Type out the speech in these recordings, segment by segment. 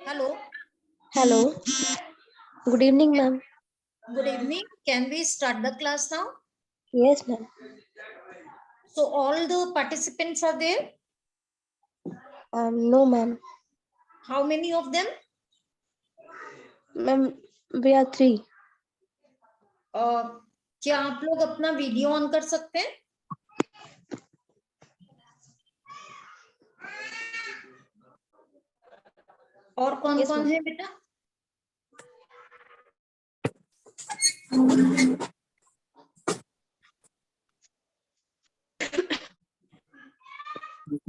Hello. Hello. Good evening, ma'am. Good evening. Can we start the class now? Yes, ma'am. So all the participants are there? No, ma'am. How many of them? Ma'am, we are 3. क्या आप लोग अपना video on कर सकते हैं? और कौन Yes, कौन ma'am. है बेटा?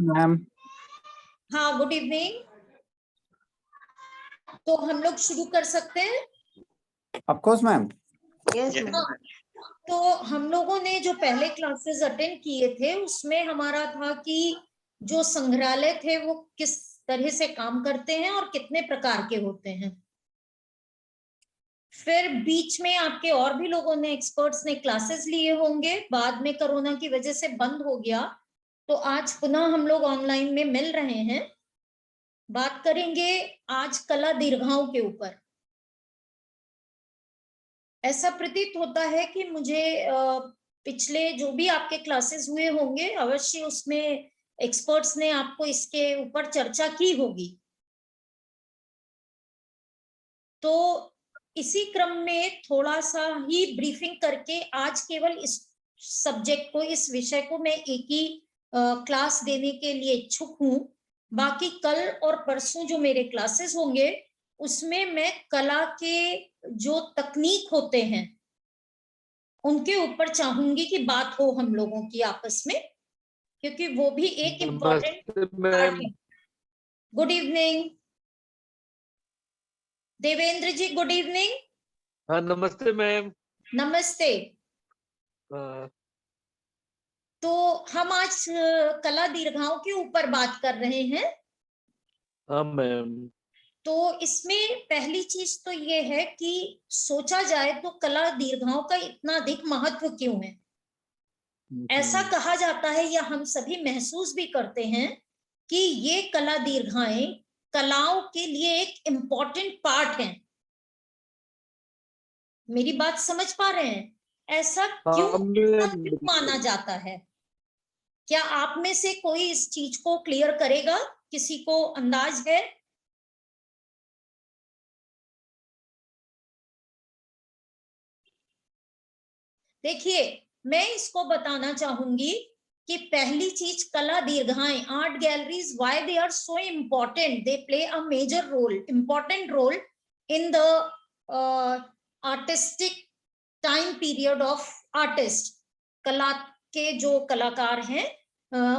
मैम। हाँ, गुड इवनिंग। तो हम लोग शुरू कर सकते हैं? Of course ma'am. Yes, ma'am. तो हम लोगों ने जो पहले क्लासेस अटेंड किए थे उसमें हमारा था कि जो संग्रहालय थे वो किस तरह से काम करते हैं और कितने प्रकार के होते हैं। फिर बीच में आपके और भी लोगों ने, एक्सपर्ट्स ने क्लासेस लिए होंगे, बाद में कोरोना की वजह से बंद हो गया, तो आज पुनः हम लोग ऑनलाइन में मिल रहे हैं। बात करेंगे आज कला दीर्घाओं के ऊपर। ऐसा प्रतीत होता है कि मुझे पिछले जो भी आपके क्लासेस हुए होंगे अवश्य उसमें एक्सपर्ट्स ने आपको इसके ऊपर चर्चा की होगी। तो इसी क्रम में थोड़ा सा ही ब्रीफिंग करके आज केवल इस सब्जेक्ट को, इस विषय को मैं एक ही क्लास देने के लिए इच्छुक हूं। बाकी कल और परसों जो मेरे क्लासेस होंगे उसमें मैं कला के जो तकनीक होते हैं उनके ऊपर चाहूंगी कि बात हो हम लोगों की आपस में, क्योंकि वो भी एक इम्पोर्टेंट पार्ट है। गुड इवनिंग देवेंद्र जी, गुड इवनिंग। हाँ, नमस्ते मैम। नमस्ते। तो हम आज कला दीर्घाओं के ऊपर बात कर रहे हैं। हाँ मैम। तो इसमें पहली चीज तो ये है कि सोचा जाए तो कला दीर्घाओं का इतना अधिक महत्व क्यों है। ऐसा कहा जाता है या हम सभी महसूस भी करते हैं कि ये कला दीर्घाएं कलाओं के लिए एक इम्पोर्टेंट पार्ट है। मेरी बात समझ पा रहे हैं? ऐसा क्यों माना जाता है? क्या आप में से कोई इस चीज को क्लियर करेगा? किसी को अंदाज है? देखिए, मैं इसको बताना चाहूंगी कि पहली चीज, कला दीर्घाएं, art galleries, why they are so important, they play a major role, important role in the artistic time period of artist. कला के जो कलाकार हैं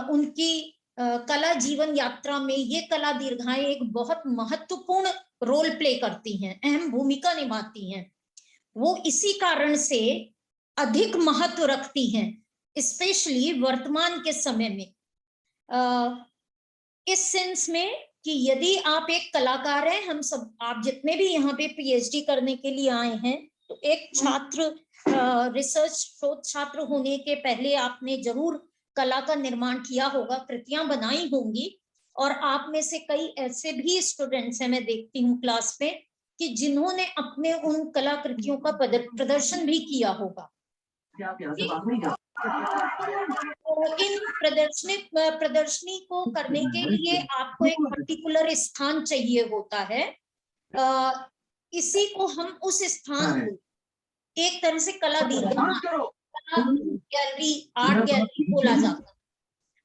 उनकी कला जीवन यात्रा में ये कला दीर्घाएं एक बहुत महत्वपूर्ण रोल प्ले करती हैं, अहम भूमिका निभाती हैं। वो इसी कारण से अधिक महत्व रखती हैं, स्पेशली वर्तमान के समय में। इस सेंस में कि यदि आप एक कलाकार हैं, हम सब, आप जितने भी यहाँ पे पीएचडी करने के लिए आए हैं, तो एक छात्र, रिसर्च शोध छात्र होने के पहले आपने जरूर कला का निर्माण किया होगा, कृतियां बनाई होंगी। और आप में से कई ऐसे भी स्टूडेंट्स हैं, मैं देखती हूँ क्लास में, कि जिन्होंने अपने उन कलाकृतियों का प्रदर्शन भी किया होगा। इन प्रदर्शनी को करने के लिए आपको एक पर्टिकुलर स्थान चाहिए होता है। इसी को हम उस स्थान को एक तरह से कला गैलरी, आर्ट गैलरी बोला जाता है।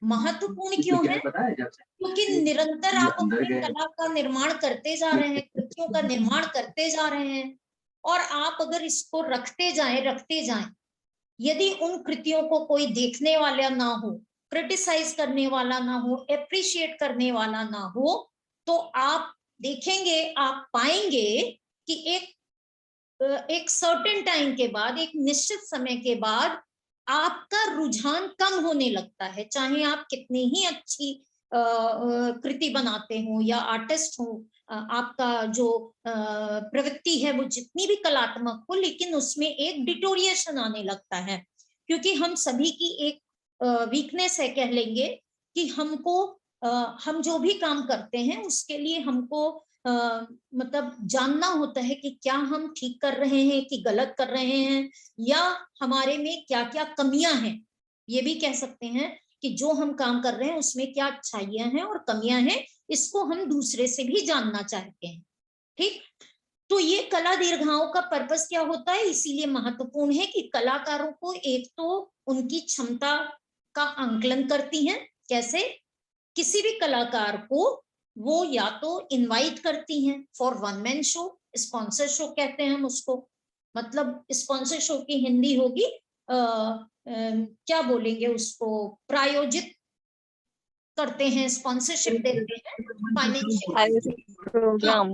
महत्वपूर्ण क्यों है? क्योंकि निरंतर आप अपनी कला का निर्माण करते जा रहे हैं, कृतियों का निर्माण करते जा रहे हैं, और आप अगर इसको रखते जाएं, यदि उन कृतियों को कोई देखने वाला ना हो, क्रिटिसाइज करने वाला ना हो, एप्रिशिएट करने वाला ना हो, तो आप देखेंगे, आप पाएंगे कि एक सर्टेन टाइम के बाद, एक निश्चित समय के बाद आपका रुझान कम होने लगता है। चाहे आप कितनी ही अच्छी कृति बनाते हो या आर्टिस्ट हो, आपका जो प्रवृत्ति है वो जितनी भी कलात्मक हो, लेकिन उसमें एक डिटोरिएशन आने लगता है। क्योंकि हम सभी की एक वीकनेस है, कह लेंगे, कि हमको हम जो भी काम करते हैं उसके लिए हमको मतलब जानना होता है कि क्या हम ठीक कर रहे हैं कि गलत कर रहे हैं, या हमारे में क्या क्या कमियां हैं। ये भी कह सकते हैं कि जो हम काम कर रहे हैं उसमें क्या अच्छाइयां हैं और कमियां हैं, इसको हम दूसरे से भी जानना चाहते हैं। ठीक, तो ये कला दीर्घाओं का पर्पस क्या होता है, इसीलिए महत्वपूर्ण है कि कलाकारों को एक तो उनकी क्षमता का आंकलन करती हैं। कैसे? किसी भी कलाकार को वो या तो इनवाइट करती हैं for one man show, sponsor show कहते हैं हम उसको। मतलब स्पॉन्सर शो की हिंदी होगी क्या बोलेंगे उसको, प्रायोजित करते हैं, स्पॉन्सरशिप देते हैं, फाइनेंशियल प्रोग्राम।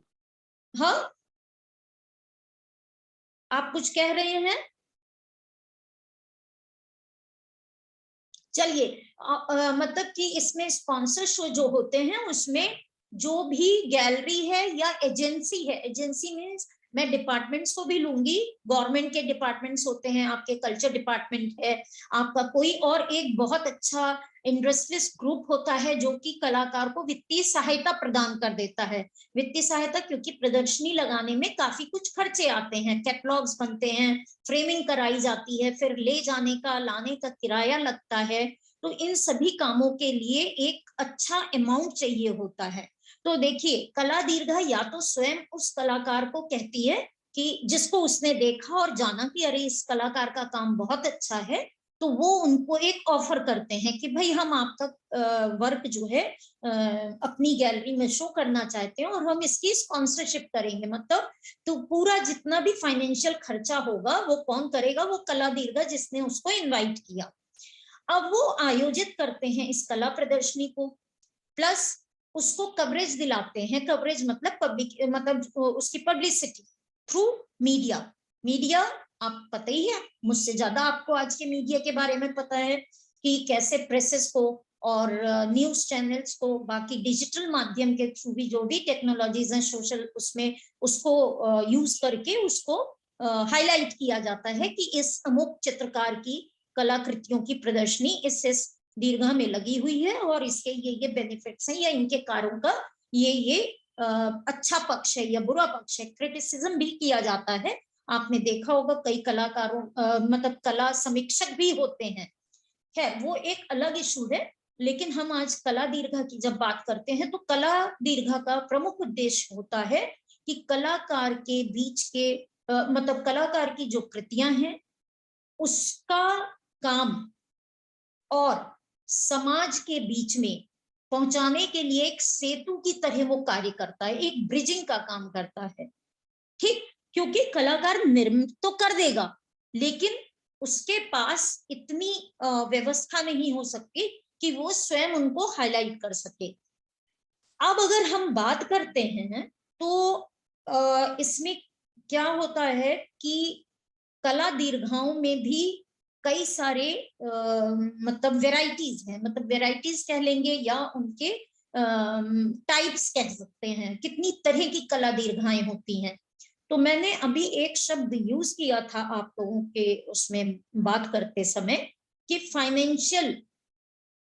हाँ, आप कुछ कह रहे हैं? चलिए, मतलब कि इसमें स्पॉन्सर शो जो होते हैं उसमें जो भी गैलरी है या एजेंसी है, एजेंसी मीन्स मैं डिपार्टमेंट्स को भी लूंगी, गवर्नमेंट के डिपार्टमेंट्स होते हैं, आपके कल्चर डिपार्टमेंट है, आपका कोई और एक बहुत अच्छा इंडस्ट्रियलिस्ट ग्रुप होता है जो कि कलाकार को वित्तीय सहायता प्रदान कर देता है। वित्तीय सहायता क्योंकि प्रदर्शनी लगाने में काफी कुछ खर्चे आते हैं, कैटलॉग्स बनते हैं, फ्रेमिंग कराई जाती है, फिर ले जाने का लाने का किराया लगता है, तो इन सभी कामों के लिए एक अच्छा अमाउंट चाहिए होता है। तो देखिए, कला दीर्घा या तो स्वयं उस कलाकार को कहती है कि जिसको उसने देखा और जाना कि अरे इस कलाकार का काम बहुत अच्छा है, तो वो उनको एक ऑफर करते हैं कि भाई हम आपका वर्क जो है अपनी गैलरी में शो करना चाहते हैं और हम इसकी स्पॉन्सरशिप करेंगे। मतलब तो पूरा जितना भी फाइनेंशियल खर्चा होगा वो कौन करेगा, वो कला दीर्घा जिसने उसको इनवाइट किया। अब वो आयोजित करते हैं इस कला प्रदर्शनी को, प्लस उसको कवरेज दिलाते हैं। कवरेज मतलब पब्लिक, मतलब उसकी पब्लिसिटी थ्रू मीडिया। मीडिया आप पता ही है, मुझसे ज्यादा आपको आज के मीडिया के बारे में पता है कि कैसे प्रेसेस को और न्यूज चैनल्स को, बाकी डिजिटल माध्यम के थ्रू भी जो भी टेक्नोलॉजीज हैं सोशल, उसमें उसको यूज करके उसको हाईलाइट किया जाता है कि इस अमुक चित्रकार की कलाकृतियों की प्रदर्शनी इस दीर्घा में लगी हुई है और इसके ये बेनिफिट्स हैं, या इनके कार्यों का ये अच्छा पक्ष है या बुरा पक्ष है। क्रिटिसिज्म भी किया जाता है। आपने देखा होगा कई कलाकारों मतलब कला समीक्षक भी होते हैं। है वो एक अलग इशू है, लेकिन हम आज कला दीर्घा की जब बात करते हैं तो कला दीर्घा का प्रमुख उद्देश्य होता है कि कलाकार के बीच के मतलब कलाकार की जो कृतियां हैं उसका काम और समाज के बीच में पहुंचाने के लिए एक सेतु की तरह वो कार्य करता है, एक ब्रिजिंग का काम करता है। ठीक, क्योंकि कलाकार निर्मित तो कर देगा लेकिन उसके पास इतनी व्यवस्था नहीं हो सकती कि वो स्वयं उनको हाईलाइट कर सके। अब अगर हम बात करते हैं तो इसमें क्या होता है कि कला दीर्घाओं में भी कई सारे मतलब वेराइटीज हैं, मतलब वेराइटीज कह लेंगे या उनके टाइप्स कह सकते हैं, कितनी तरह की कला दीर्घाएं होती हैं। तो मैंने अभी एक शब्द यूज किया था आप लोगों के उसमें बात करते समय कि फाइनेंशियल,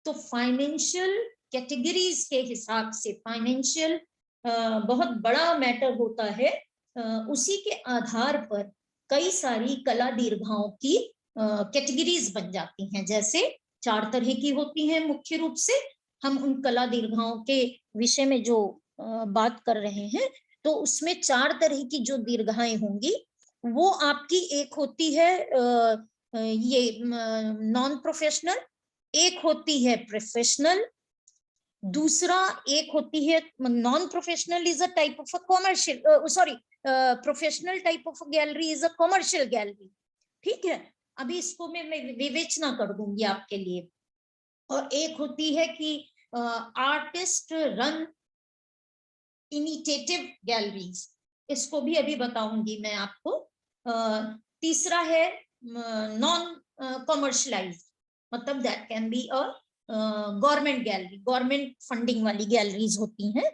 तो फाइनेंशियल कैटेगरीज के हिसाब से फाइनेंशियल बहुत बड़ा मैटर होता है। उसी के आधार पर कई सारी कला दीर्घाओं की कैटेगरीज बन जाती हैं। जैसे 4 तरह की होती हैं मुख्य रूप से। हम उन कला दीर्घाओं के विषय में जो बात कर रहे हैं तो उसमें 4 तरह की जो दीर्घाएं होंगी वो आपकी एक होती है ये नॉन प्रोफेशनल, एक होती है प्रोफेशनल, दूसरा एक होती है non professional is a type of a commercial, sorry professional type of gallery is a commercial gallery. ठीक है, अभी इसको मैं विवेचना कर दूंगी आपके लिए। और एक होती है कि आर्टिस्ट रन इनिशिएटिव गैलरीज, इसको भी अभी बताऊंगी मैं आपको। तीसरा है नॉन कॉमर्शलाइज्ड, मतलब that can be a government gallery, government funding वाली गैलरीज होती हैं,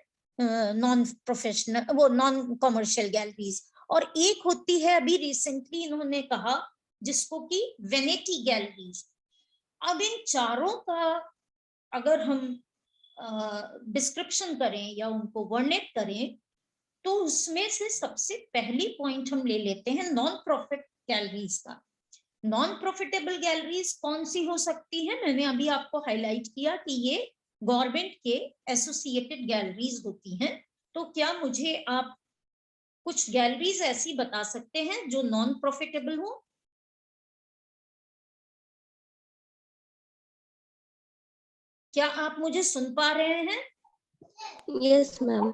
नॉन प्रोफेशनल वो नॉन कॉमर्शियल गैलरीज। और एक होती है अभी रिसेंटली इन्होंने कहा जिसको कि वेनेटी गैलरीज। अब इन चारों का अगर हम डिस्क्रिप्शन करें या उनको वर्णित करें तो उसमें से सबसे पहली पॉइंट हम ले लेते हैं नॉन प्रॉफिट गैलरीज का। नॉन प्रॉफिटेबल गैलरीज कौन सी हो सकती है? मैंने अभी आपको हाईलाइट किया कि ये गवर्नमेंट के एसोसिएटेड गैलरीज होती हैं। तो क्या मुझे आप कुछ गैलरीज ऐसी बता सकते हैं जो नॉन प्रॉफिटेबल हो? क्या आप मुझे सुन पा रहे हैं? Yes, ma'am.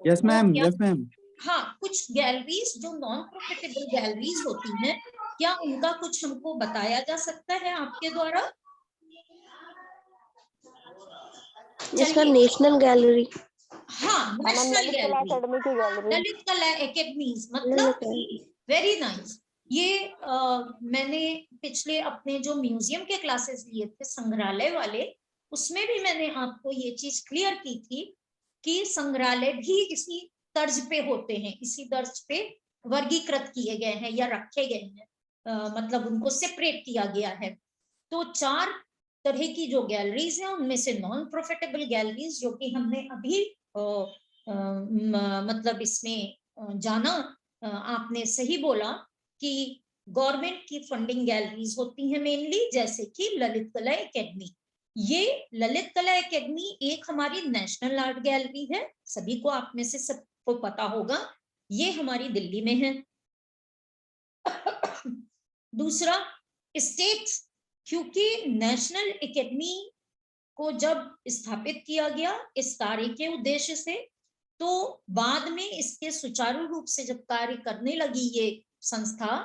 Yes, ma'am. क्या- Yes, ma'am. हाँ, कुछ गैलरीज जो नॉन प्रॉफिटेबल गैलरीज होती हैं, क्या उनका कुछ हमको बताया जा सकता है आपके द्वारा? Yes, ma'am. National Gallery. हाँ, नेशनल गैलरी, ललित कला एकेडमीज, मतलब वेरी नाइस। ये मैंने पिछले अपने जो म्यूजियम के क्लासेस लिए थे संग्रहालय वाले, उसमें भी मैंने आपको ये चीज क्लियर की थी कि संग्रहालय भी इसी तर्ज पे होते हैं, इसी तर्ज पे वर्गीकृत किए गए हैं या रखे गए हैं, मतलब उनको सेपरेट किया गया है। तो 4 तरह की जो गैलरीज हैं उनमें से नॉन प्रॉफिटेबल गैलरीज, जो कि हमने अभी मतलब इसमें जाना, आपने सही बोला कि गवर्नमेंट की फंडिंग गैलरीज होती हैं मेनली, जैसे कि ललित कला एकेडमी। ये ललित कला एकेडमी एक हमारी नेशनल आर्ट गैलरी है, सभी को आप में से सबको पता होगा, ये हमारी दिल्ली में है। दूसरा, स्टेट, क्योंकि नेशनल एकेडमी को जब स्थापित किया गया इस कार्य के उद्देश्य से, तो बाद में इसके सुचारू रूप से जब कार्य करने लगी ये संस्था,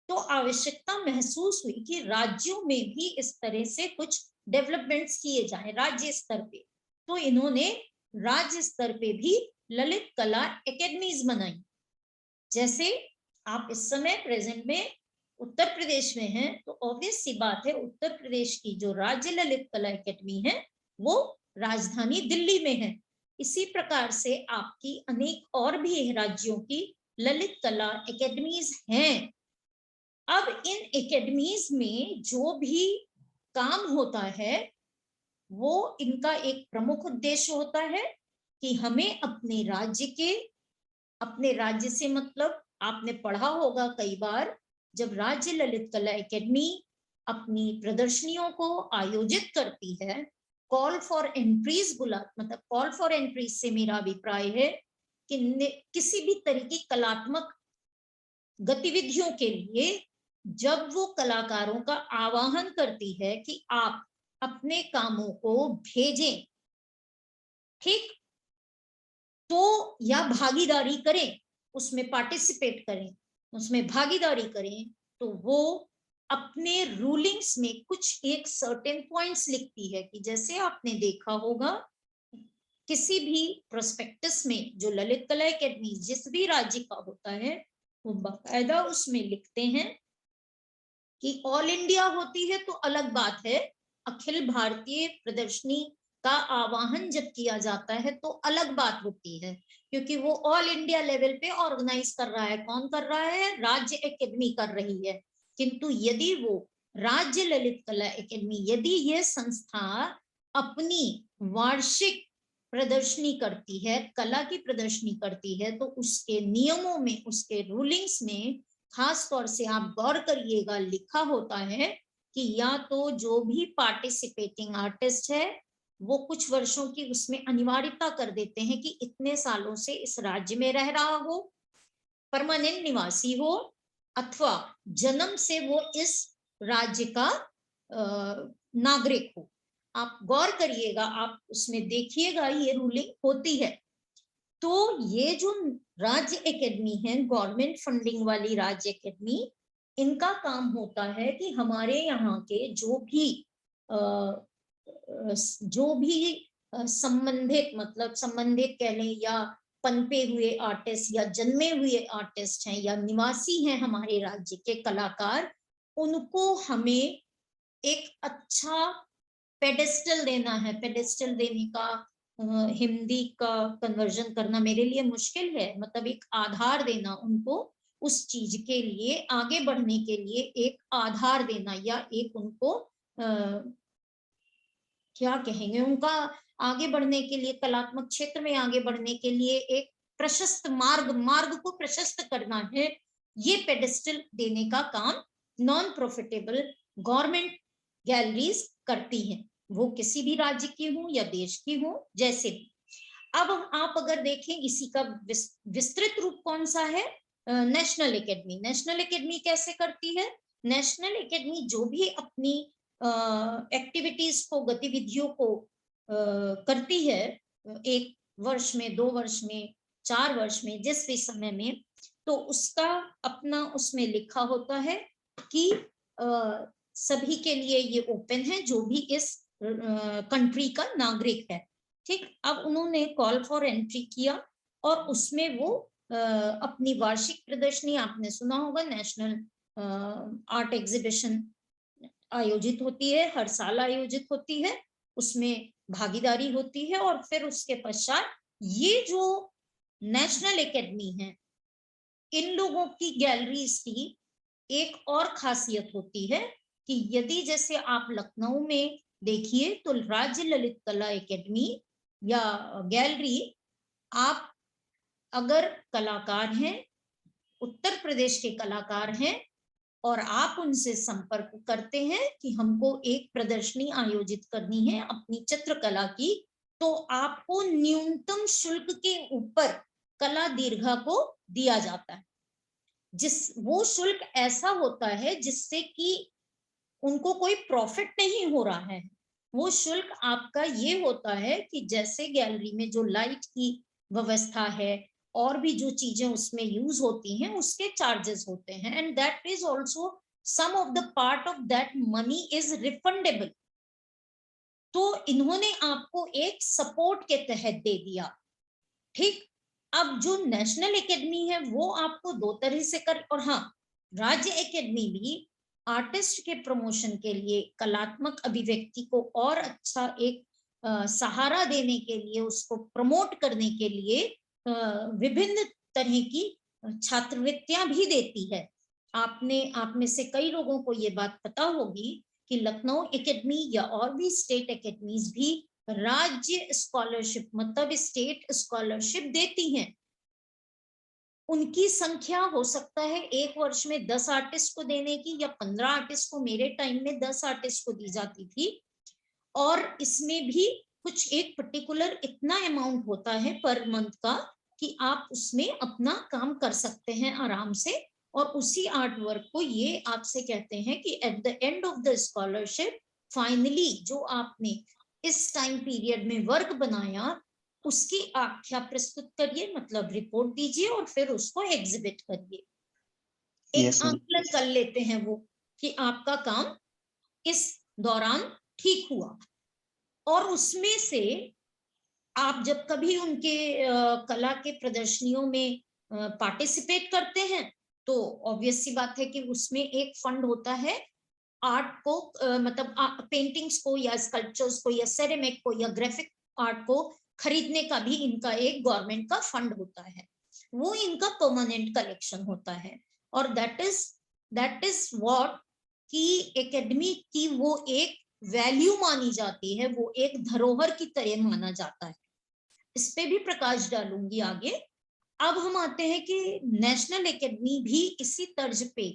तो आवश्यकता महसूस हुई कि राज्यों में भी इस तरह से कुछ डेवलपमेंट्स किए जाएं राज्य स्तर पे। तो इन्होंने राज्य स्तर पे भी ललित कला एकेडमीज बनाई। जैसे आप इस समय प्रेजेंट में उत्तर प्रदेश में हैं, तो ऑब्वियस सी बात है उत्तर प्रदेश की जो राज्य ललित कला एकेडमी है वो राजधानी दिल्ली में है। इसी प्रकार से आपकी अनेक और भी राज्यों की ललित कला एकेडमीज हैं। अब इन एकेडमीज में जो भी काम होता है वो इनका एक प्रमुख उद्देश्य होता है कि हमें अपने राज्य से मतलब आपने पढ़ा होगा कई बार, जब राज्य ललित कला एकेडमी अपनी प्रदर्शनियों को आयोजित करती है, कॉल फॉर एंट्रीज मतलब कॉल फॉर एंट्रीज से मेरा अभिप्राय है कि किसी भी तरह की कलात्मक गतिविधियों के लिए जब वो कलाकारों का आह्वान करती है कि आप अपने कामों को भेजें, ठीक, तो या भागीदारी करें, उसमें पार्टिसिपेट करें, उसमें भागीदारी करें, तो वो अपने रूलिंग्स में कुछ एक सर्टेन पॉइंट्स लिखती है कि जैसे आपने देखा होगा किसी भी प्रोस्पेक्टस में जो ललित कला एकेडमी जिस भी राज्य का होता है, वो बाकायदा उसमें लिखते हैं कि ऑल इंडिया होती है तो अलग बात है, अखिल भारतीय प्रदर्शनी का आह्वान जब किया जाता है तो अलग बात होती है, क्योंकि वो ऑल इंडिया लेवल पे ऑर्गेनाइज कर रहा है। कौन कर रहा है? राज्य एकेडमी कर रही है। किंतु यदि वो राज्य ललित कला एकेडमी, यदि ये संस्था अपनी वार्षिक प्रदर्शनी करती है, कला की प्रदर्शनी करती है, तो उसके नियमों में, उसके रूलिंग्स में खास तौर से आप गौर करिएगा लिखा होता है कि या तो जो भी पार्टिसिपेटिंग आर्टिस्ट है वो कुछ वर्षों की उसमें अनिवार्यता कर देते हैं कि इतने सालों से इस राज्य में रह रहा हो, परमानेंट निवासी हो, अथवा जन्म से वो इस राज्य का नागरिक हो। आप गौर करिएगा, आप उसमें देखिएगा ये रूलिंग होती है। तो ये जो राज्य एकेडमी है, गवर्नमेंट फंडिंग वाली राज्य एकेडमी, इनका काम होता है कि हमारे यहाँ के जो भी संबंधित, मतलब संबंधित कह लें या पनपे हुए आर्टिस्ट या जन्मे हुए आर्टिस्ट हैं या निवासी हैं हमारे राज्य के कलाकार, उनको हमें एक अच्छा पेडेस्टल देना है। पेडेस्टल देने का हिंदी का कन्वर्जन करना मेरे लिए मुश्किल है, मतलब एक आधार देना उनको, उस चीज के लिए आगे बढ़ने के लिए एक आधार देना, या एक उनको क्या कहेंगे, उनका आगे बढ़ने के लिए, कलात्मक क्षेत्र में आगे बढ़ने के लिए एक प्रशस्त मार्ग को प्रशस्त करना है, ये पेडेस्टल देने का काम नॉन प्रॉफिटेबल गवर्नमेंट गैलरीज करती हैं, वो किसी भी राज्य की हो या देश की हो, जैसे भी। अब आप अगर देखें इसी का विस्तृत रूप कौन सा है, नेशनल एकेडमी। नेशनल एकेडमी कैसे करती है? नेशनल एकेडमी जो भी अपनी एक्टिविटीज को, गतिविधियों को करती है, 1 वर्ष में, 2 वर्ष में, 4 वर्ष में, जिस भी समय में, तो उसका अपना उसमें लिखा होता है कि सभी के लिए ये ओपन है जो भी इस कंट्री का नागरिक है। ठीक, अब उन्होंने कॉल फॉर एंट्री किया और उसमें वो अपनी वार्षिक प्रदर्शनी, आपने सुना होगा, नेशनल आर्ट एग्जीबिशन आयोजित होती है, हर साल आयोजित होती है, उसमें भागीदारी होती है। और फिर उसके पश्चात ये जो नेशनल एकेडमी है, इन लोगों की गैलरीज की एक और खासियत होती है कि यदि जैसे आप लखनऊ में देखिए तो राज्य ललित कला एकेडमी या गैलरी, आप अगर कलाकार हैं, उत्तर प्रदेश के कलाकार हैं, और आप उनसे संपर्क करते हैं कि हमको एक प्रदर्शनी आयोजित करनी है अपनी चित्रकला की, तो आपको न्यूनतम शुल्क के ऊपर कला दीर्घा को दिया जाता है। वो शुल्क ऐसा होता है जिससे कि उनको कोई प्रॉफिट नहीं हो रहा है। वो शुल्क आपका ये होता है कि जैसे गैलरी में जो लाइट की व्यवस्था है और भी जो चीजें उसमें यूज होती हैं, उसके चार्जेस होते हैं, and that is also some of the part of that money is refundable. तो इन्होंने आपको एक सपोर्ट के तहत दे दिया। ठीक, अब जो नेशनल एकेडमी है वो आपको 2 तरह से कर, और हाँ, राज्य एकेडमी भी आर्टिस्ट के प्रमोशन के लिए, कलात्मक अभिव्यक्ति को और अच्छा एक सहारा देने के लिए, उसको प्रमोट करने के लिए विभिन्न तरह की छात्रवृत्तियां भी देती है। आप में से कई लोगों को ये बात पता होगी कि लखनऊ एकेडमी या और भी स्टेट एकेडमीज भी राज्य स्कॉलरशिप, मतलब स्टेट स्कॉलरशिप देती हैं। उनकी संख्या हो सकता है 1 वर्ष में 10 आर्टिस्ट को देने की, या 15 आर्टिस्ट को, मेरे टाइम में 10 आर्टिस्ट को दी जाती थी। और इसमें भी कुछ एक पर्टिकुलर इतना अमाउंट होता है पर मंथ का कि आप उसमें अपना काम कर सकते हैं आराम से। और उसी आर्ट वर्क को ये आपसे कहते हैं कि at the end of the scholarship, finally जो आपने इस टाइम पीरियड में वर्क बनाया, उसकी आख्या प्रस्तुत करिए, मतलब रिपोर्ट दीजिए, और फिर उसको एग्जिबिट करिए। एक आंकलन कर लेते हैं वो कि आपका काम इस दौरान ठीक हुआ। और उसमें से आप जब कभी उनके कला के प्रदर्शनियों में पार्टिसिपेट करते हैं, तो ऑब्वियस सी बात है कि उसमें एक फंड होता है आर्ट को, मतलब पेंटिंग्स को या स्कल्पचर्स को या सेरेमिक को या ग्राफिक आर्ट को खरीदने का भी इनका एक गवर्नमेंट का फंड होता है। वो इनका परमानेंट कलेक्शन होता है। और दैट इज व्हाट कि एकेडमी की वो एक वैल्यू मानी जाती है, वो एक धरोहर की तरह माना जाता है। इस पे भी प्रकाश डालूंगी आगे। अब हम आते हैं कि नेशनल एकेडमी भी इसी तर्ज पे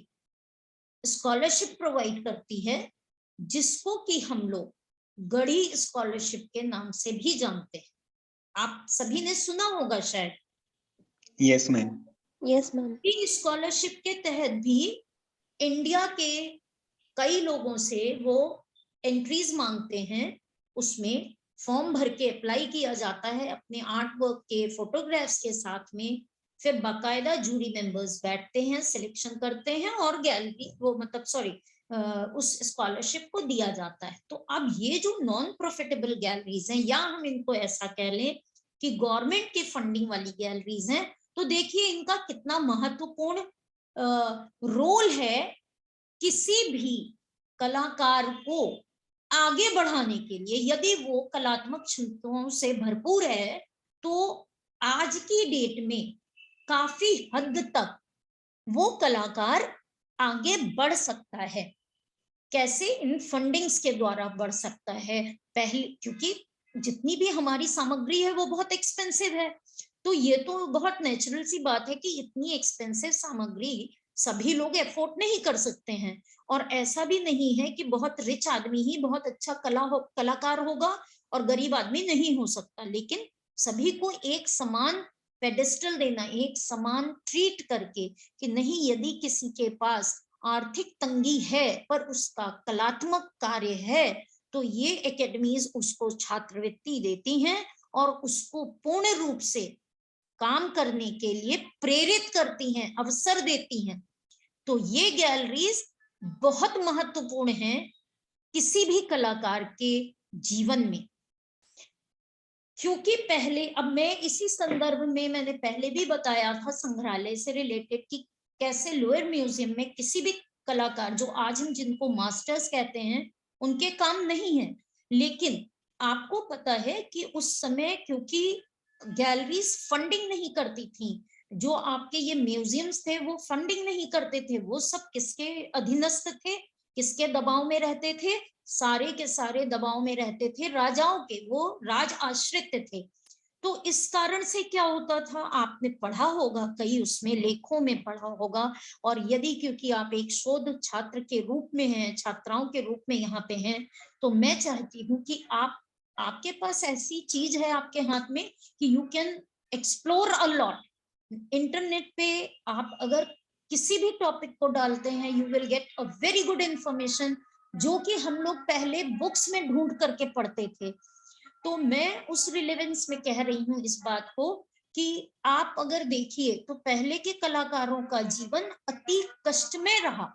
स्कॉलरशिप प्रोवाइड करती है, जिसको कि हम लोग गढ़ी स्कॉलरशिप के नाम से भी जानते हैं। आप सभी ने सुना होगा शायद। Yes ma'am. Yes ma'am. इस स्कॉलरशिप के तहत भी इंडिया के कई लोगों से वो एंट्रीज मांगते हैं, उसमें फॉर्म भर के अप्लाई किया जाता है अपने आर्ट वर्क के फोटोग्राफ्स के साथ में। फिर बाकायदा जूरी मेंबर्स बैठते हैं, सिलेक्शन करते हैं, और गैलरी वो मतलब उस स्कॉलरशिप को दिया जाता है। तो अब ये जो नॉन प्रॉफिटेबल गैलरीज हैं, या हम इनको ऐसा कह लें कि गवर्नमेंट की फंडिंग वाली गैलरीज हैं, तो देखिए इनका कितना महत्वपूर्ण रोल है किसी भी कलाकार को आगे बढ़ाने के लिए। यदि वो कलात्मक क्षमताओं से भरपूर है, तो आज की डेट में काफी हद तक वो कलाकार आगे बढ़ सकता है। कैसे? इन फंडिंग्स के द्वारा बढ़ सकता है। पहले क्योंकि जितनी भी हमारी सामग्री है वो बहुत एक्सपेंसिव है, तो ये तो बहुत नेचुरल सी बात है कि इतनी एक्सपेंसिव सामग्री सभी लोग एफोर्ड नहीं कर सकते हैं, और ऐसा भी नहीं है कि बहुत रिच आदमी ही बहुत अच्छा कलाकार होगा और गरीब आदमी नहीं हो सकता, लेकिन सभी को एक समान पेडेस्टल देना, एक समान ट्रीट करके कि नहीं, यदि किसी के पास आर्थिक तंगी है पर उसका कलात्मक कार्य है तो ये एकेडमीज उसको छात्रवृत्ति देती हैं और उसको पूर्ण रूप से काम करने के लिए प्रेरित करती हैं, अवसर देती हैं। तो ये गैलरीज बहुत महत्वपूर्ण हैं किसी भी कलाकार के जीवन में, क्योंकि पहले, अब मैं इसी संदर्भ में मैंने पहले भी बताया था संग्रहालय से रिलेटेड कि कैसे लोअर म्यूजियम में किसी भी कलाकार, जो आज हम जिनको मास्टर्स कहते हैं, उनके काम नहीं है, लेकिन आपको पता है कि उस समय क्योंकि गैलरीज फंडिंग नहीं करती थी, जो आपके ये म्यूजियम्स थे वो फंडिंग नहीं करते थे, वो सब किसके अधीनस्थ थे, किसके दबाव में रहते थे, सारे के सारे दबाव में रहते थे राजाओं के, वो राज आश्रित थे। तो इस कारण से क्या होता था, आपने पढ़ा होगा, कई उसमें लेखों में पढ़ा होगा, और यदि क्योंकि आप एक शोध छात्र के रूप में हैं, छात्राओं के रूप में यहाँ पे हैं, तो मैं चाहती हूँ कि आपके पास ऐसी चीज है आपके हाथ में कि you can explore a lot. Internet पे आप अगर किसी भी टॉपिक को डालते हैं, you will get a very good information, जो कि हम लोग पहले बुक्स में ढूंढ करके पढ़ते थे। तो मैं उस रिलेवेंस में कह रही हूँ इस बात को कि आप अगर देखिए तो पहले के कलाकारों का जीवन अति कष्टमय रहा,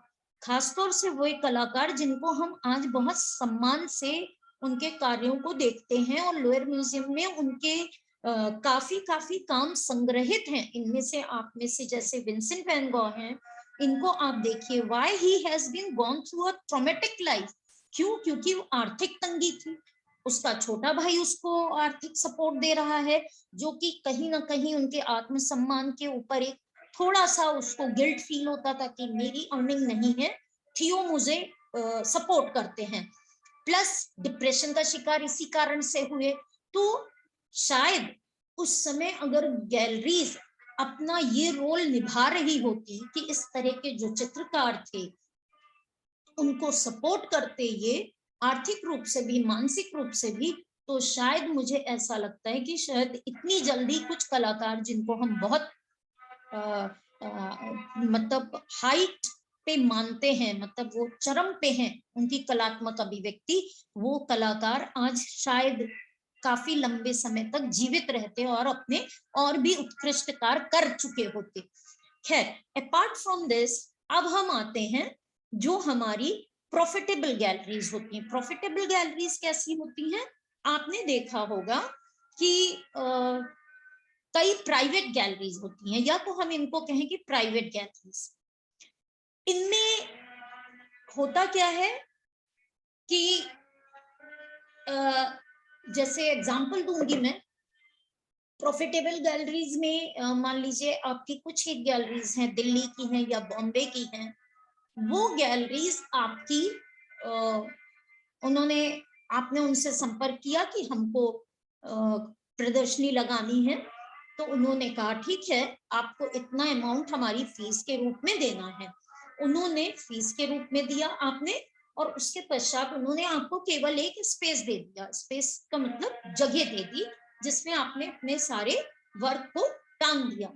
खासतौर से वो एक कलाकार जिनको हम आज बहुत सम्मान से उनके कार्यों को देखते हैं, और लोअर म्यूजियम में उनके काफी काम संग्रहित हैं। इनमें से आप में से जैसे विंसेंट वैन गॉ हैं, इनको आप देखिए, why he has been gone through a traumatic life. क्यों? क्योंकि आर्थिक तंगी थी, उसका छोटा भाई उसको आर्थिक सपोर्ट दे रहा है, जो कि कहीं ना कहीं उनके आत्मसम्मान के ऊपर एक थोड़ा सा उसको गिल्ट फील होता था कि मेरी अर्निंग नहीं है, थियो मुझे सपोर्ट करते हैं। प्लस डिप्रेशन का शिकार इसी कारण से हुए। तो शायद उस समय अगर गैलरीज अपना ये रोल निभा रही होती कि इस तरह के जो चित्रकार थे उनको सपोर्ट करते, ये आर्थिक रूप से भी मानसिक रूप से भी, तो शायद मुझे ऐसा लगता है कि शायद इतनी जल्दी कुछ कलाकार जिनको हम बहुत मतलब हाइट पे मानते हैं, मतलब वो चरम पे हैं उनकी कलात्मक अभिव्यक्ति, वो कलाकार आज शायद काफी लंबे समय तक जीवित रहते और अपने और भी उत्कृष्ट कार्य कर चुके होते। खैर, अपार्ट फ्रॉम दिस, अब हम आते हैं जो हमारी प्रॉफिटेबल गैलरीज होती हैं। प्रॉफिटेबल गैलरीज कैसी होती हैं? आपने देखा होगा कि कई प्राइवेट गैलरीज होती हैं, या तो हम इनको कहें कि प्राइवेट गैलरीज। इनमें होता क्या है कि जैसे एग्जांपल दूंगी मैं, प्रॉफिटेबल गैलरीज में मान लीजिए आपकी कुछ एक गैलरीज हैं, दिल्ली की हैं या बॉम्बे की हैं, वो गैलरीज आपकी आपने उनसे संपर्क किया कि हमको प्रदर्शनी लगानी है, तो उन्होंने कहा ठीक है, आपको इतना अमाउंट हमारी फीस के रूप में देना है। उन्होंने फीस के रूप में दिया आपने, और उसके पश्चात उन्होंने आपको केवल एक स्पेस दे दिया। स्पेस का मतलब जगह दे दी जिसमें आपने अपने सारे वर्क को टांग दिया।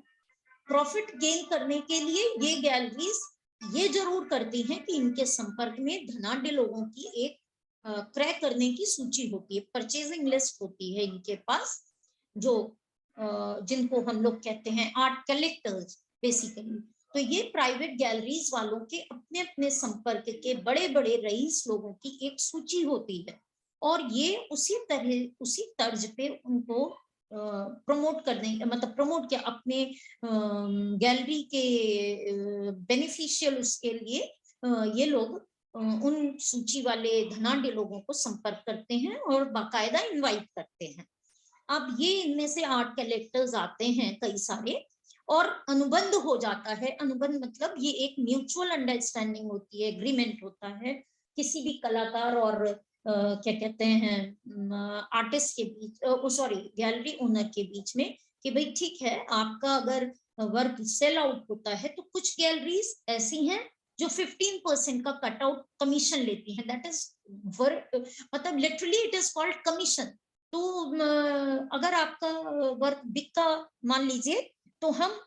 प्रॉफिट गेन करने के लिए ये गैलरीज ये जरूर करती हैं कि इनके संपर्क में धनाढ्य लोगों की एक क्रय करने की सूची होती है, परचेजिंग लिस्ट होती है इनके पास, जो जिनको हम लोग कहते हैं आर्ट कलेक्टर्स बेसिकली। तो ये प्राइवेट गैलरीज वालों के अपने अपने संपर्क के बड़े बड़े रईस लोगों की एक सूची होती है, और ये उसी तर्ज पे उनको प्रमोट करने, मतलब प्रमोट क्या, अपने गैलरी के बेनिफिशियल उसके लिए ये लोग उन सूची वाले धनाढ्य लोगों को संपर्क करते हैं और बाकायदा इनवाइट करते हैं। अब ये इनमें से आर्ट कलेक्टर्स आते हैं कई सारे, और अनुबंध हो जाता है। अनुबंध मतलब ये एक म्यूचुअल अंडरस्टैंडिंग होती है, एग्रीमेंट होता है किसी भी कलाकार और क्या कहते हैं आर्टिस्ट के बीच, सॉरी गैलरी ओनर के बीच में, कि भाई ठीक है, आपका अगर वर्क सेल आउट होता है तो कुछ गैलरीज ऐसी हैं जो 15% का कट आउट कमीशन लेती हैं, दैट इज वर्क, मतलब literally it is called commission. तो अगर आपका वर्क बिका मान लीजिए, तो हम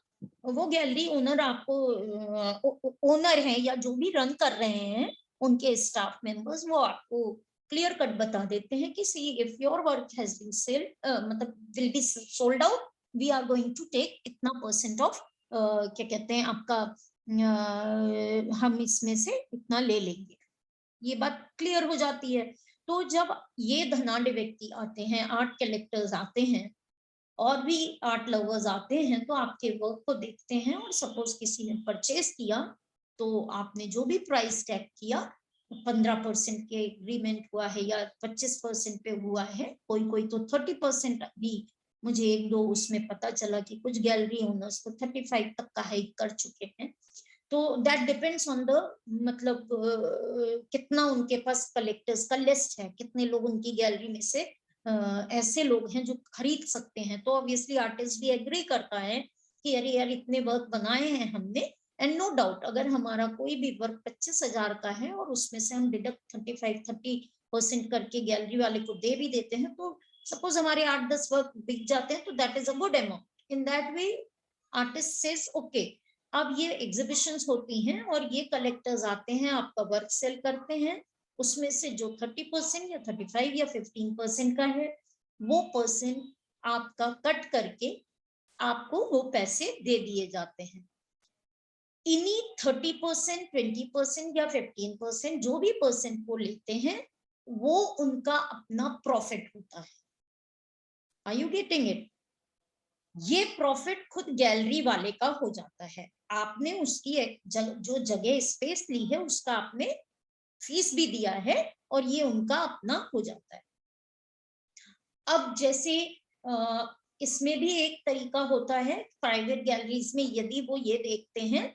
वो गैलरी ओनर, आपको ओनर है या जो भी रन कर रहे हैं उनके स्टाफ मेंबर्स, वो आपको क्लियर कट बता देते हैं कि see if your work has been sell, मतलब will be sold out, we are going to take इतना % ऑफ, क्या कहते हैं आपका, हम इसमें से इतना ले लेंगे। ये बात क्लियर हो जाती है। तो जब ये धनाढ्य व्यक्ति आते हैं, आर्ट कलेक्टर्स आते हैं और भी आर्ट लवर्स आते हैं, तो आपके वर्क को देखते हैं, और सपोज किसी ने परचेज किया तो आपने जो भी प्राइस टैग किया, 15% के एग्रीमेंट हुआ है या 25% पे हुआ है, कोई तो 30% भी, मुझे 1-2 उसमें पता चला कि कुछ गैलरी ओनर्स तो 35 तक का हाइक कर चुके हैं। तो दैट डिपेंड्स ऑन द, मतलब कितना उनके पास कलेक्टर्स का लिस्ट है, कितने लोग उनकी गैलरी में से ऐसे लोग हैं जो खरीद सकते हैं। तो ऑब्वियसली आर्टिस्ट भी एग्री करता है कि अरे यार इतने वर्क बनाए हैं हमने, एंड नो डाउट अगर हमारा कोई भी वर्क 25,000 का है और उसमें से हम डिडक्ट 30% करके गैलरी वाले को दे भी देते हैं, तो सपोज हमारे 8-10 वर्क बिक जाते हैं, तो that is a good amount. In that way artist says okay. अब ये एग्जीबिशंस होती हैं और ये कलेक्टर्स आते हैं, आपका वर्क सेल करते हैं, उसमें से जो 30% या 35 या 15% का है, वो % आपका कट करके आपको वो पैसे दे दिए जाते हैं। इन्हीं 30%, 20% या 15% जो भी % वो लेते हैं, वो उनका अपना प्रॉफिट होता है। Are you getting it? ये प्रॉफिट खुद गैलरी वाले का हो जाता है। आपने उसकी जो जगह स्पेस ली है उसका आपने फीस भी दिया है, और ये उनका अपना हो जाता है। अब जैसे इसमें भी एक तरीका होता है प्राइवेट गैलरीज में, यदि वो ये देखते हैं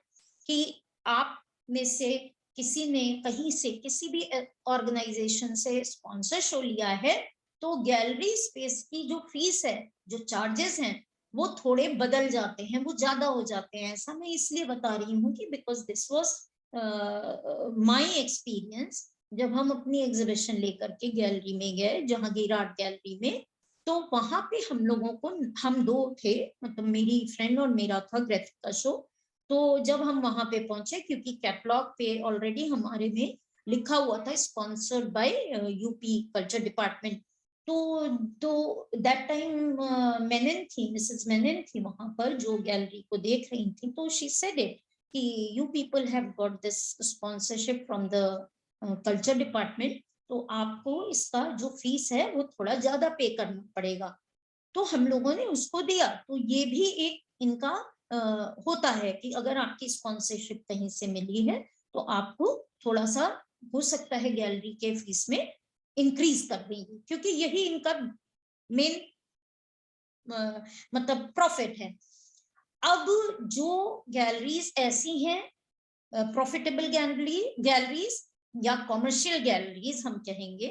कि आप में से किसी ने कहीं से किसी भी ऑर्गेनाइजेशन से स्पॉन्सर शो लिया है, तो गैलरी स्पेस की जो फीस है, जो चार्जेस हैं, वो थोड़े बदल जाते हैं, वो ज्यादा हो जाते हैं। ऐसा मैं इसलिए बता रही हूँ कि because this was my experience. जब हम अपनी एग्जीबिशन लेकर के गैलरी में गए, जहांगीर आर्ट गैलरी में, तो वहां पे हम लोगों को, हम 2 थे, मतलब मेरी फ्रेंड और मेरा था ग्राफिक का शो। तो जब हम वहां पे पहुंचे, क्योंकि कैटलॉग पे ऑलरेडी हमारे में लिखा हुआ था sponsored by UP culture department, तो दैट टाइम मेनन थी, मिसेस मेनन थी वहां पर जो गैलरी को देख रही थी। तो शी सेड इट कि you people have got this sponsorship from the culture department, तो आपको इसका जो फीस है वो थोड़ा ज्यादा पे करना पड़ेगा। तो हम लोगों ने उसको दिया। तो ये भी एक इनका होता है कि अगर आपकी स्पॉन्सरशिप कहीं से मिली है तो आपको थोड़ा सा हो सकता है गैलरी के फीस में इंक्रीज कर देंगे, क्योंकि यही इनका मेन मतलब प्रॉफिट है। अब जो गैलरीज ऐसी हैं प्रॉफिटेबल गैलरीज या कॉमर्शियल गैलरीज हम कहेंगे,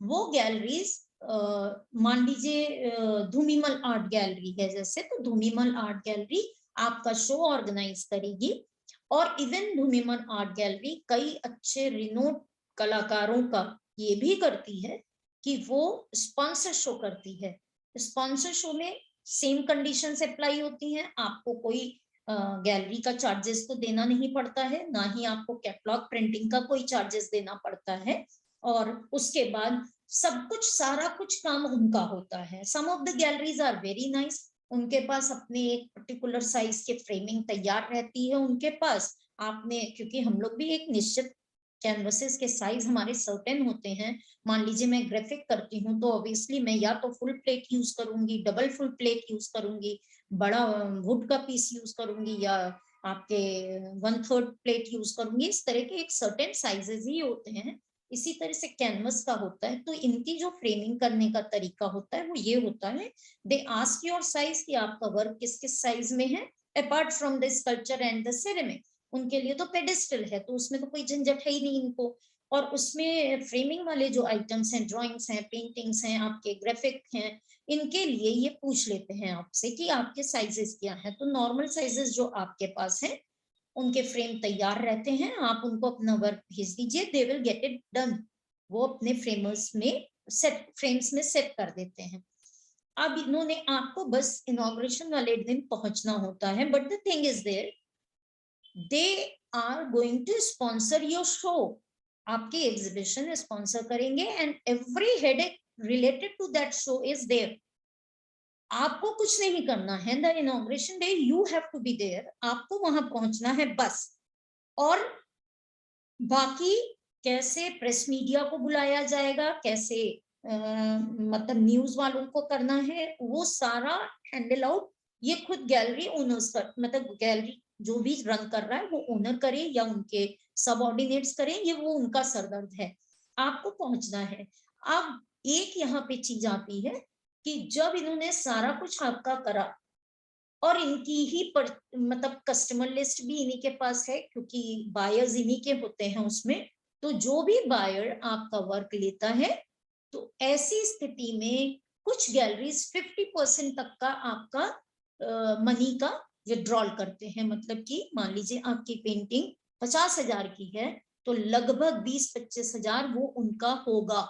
वो गैलरीज मान लीजिए धूमीमल आर्ट गैलरी है जैसे, तो धूमीमल आर्ट गैलरी आपका शो ऑर्गेनाइज करेगी, और इवन धूमीमल आर्ट गैलरी कई अच्छे रिनोड कलाकारों का ये भी करती है कि वो स्पॉन्सर शो करती है। स्पॉन्सर शो में सेम कंडीशंस अप्लाई होती हैं, आपको कोई गैलरी का चार्जेस तो देना नहीं पड़ता है, ना ही आपको कैटलॉग प्रिंटिंग का कोई चार्जेस देना पड़ता है, और उसके बाद सब कुछ सारा कुछ काम उनका होता है। Some of the galleries are very nice, उनके पास अपने एक पर्टिकुलर साइज के फ्रेमिंग तैयार रहती है उनके पास। आपने, क्योंकि हम लोग भी एक निश्चित कैनवसेस के साइज हमारे सर्टेन होते हैं, मान लीजिए मैं ग्राफिक करती हूँ तो ऑब्वियसली मैं या तो फुल प्लेट यूज करूंगी, डबल फुल प्लेट यूज करूंगी, बड़ा वुड का पीस यूज करूंगी, या आपके 1/3 प्लेट यूज करूंगी। इस तरह के एक सर्टेन साइजेस ही होते हैं। इसी तरह से कैनवस का होता है। तो इनकी जो फ्रेमिंग करने का तरीका होता है वो ये होता है, दे आस्क योर साइज कि आपका वर्क किस किस साइज में है, apart from the sculpture and the ceramic. उनके लिए तो पेडिस्टल है, तो उसमें तो कोई झंझट है ही नहीं इनको। और उसमें फ्रेमिंग वाले जो आइटम्स हैं, ड्राइंग्स हैं, पेंटिंग्स हैं, आपके ग्राफिक हैं, इनके लिए ये पूछ लेते हैं आपसे कि आपके साइजेस क्या हैं। तो नॉर्मल साइजेस जो आपके पास हैं उनके फ्रेम तैयार रहते हैं, आप उनको अपना वर्क भेज दीजिए, they will get it done. वो अपने फ्रेम्स में सेट कर देते हैं। अब इन्होंने आपको बस इनॉग्रेशन वाले दिन पहुंचना होता है, but the thing is there, they are going to sponsor your show, आपकी एग्जीबिशन स्पॉन्सर करेंगे and every headache related to that show is there. आपको कुछ नहीं करना है, the inauguration day you have to be there, आपको वहां पहुंचना है बस। और बाकी कैसे प्रेस मीडिया को बुलाया जाएगा, कैसे मतलब न्यूज वालों को करना है, वो सारा हैंडल आउट ये खुद गैलरी ओनर्स कर, मतलब गैलरी जो भी रन कर रहा है वो ओनर करे या उनके सबऑर्डिनेट्स करें, ये वो उनका सरदर्द है, आपको पहुंचना है। अब एक यहाँ पे चीज आती है कि जब इन्होंने सारा कुछ आपका करा और इनकी ही मतलब कस्टमर लिस्ट भी इन्हीं के पास है, क्योंकि बायर्स इन्हीं के होते हैं उसमें, तो जो भी बायर आपका वर्क लेता है, तो ऐसी स्थिति में कुछ गैलरीज 50% तक का आपका मनी का विड्रॉल करते हैं। मतलब कि मान लीजिए आपकी पेंटिंग 50,000 की है, तो लगभग 20-25,000 वो उनका होगा,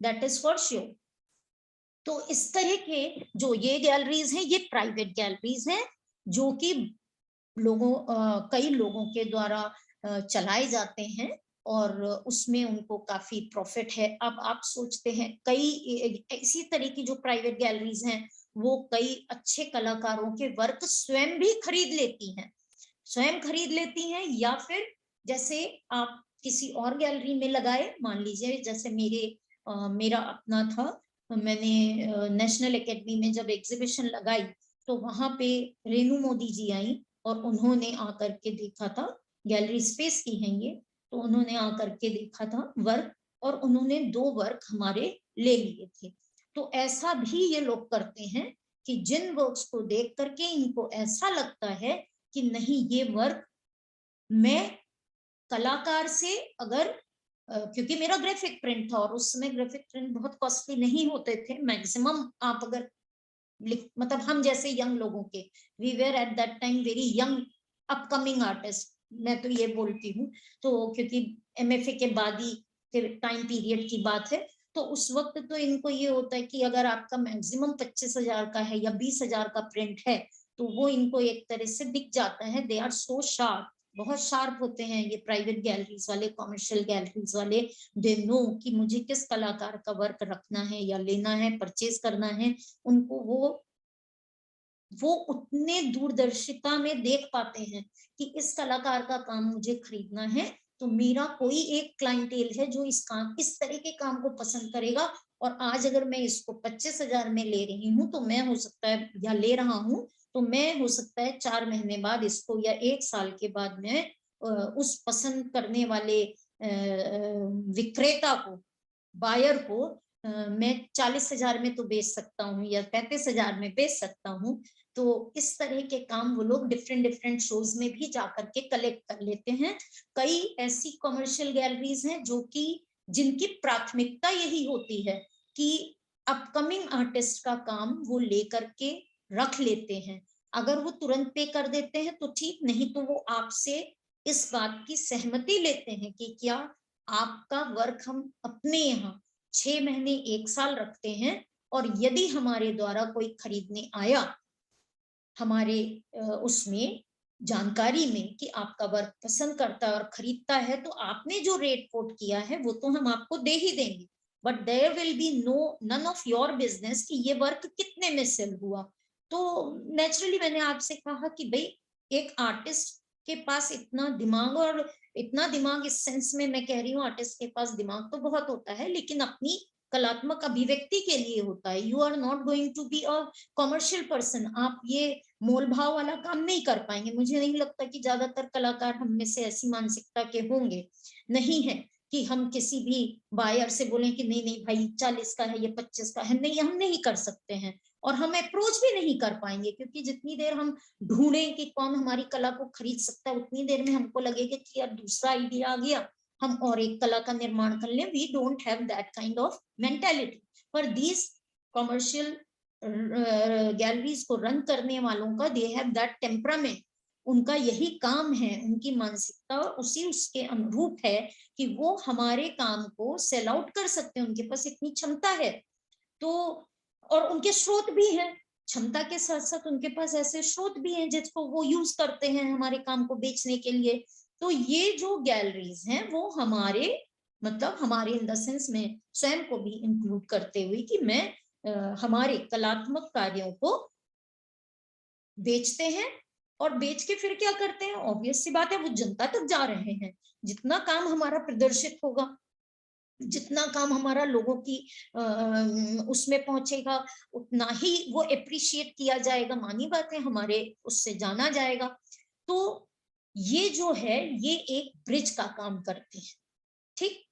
दैट इज फॉर श्योर। तो इस तरह के जो ये गैलरीज हैं, ये प्राइवेट गैलरीज हैं जो कि कई लोगों के द्वारा चलाए जाते हैं और उसमें उनको काफी प्रॉफिट है। अब आप सोचते हैं कई इसी तरह की जो प्राइवेट गैलरीज हैं वो कई अच्छे कलाकारों के वर्क स्वयं भी खरीद लेती हैं, या फिर जैसे आप किसी और गैलरी में लगाए, मान लीजिए जैसे मेरा अपना था, मैंने नेशनल एकेडमी में जब एग्जीबिशन लगाई तो वहां पे रेनू मोदी जी आई और उन्होंने आकर के देखा था, गैलरी स्पेस की है ये, तो उन्होंने आकर के देखा था वर्क और उन्होंने 2 वर्क हमारे ले लिए थे। तो ऐसा भी ये लोग करते हैं कि जिन वर्क्स को देख करके इनको ऐसा लगता है कि नहीं ये वर्क मैं कलाकार से, अगर क्योंकि मेरा ग्राफिक प्रिंट था और उस समय ग्राफिक प्रिंट बहुत कॉस्टली नहीं होते थे, मैक्सिमम आप अगर मतलब हम जैसे यंग लोगों के, we were at that time very young upcoming artist, मैं तो ये बोलती हूँ, तो क्योंकि एमएफए के बाद ही टाइम पीरियड की बात है, तो उस वक्त तो इनको ये होता है कि अगर आपका मैक्सिमम 25,000 का है या 20,000 का प्रिंट है तो वो इनको एक तरह से दिख जाता है, दे आर सो शार्प, बहुत शार्प होते हैं ये प्राइवेट गैलरीज वाले, कॉमर्शियल गैलरीज वाले, दे नो कि मुझे किस कलाकार का वर्क रखना है या लेना है, परचेज करना है। उनको वो उतने दूरदर्शिता में देख पाते हैं कि इस कलाकार का काम मुझे खरीदना है, तो मेरा कोई एक क्लाइंटेल है जो इस तरह के काम को पसंद करेगा, और आज अगर मैं इसको 25,000 में ले रही हूँ तो मैं हो सकता है, या ले रहा हूँ तो मैं हो सकता है 4 महीने बाद इसको या 1 साल के बाद मैं उस पसंद करने वाले विक्रेता को, बायर को मैं 40,000 में तो बेच सकता हूँ या 35,000 में बेच सकता हूँ। तो इस तरह के काम वो लोग डिफरेंट शोज में भी जाकर के कलेक्ट कर लेते हैं। कई ऐसी कॉमर्शियल गैलरीज हैं जो कि जिनकी प्राथमिकता यही होती है कि अपकमिंग आर्टिस्ट का काम वो लेकर के रख लेते हैं, अगर वो तुरंत पे कर देते हैं तो ठीक, नहीं तो वो आपसे इस बात की सहमति लेते हैं कि क्या आपका वर्क हम अपने यहाँ 6 महीने 1 साल रखते हैं, और यदि हमारे द्वारा कोई खरीदने आया हमारे उसमें जानकारी में कि आपका वर्क पसंद करता है और खरीदता है, तो आपने जो रेट कोट किया है वो तो हम आपको दे ही देंगे, but there will be none of your business कि ये वर्क कितने में सेल हुआ। तो नेचुरली मैंने आपसे कहा कि भाई एक आर्टिस्ट के पास इतना दिमाग इस सेंस में मैं कह रही हूँ, आर्टिस्ट के पास दिमाग तो बहुत होता है लेकिन अपनी कलात्मक अभिव्यक्ति के लिए होता है। You are not going to be a commercial person, आप ये मोल भाव वाला काम नहीं कर पाएंगे। मुझे नहीं लगता कि ज्यादातर कलाकार हम में से ऐसी मानसिकता के होंगे, नहीं है कि हम किसी भी बायर से बोलें कि नहीं नहीं भाई 40 का है ये 25 का है, नहीं, हम नहीं कर सकते हैं और हम अप्रोच भी नहीं कर पाएंगे, क्योंकि जितनी देर हम ढूंढें कि कौन हमारी कला को खरीद सकता है उतनी देर में हमको लगेगा कि यार दूसरा आइडिया आ गया, हम और एक कला का निर्माण कर लें। We don't have that kind of mentality. पर दीज कॉमर्शियल गैलरीज को रन करने वालों का दे हैव दैट टेम्परामेंट, उनका यही काम है, उनकी मानसिकता उसी उसके अनुरूप है कि वो हमारे काम को सेल आउट कर सकते हैं, उनके पास इतनी क्षमता है। तो और उनके स्रोत भी हैं, क्षमता के साथ साथ उनके पास ऐसे स्रोत भी हैं जिसको वो यूज करते हैं हमारे काम को बेचने के लिए। तो ये जो गैलरीज हैं वो हमारे मतलब हमारे इन द सेंस में स्वयं को भी इंक्लूड करते हुए कि मैं हमारे कलात्मक कार्यों को बेचते हैं और बेच के फिर क्या करते हैं, ऑब्वियस सी बात है वो जनता तक जा रहे हैं। जितना काम हमारा प्रदर्शित होगा, जितना काम हमारा लोगों की उसमें पहुंचेगा, उतना ही वो एप्रिशिएट किया जाएगा, मानी बात है हमारे उससे जाना जाएगा। तो ये जो है ये एक ब्रिज का काम करते हैं, ठीक,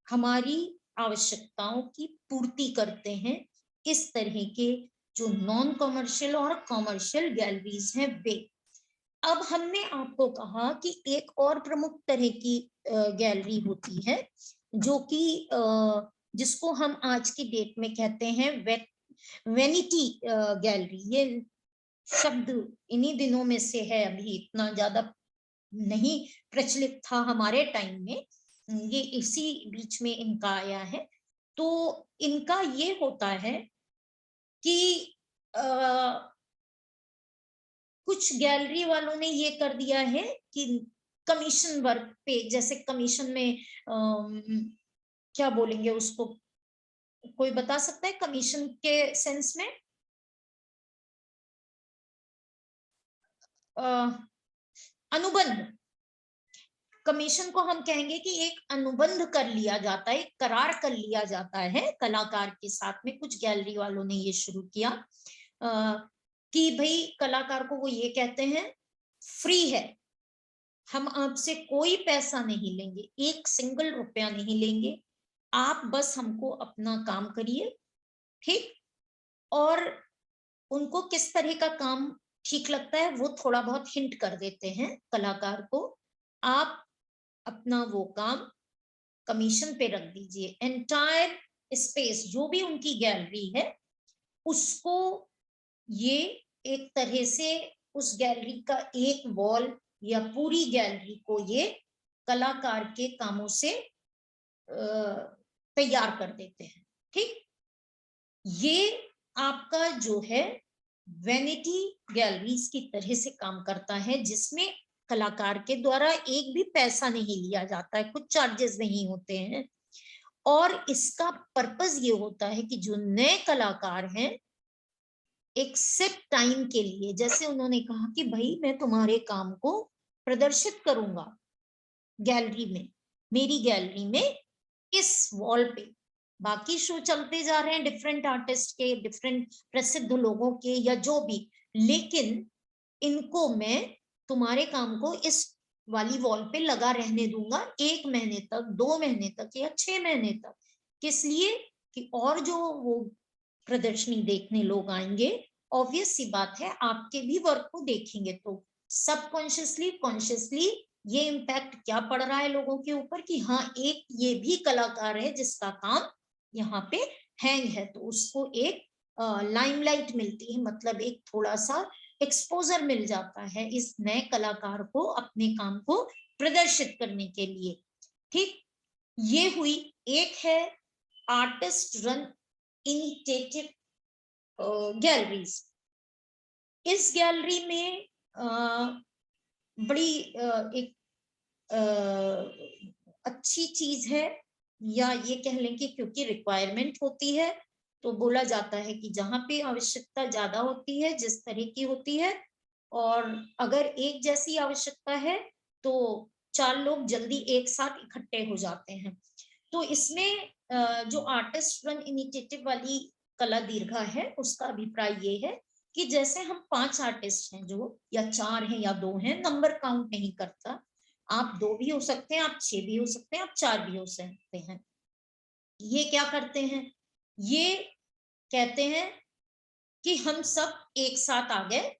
हमारी आवश्यकताओं की पूर्ति करते हैं इस तरह के जो नॉन कॉमर्शियल और कॉमर्शियल गैलरीज हैं वे। अब हमने आपको कहा कि एक और प्रमुख तरह की गैलरी होती है जो कि जिसको हम आज की डेट में कहते हैं वैनिटी गैलरी। ये शब्द इन्हीं दिनों में से है, अभी इतना ज्यादा नहीं प्रचलित था हमारे टाइम में, ये इसी बीच में इनका आया है। तो इनका ये होता है कि कुछ गैलरी वालों ने ये कर दिया है कि कमीशन वर्क पे, जैसे कमीशन में क्या बोलेंगे उसको, कोई बता सकता है कमीशन के सेंस में? अनुबंध, कमीशन को हम कहेंगे कि एक अनुबंध कर लिया जाता है, एक करार कर लिया जाता है कलाकार के साथ में। कुछ गैलरी वालों ने ये शुरू किया कि भाई कलाकार को वो ये कहते हैं फ्री है, हम आपसे कोई पैसा नहीं लेंगे, एक सिंगल रुपया नहीं लेंगे, आप बस हमको अपना काम करिए, ठीक। और उनको किस तरह का काम ठीक लगता है वो थोड़ा बहुत हिंट कर देते हैं कलाकार को, आप अपना वो काम कमीशन पे रख दीजिए। एंटायर स्पेस जो भी उनकी गैलरी है उसको ये एक तरह से उस गैलरी का एक वॉल या पूरी गैलरी को ये कलाकार के कामों से तैयार कर देते हैं, ठीक। ये आपका जो है वैनिटी गैलरीज की तरह से काम करता है, जिसमें कलाकार के द्वारा एक भी पैसा नहीं लिया जाता है, कुछ चार्जेस नहीं होते हैं। और इसका पर्पस ये होता है कि जो नए कलाकार हैं एक सेट टाइम के लिए, जैसे उन्होंने कहा कि भाई मैं तुम्हारे काम को प्रदर्शित करूंगा गैलरी में, मेरी गैलरी में इस वॉल पे, बाकी शो चलते जा रहे हैं डिफरेंट आर्टिस्ट के, डिफरेंट प्रसिद्ध लोगों के या जो भी, लेकिन इनको मैं तुम्हारे काम को इस वाली वॉल पे लगा रहने दूंगा 1 महीने तक, 2 महीने तक या 6 महीने तक। किस लिए कि और जो वो प्रदर्शनी देखने लोग आएंगे, ऑब्वियस सी बात है आपके भी वर्क को देखेंगे तो सबकॉन्शियसली कॉन्शियसली ये इम्पैक्ट क्या पड़ रहा है लोगों के ऊपर कि हाँ एक ये भी कलाकार है जिसका काम यहाँ पे हैंग है, तो उसको एक लाइमलाइट मिलती है, मतलब एक थोड़ा सा एक्सपोजर मिल जाता है इस नए कलाकार को अपने काम को प्रदर्शित करने के लिए, ठीक। ये हुई। एक है आर्टिस्ट रन इनिशिएटिव गैलरीज। इस गैलरी में बड़ी एक अच्छी चीज है, या ये कह लें कि क्योंकि रिक्वायरमेंट होती है तो बोला जाता है कि जहाँ पे आवश्यकता ज्यादा होती है, जिस तरह की होती है, और अगर एक जैसी आवश्यकता है तो 4 लोग जल्दी एक साथ इकट्ठे हो जाते हैं। तो इसमें जो आर्टिस्ट रन इनिशिएटिव वाली कला दीर्घा है उसका अभिप्राय ये है कि जैसे हम 5 आर्टिस्ट हैं जो, या 4 हैं या 2 हैं, नंबर काउंट नहीं करता, आप 2 भी हो सकते हैं, आप 6 भी हो सकते हैं, आप 4 भी हो सकते हैं। ये क्या करते हैं, ये कहते हैं कि हम सब एक साथ आ गए,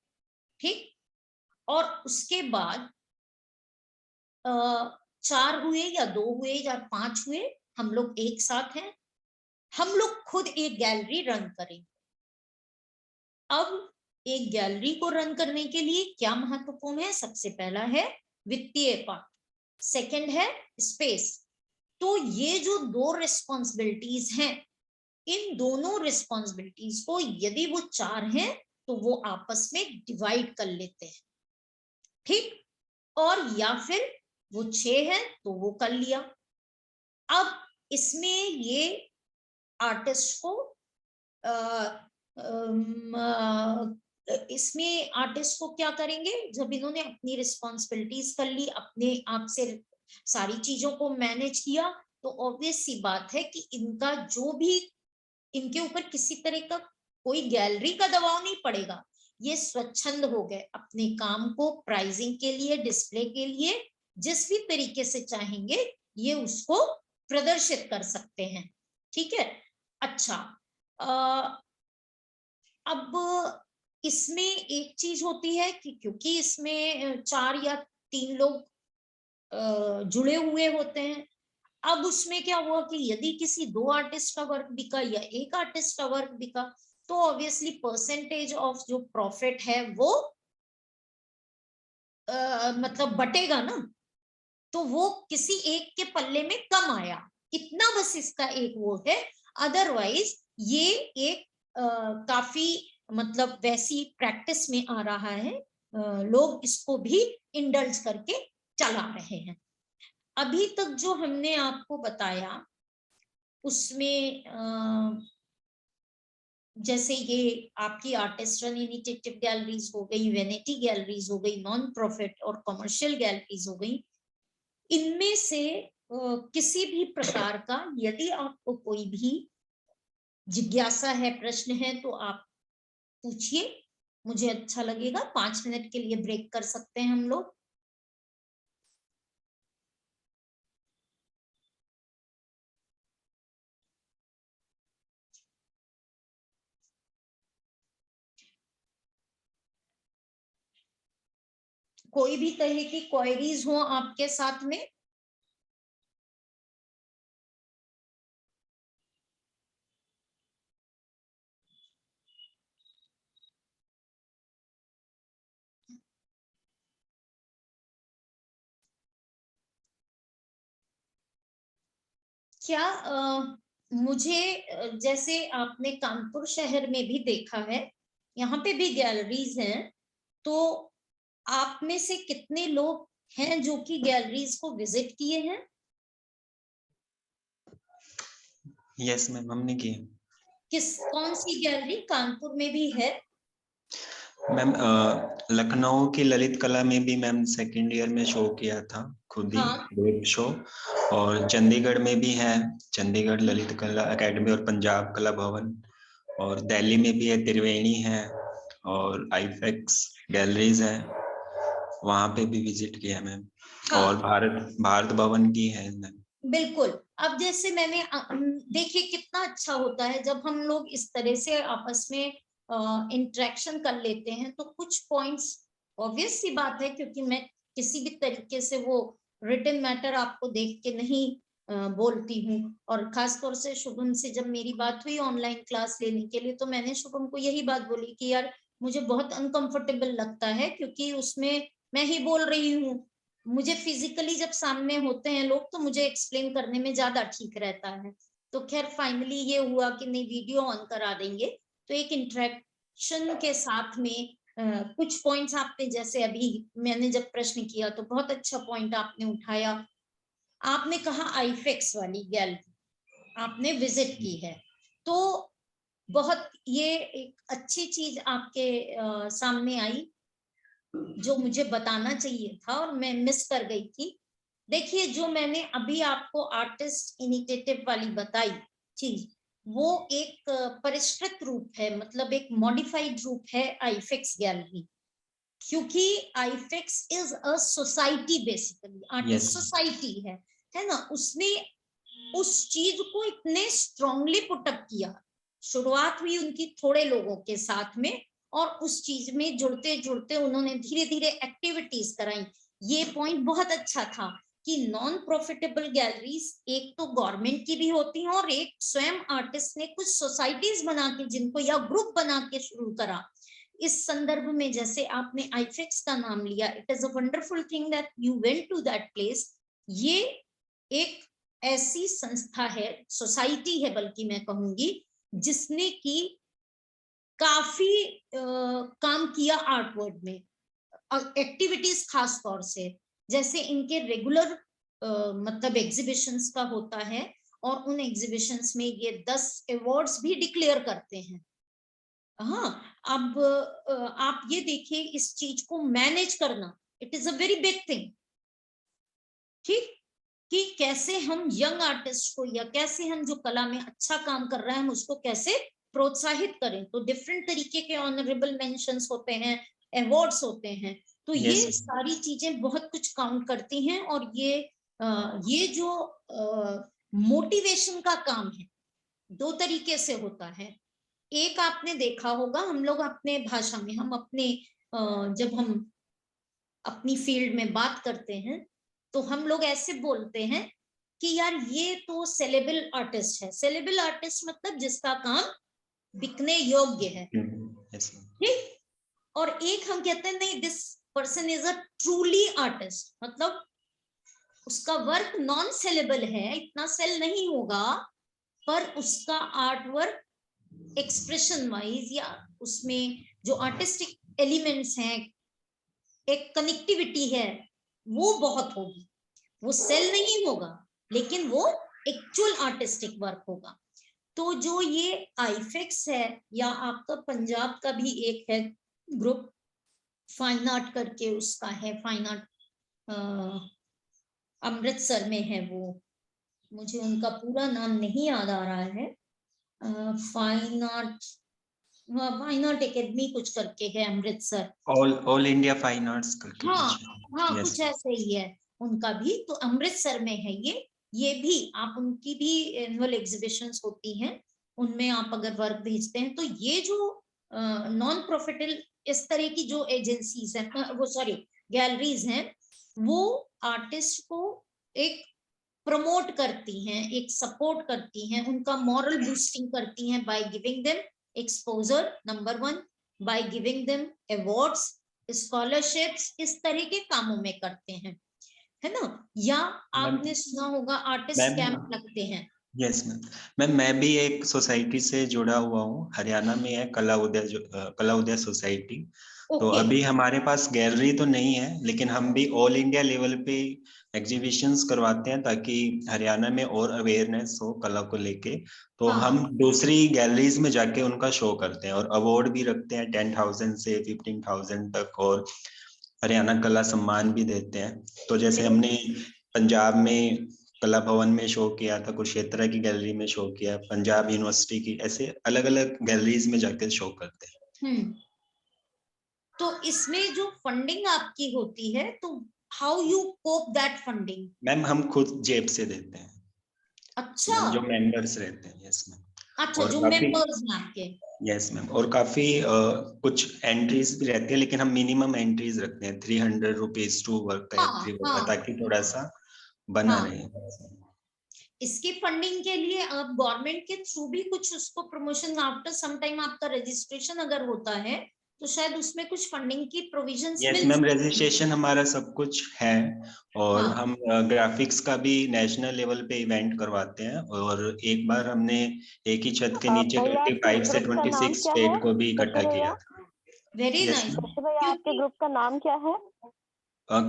ठीक, और उसके बाद 4 हुए या 2 हुए या 5 हुए, हम लोग एक साथ हैं, हम लोग खुद एक गैलरी रन करेंगे। अब एक गैलरी को रन करने के लिए क्या महत्वपूर्ण है? सबसे पहला है वित्तीय पार्ट, सेकंड है स्पेस। तो ये जो 2 रिस्पॉन्सिबिलिटीज हैं, इन दोनों रिस्पॉन्सिबिलिटीज को यदि वो 4 हैं तो वो आपस में डिवाइड कर लेते हैं, ठीक? और या फिर वो 6 है तो वो कर लिया। अब इसमें ये आर्टिस्ट को इसमें आर्टिस्ट को क्या करेंगे, जब इन्होंने अपनी रिस्पॉन्सिबिलिटीज कर ली, अपने आप से सारी चीजों को मैनेज किया, तो ऑब्वियस सी बात है कि इनका जो भी, इनके ऊपर किसी तरह का कोई गैलरी का दबाव नहीं पड़ेगा। ये स्वच्छंद हो गए, अपने काम को प्राइसिंग के लिए, डिस्प्ले के लिए जिस भी तरीके से चाहेंगे ये उसको प्रदर्शित कर सकते हैं, ठीक है? अच्छा, अब इसमें एक चीज होती है कि क्योंकि इसमें 4 या 3 लोग जुड़े हुए होते हैं, अब उसमें क्या हुआ कि यदि किसी 2 आर्टिस्ट का वर्क बिका या 1 आर्टिस्ट का वर्क बिका, तो ऑब्वियसली परसेंटेज ऑफ जो प्रॉफिट है वो मतलब बटेगा ना, तो वो किसी एक के पल्ले में कम आया, इतना बस इसका एक वो है। अदरवाइज ये एक काफी मतलब वैसी प्रैक्टिस में आ रहा है, लोग इसको भी इंडल्ज करके चला रहे हैं। अभी तक जो हमने आपको बताया उसमें जैसे ये आपकी आर्टिस्ट रन इनिशिएटिव गैलरीज हो गई, वेनिटी गैलरीज हो गई, नॉन प्रॉफिट और कमर्शियल गैलरीज हो गई, इनमें से किसी भी प्रकार का यदि आपको कोई भी जिज्ञासा है, प्रश्न है, तो आप पूछिए, मुझे अच्छा लगेगा। 5 मिनट के लिए ब्रेक कर सकते हैं हम लोग। कोई भी तरह की क्वेरीज हो आपके साथ में? क्या मुझे जैसे आपने कानपुर शहर में भी देखा है, यहाँ पे भी गैलरीज हैं, तो आप में से कितने लोग हैं जो कि गैलरीज को विजिट किए हैं? यस मैम, हमने किए। कौन सी गैलरी कानपुर में भी है? मैम लखनऊ की ललित कला में भी मैम सेकंड ईयर में शो किया था, खुद ही वेब शो। और चंडीगढ़ में भी है, चंडीगढ़ ललित कला एकेडमी और पंजाब कला भवन। और दिल्ली में भी है, त्रिवेणी है, और आईफेक्स गैलरीज है, वहां पे भी विजिट किया मैम। हाँ। और भारत भवन की है मैम। बिल्कुल। अब जैसे मैंने देखिए कितना अच्छा होता है जब हम लोग इस तरह से आपस में इंटरेक्शन कर लेते हैं, तो कुछ पॉइंट्स ऑब्वियस सी बात है, क्योंकि मैं किसी भी तरीके से वो रिटन मैटर आपको देख के नहीं बोलती हूँ। और खास तौर से शुभम से जब मेरी बात हुई ऑनलाइन क्लास लेने के लिए, तो मैंने शुभम को यही बात बोली कि यार मुझे बहुत अनकंफर्टेबल लगता है, क्योंकि उसमें मैं ही बोल रही हूँ। मुझे फिजिकली जब सामने होते हैं लोग तो मुझे एक्सप्लेन करने में ज्यादा ठीक रहता है। तो खैर फाइनली ये हुआ कि नहीं, वीडियो ऑन करा देंगे, तो एक इंटरेक्शन के साथ में कुछ पॉइंट्स आपने, जैसे अभी मैंने जब प्रश्न किया तो बहुत अच्छा पॉइंट आपने उठाया। आपने कहा आईफेक्स वाली गैलरी आपने विजिट की है, तो बहुत ये एक अच्छी चीज आपके सामने आई जो मुझे बताना चाहिए था और मैं मिस कर गई थी। देखिए, जो मैंने अभी आपको आर्टिस्ट इनिशिएटिव वाली बताई चीज, वो एक परिष्कृत रूप है, मतलब एक मॉडिफाइड रूप है आईफेक्स गैलरी, क्योंकि AIFACS is a society, basically artist society है ना। उसने उस चीज को इतने स्ट्रांगली पुटअप किया। शुरुआत हुई उनकी थोड़े लोगों के साथ में, और उस चीज में जुड़ते जुड़ते उन्होंने धीरे धीरे एक्टिविटीज कराई। ये पॉइंट बहुत अच्छा था कि नॉन प्रॉफिटेबल गैलरीज एक तो गवर्नमेंट की भी होती हैं और एक स्वयं आर्टिस्ट ने कुछ सोसाइटीज बना के जिनको या ग्रुप बना के शुरू करा। इस संदर्भ में जैसे आपने आईफेक्स का नाम लिया, it is a wonderful thing that you went to that place. ये एक ऐसी संस्था है, सोसाइटी है बल्कि मैं कहूंगी, जिसने की काफी काम किया आर्ट वर्ल्ड में, एक्टिविटीज खास तौर से, जैसे इनके रेगुलर मतलब एग्जीबिशंस का होता है और उन एग्जीबिशंस में ये 10 अवार्ड्स भी डिक्लेयर करते हैं। हाँ, अब आप ये देखिए, इस चीज को मैनेज करना, it is a very big thing. ठीक, कि कैसे हम यंग आर्टिस्ट को या कैसे हम जो कला में अच्छा काम कर रहे हैं उसको कैसे प्रोत्साहित करें। तो डिफरेंट तरीके के ऑनरेबल मेंशंस होते हैं, अवार्ड्स होते हैं, तो Yes, ये सारी चीजें बहुत कुछ काउंट करती हैं। और ये जो मोटिवेशन का काम है, 2 तरीके से होता है। एक आपने देखा होगा, हम लोग अपने भाषा में, हम अपने जब हम अपनी फील्ड में बात करते हैं तो हम लोग ऐसे बोलते हैं कि यार ये तो सेलेबल आर्टिस्ट है। सेलेबल आर्टिस्ट मतलब जिसका काम बिकने योग्य है। yes, ठीक, और एक हम कहते हैं नहीं, this person is a truly artist, मतलब उसका वर्क नॉन सेलेबल है, इतना सेल नहीं होगा, पर उसका आर्ट वर्क एक्सप्रेशन वाइज या उसमें जो आर्टिस्टिक एलिमेंट्स हैं, एक कनेक्टिविटी है, वो बहुत होगी। वो सेल नहीं होगा लेकिन वो एक्चुअल आर्टिस्टिक वर्क होगा। तो जो ये आईफेक्स है, या आपका पंजाब का भी एक है ग्रुप, फाइन आर्ट करके उसका है, फाइन आर्ट अमृतसर में है वो, मुझे उनका पूरा नाम नहीं याद आ रहा है, फाइन आर्ट एकेडमी कुछ करके है Amritsar, all India fine arts करके हाँ कुछ है। हाँ, Yes, कुछ ऐसे ही है उनका भी। तो अमृतसर में है ये भी आप, उनकी भी एनुअल एग्जीबिशंस होती हैं, उनमें आप अगर वर्क भेजते हैं तो ये जो नॉन प्रॉफिटेबल इस तरह की जो एजेंसीज हैं, वो सॉरी गैलरीज हैं, वो आर्टिस्ट को एक प्रमोट करती हैं, एक सपोर्ट करती हैं, उनका मॉरल बूस्टिंग करती हैं by giving them exposure, number 1, by giving them awards, scholarships, इस तरह के कामों में करते हैं, है ना। या आपने सुना होगा आर्टिस्ट कैंप लगते हैं। यस मैम, मैं भी एक सोसाइटी से जुड़ा हुआ हूँ, हरियाणा में है कला उदय सोसाइटी। तो अभी हमारे पास गैलरी तो नहीं है, लेकिन हम भी ऑल इंडिया लेवल पे एग्जीबिशंस करवाते हैं ताकि हरियाणा में और अवेयरनेस हो कला को लेके। तो हम दूसरी गैलरीज में जाके उनका शो करते हैं और अवार्ड भी रखते हैं 10,000 से 15,000 तक, और हरियाणा कला सम्मान भी देते हैं। तो जैसे हमने पंजाब में कला भवन में शो किया था, कुरुक्षेत्र की गैलरी में शो किया, पंजाब यूनिवर्सिटी की, ऐसे अलग अलग गैलरीज में जाके शो करते हैं। तो इसमें जो फंडिंग आपकी होती है, तो how you cope that funding? Ma'am हम खुद जेब से देते हैं। अच्छा, जो मेंबर्स रहते हैं। Yes ma'am. अच्छा, जो मेंबर्स हैं आपके। यस मैम, और काफी कुछ एंट्रीज भी रहती है, लेकिन हम मिनिमम एंट्रीज रखते हैं 300 रुपीज टू वर्क एंट्री, ताकि थोड़ा सा बना रहे। इसकी फंडिंग के लिए आप गवर्नमेंट के थ्रू भी कुछ उसको प्रमोशन, आफ्टर सम टाइम आपका रजिस्ट्रेशन अगर होता है तो शायद उसमें कुछ फंडिंग की प्रोविजंस मिल। मैम रजिस्ट्रेशन हमारा सब कुछ है, और हम ग्राफिक्स का भी नेशनल लेवल पे इवेंट करवाते हैं, और एक बार हमने एक ही छत के नीचे 25 से 26 स्टेट को भी इकट्ठा किया था। Very nice. आपके ग्रुप का नाम क्या है?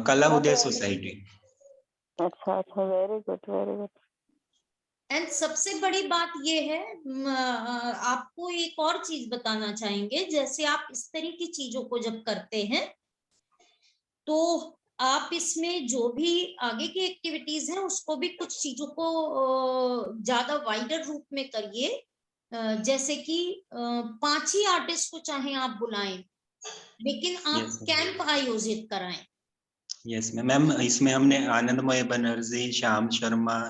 कला उदय सोसाइटी। अच्छा अच्छा, very good very good. And सबसे बड़ी बात ये है, आपको एक और चीज बताना चाहेंगे, जैसे आप इस तरह की चीजों को जब करते हैं तो आप इसमें जो भी आगे की एक्टिविटीज हैं उसको भी कुछ चीजों को ज्यादा वाइडर रूप में करिए, जैसे कि 5 ही आर्टिस्ट को चाहे आप बुलाएं, लेकिन आप कैंप आयोजित कराएं। यस मैम, इसमें हमने आनंदमय बनर्जी, श्याम शर्मा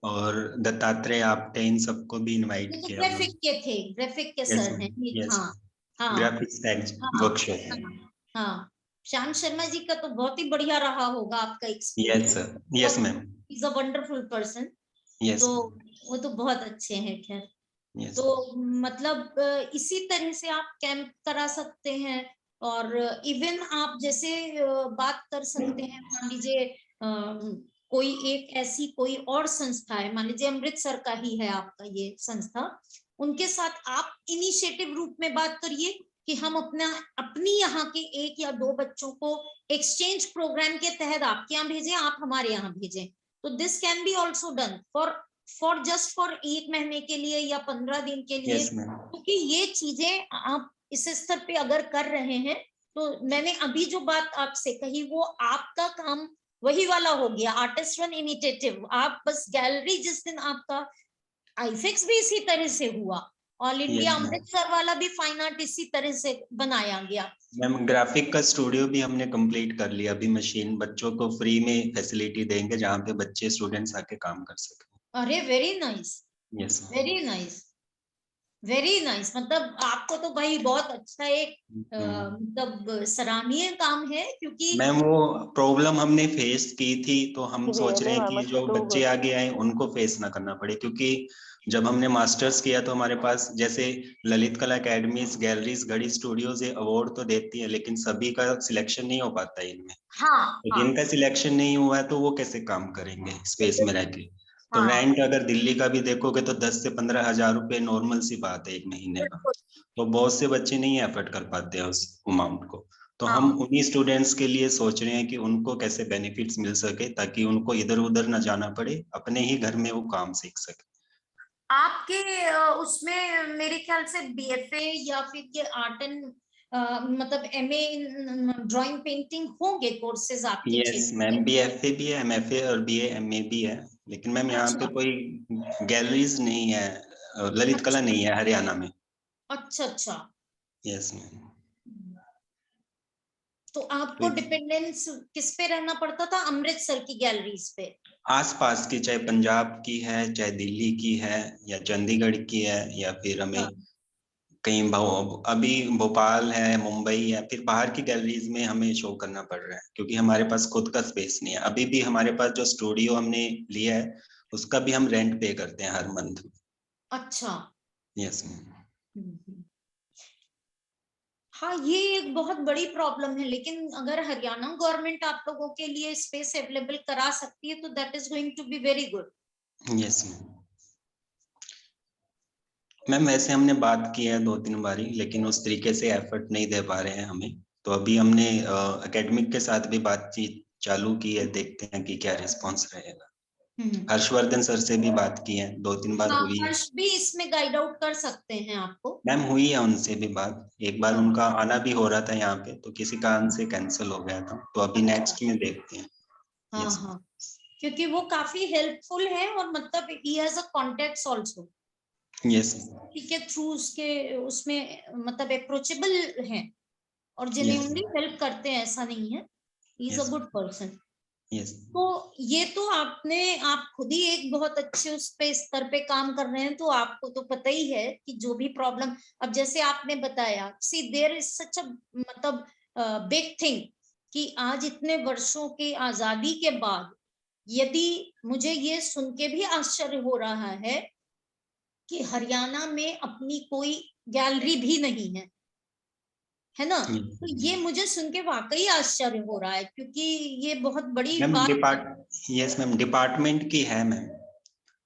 और दत्तात्रेय आप्टे, इन सबको भी इनवाइट किया। ग्राफिक के थे, ग्राफिक के सर हैं। हाँ हाँ, ग्राफिक्स वर्कशॉप। हाँ, श्याम शर्मा जी का तो बहुत ही बढ़िया रहा होगा आपका experience. Yes ma'am, is a wonderful person. Yes तो वो तो बहुत अच्छे हैं। खैर, यस तो मतलब इसी तरह से आप कैंप करा सकते हैं, और इवन आप जैसे बात कर सकते हैं, मान लीजिए कोई एक ऐसी कोई और संस्था है, मान लीजिए अमृतसर का ही है आपका ये संस्था, उनके साथ आप इनिशिएटिव रूप में बात करिए कि हम अपनी यहाँ के 1 या 2 बच्चों को एक्सचेंज प्रोग्राम के तहत आपके यहाँ भेजें, आप हमारे यहाँ भेजें। तो this can be also done for just for 1 महीने के लिए या 15 दिन के लिए, यस मैम, क्योंकि ये चीजें आप इस स्तर पे अगर कर रहे हैं, तो मैंने अभी जो बात आपसे कही वो आपका काम वही वाला हो गया, आर्टिस्ट वन इनिशिएटिव। आप बस गैलरी, जिस दिन आपका आईफिक्स भी इसी तरह से हुआ, all India Yes, ma'am. Amritsar वाला भी फाइन आर्ट इसी तरह से बनाया गया। मैम ग्राफिक का स्टूडियो भी हमने कंप्लीट कर लिया, अभी मशीन बच्चों को फ्री में फैसिलिटी देंगे जहाँ पे बच्चे स्टूडेंट्स आके काम कर सके। अरे very nice, yes very nice, very nice. मतलब आपको तो भाई बहुत अच्छा एक मतलब सराहनीय काम है, क्योंकि मैम वो प्रॉब्लम हमने फेस की थी, तो हम सोच रहे हैं Really, कि ma'am, जो it's too बच्चे good. आगे आए उनको फेस ना करना पड़े, क्योंकि जब हमने मास्टर्स किया तो हमारे पास जैसे ललित कला एकेडमीज, गैलरीज, घड़ी स्टूडियोज ये अवार्ड तो देती है, लेकिन सभी का सिलेक्शन नहीं हो पाता है इनमें। हाँ, तो जिनका सिलेक्शन नहीं हुआ है तो वो कैसे काम करेंगे स्पेस में रह के। तो रेंट अगर दिल्ली का भी देखोगे तो 10 से 15 हजार रुपए नॉर्मल सी बात है 1 महीने का। तो बहुत से बच्चे नहीं एफर्ट कर पाते हैं उस अमाउंट को। तो हम उन्हीं स्टूडेंट्स के लिए सोच रहे हैं कि उनको कैसे बेनिफिट्स मिल सके, ताकि उनको इधर उधर ना जाना पड़े, अपने ही घर में वो काम सीख सके। आपके उसमें मेरे ख्याल से बीएफए या फिर ये आर्ट एंड मतलब एमए ड्राइंग पेंटिंग होंगे कोर्सेज आपके यस क्षेत्र मैम, में? बीएफए भी है, एमएफए और बीए एमए भी है, लेकिन मैम यहाँ पे अच्छा, कोई गैलरीज नहीं है, ललित कला नहीं है हरियाणा में। अच्छा, अच्छा। Yes ma'am. तो आपको डिपेंडेंस किस पे रहना पड़ता था? अमृतसर की गैलरीज पे? आसपास की, चाहे पंजाब की है, चाहे दिल्ली की है, या चंडीगढ़ की है, या फिर हमें कहीं अभी भोपाल है, मुंबई है, फिर बाहर की गैलरीज में हमें शो करना पड़ रहा है, क्योंकि हमारे पास खुद का स्पेस नहीं है। अभी भी हमारे पास जो स्टूडियो हमने लिया है उसका भी हम रेंट पे करते हैं हर मंथ। अच्छा। Yes ma'am. हाँ, ये एक बहुत बड़ी प्रॉब्लम है, लेकिन अगर हरियाणा गवर्नमेंट आप लोगों के लिए स्पेस अवेलेबल करा सकती है तो that is going to be very good. Yes ma'am, वैसे हमने बात की है 2-3 बारी, लेकिन उस तरीके से एफर्ट नहीं दे पा रहे हैं हमें। तो अभी हमने एकेडमिक के साथ भी बातचीत चालू की है, देखते हैं कि क्या रिस्पॉन्स रहेगा। हर्षवर्धन सर से भी बात की है, 2-3 बार हुई है। हर्ष भी इसमें गाइड आउट कर सकते हैं आपको। मैम हुई है उनसे भी बात, एक बार उनका आना भी हो रहा था यहाँ पे, तो किसी कारण से कैंसिल हो गया था, तो अभी नेक्स्ट में देखते हैं। हाँ, हाँ, क्योंकि वो काफी हेल्पफुल है, और मतलब he has a contacts also. Yes के थ्रू उसके उसमें मतलब अप्रोचेबल है, और जेन्युइनली हेल्प करते हैं, ऐसा नहीं है। He is a good person. Yes तो ये तो आप खुद ही एक बहुत अच्छे उस पे स्तर पे काम कर रहे हैं, तो आपको तो पता ही है कि जो भी प्रॉब्लम, अब जैसे आपने बताया, सी देयर इज सच अ मतलब बिग थिंग, कि आज इतने वर्षों की आजादी के बाद यदि मुझे ये सुन के भी आश्चर्य हो रहा है कि हरियाणा में अपनी कोई गैलरी भी नहीं है ना, तो ये मुझे सुन के वाकई आश्चर्य हो रहा है, क्योंकि ये बहुत बड़ी मैम बात यस मैम, डिपार्टमेंट की है मैम,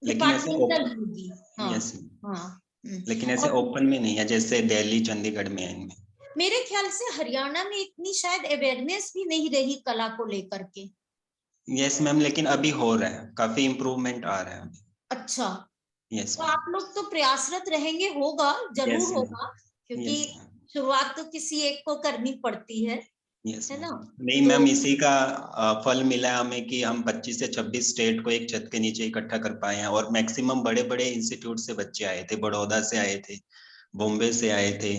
लेकिन ऐसे डिपार्टमेंटल होगी। हाँ, यस, हाँ। लेकिन ऐसे और ओपन में नहीं है जैसे दिल्ली चंडीगढ़ में है इनमें। मेरे ख्याल से हरियाणा में इतनी शायद अवेयरनेस भी नहीं रही कला को लेकर के। यस मैम, लेकिन अभी हो रहा है, काफी इम्प्रूवमेंट आ रहा है अभी। अच्छा, यस तो आप लोग तो प्रयासरत रहेंगे, होगा, यस जरूर होगा, क्योंकि यस शुरुआत तो किसी एक को करनी पड़ती है यस ना? नहीं तो मैम, इसी का फल मिला हमें कि हम 25 से 26 स्टेट को एक छत के नीचे इकट्ठा कर पाए हैं, और मैक्सिमम बड़े बड़े इंस्टीट्यूट से बच्चे आए थे, बड़ौदा से आए थे, बॉम्बे से आए थे,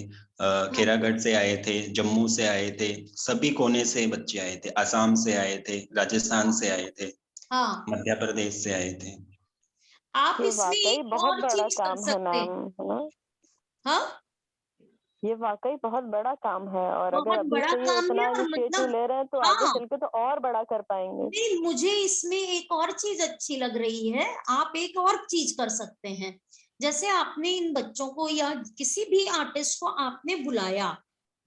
खेरागढ़ से आए थे, जम्मू से आए थे, सभी कोने से बच्चे आए थे, असम से आए थे, राजस्थान से आए थे, हाँ, मध्य प्रदेश से आए थे। आप ये इसमें वाकई एक बहुत और बड़ा चीज कर काम है सकते मैम, हैं। है ना? हाँ, ये वाकई बहुत बड़ा काम है, और अगर बहुत अभी बड़ा से ये काम इतना है। और इनिशिएटिव मतलब ले रहे हैं तो आगे हाँ, चल के तो और बड़ा कर पाएंगे। नहीं, मुझे इसमें एक और चीज अच्छी लग रही है। आप एक और चीज कर सकते हैं, जैसे आपने इन बच्चों को या किसी भी आर्टिस्ट को आपने बुलाया,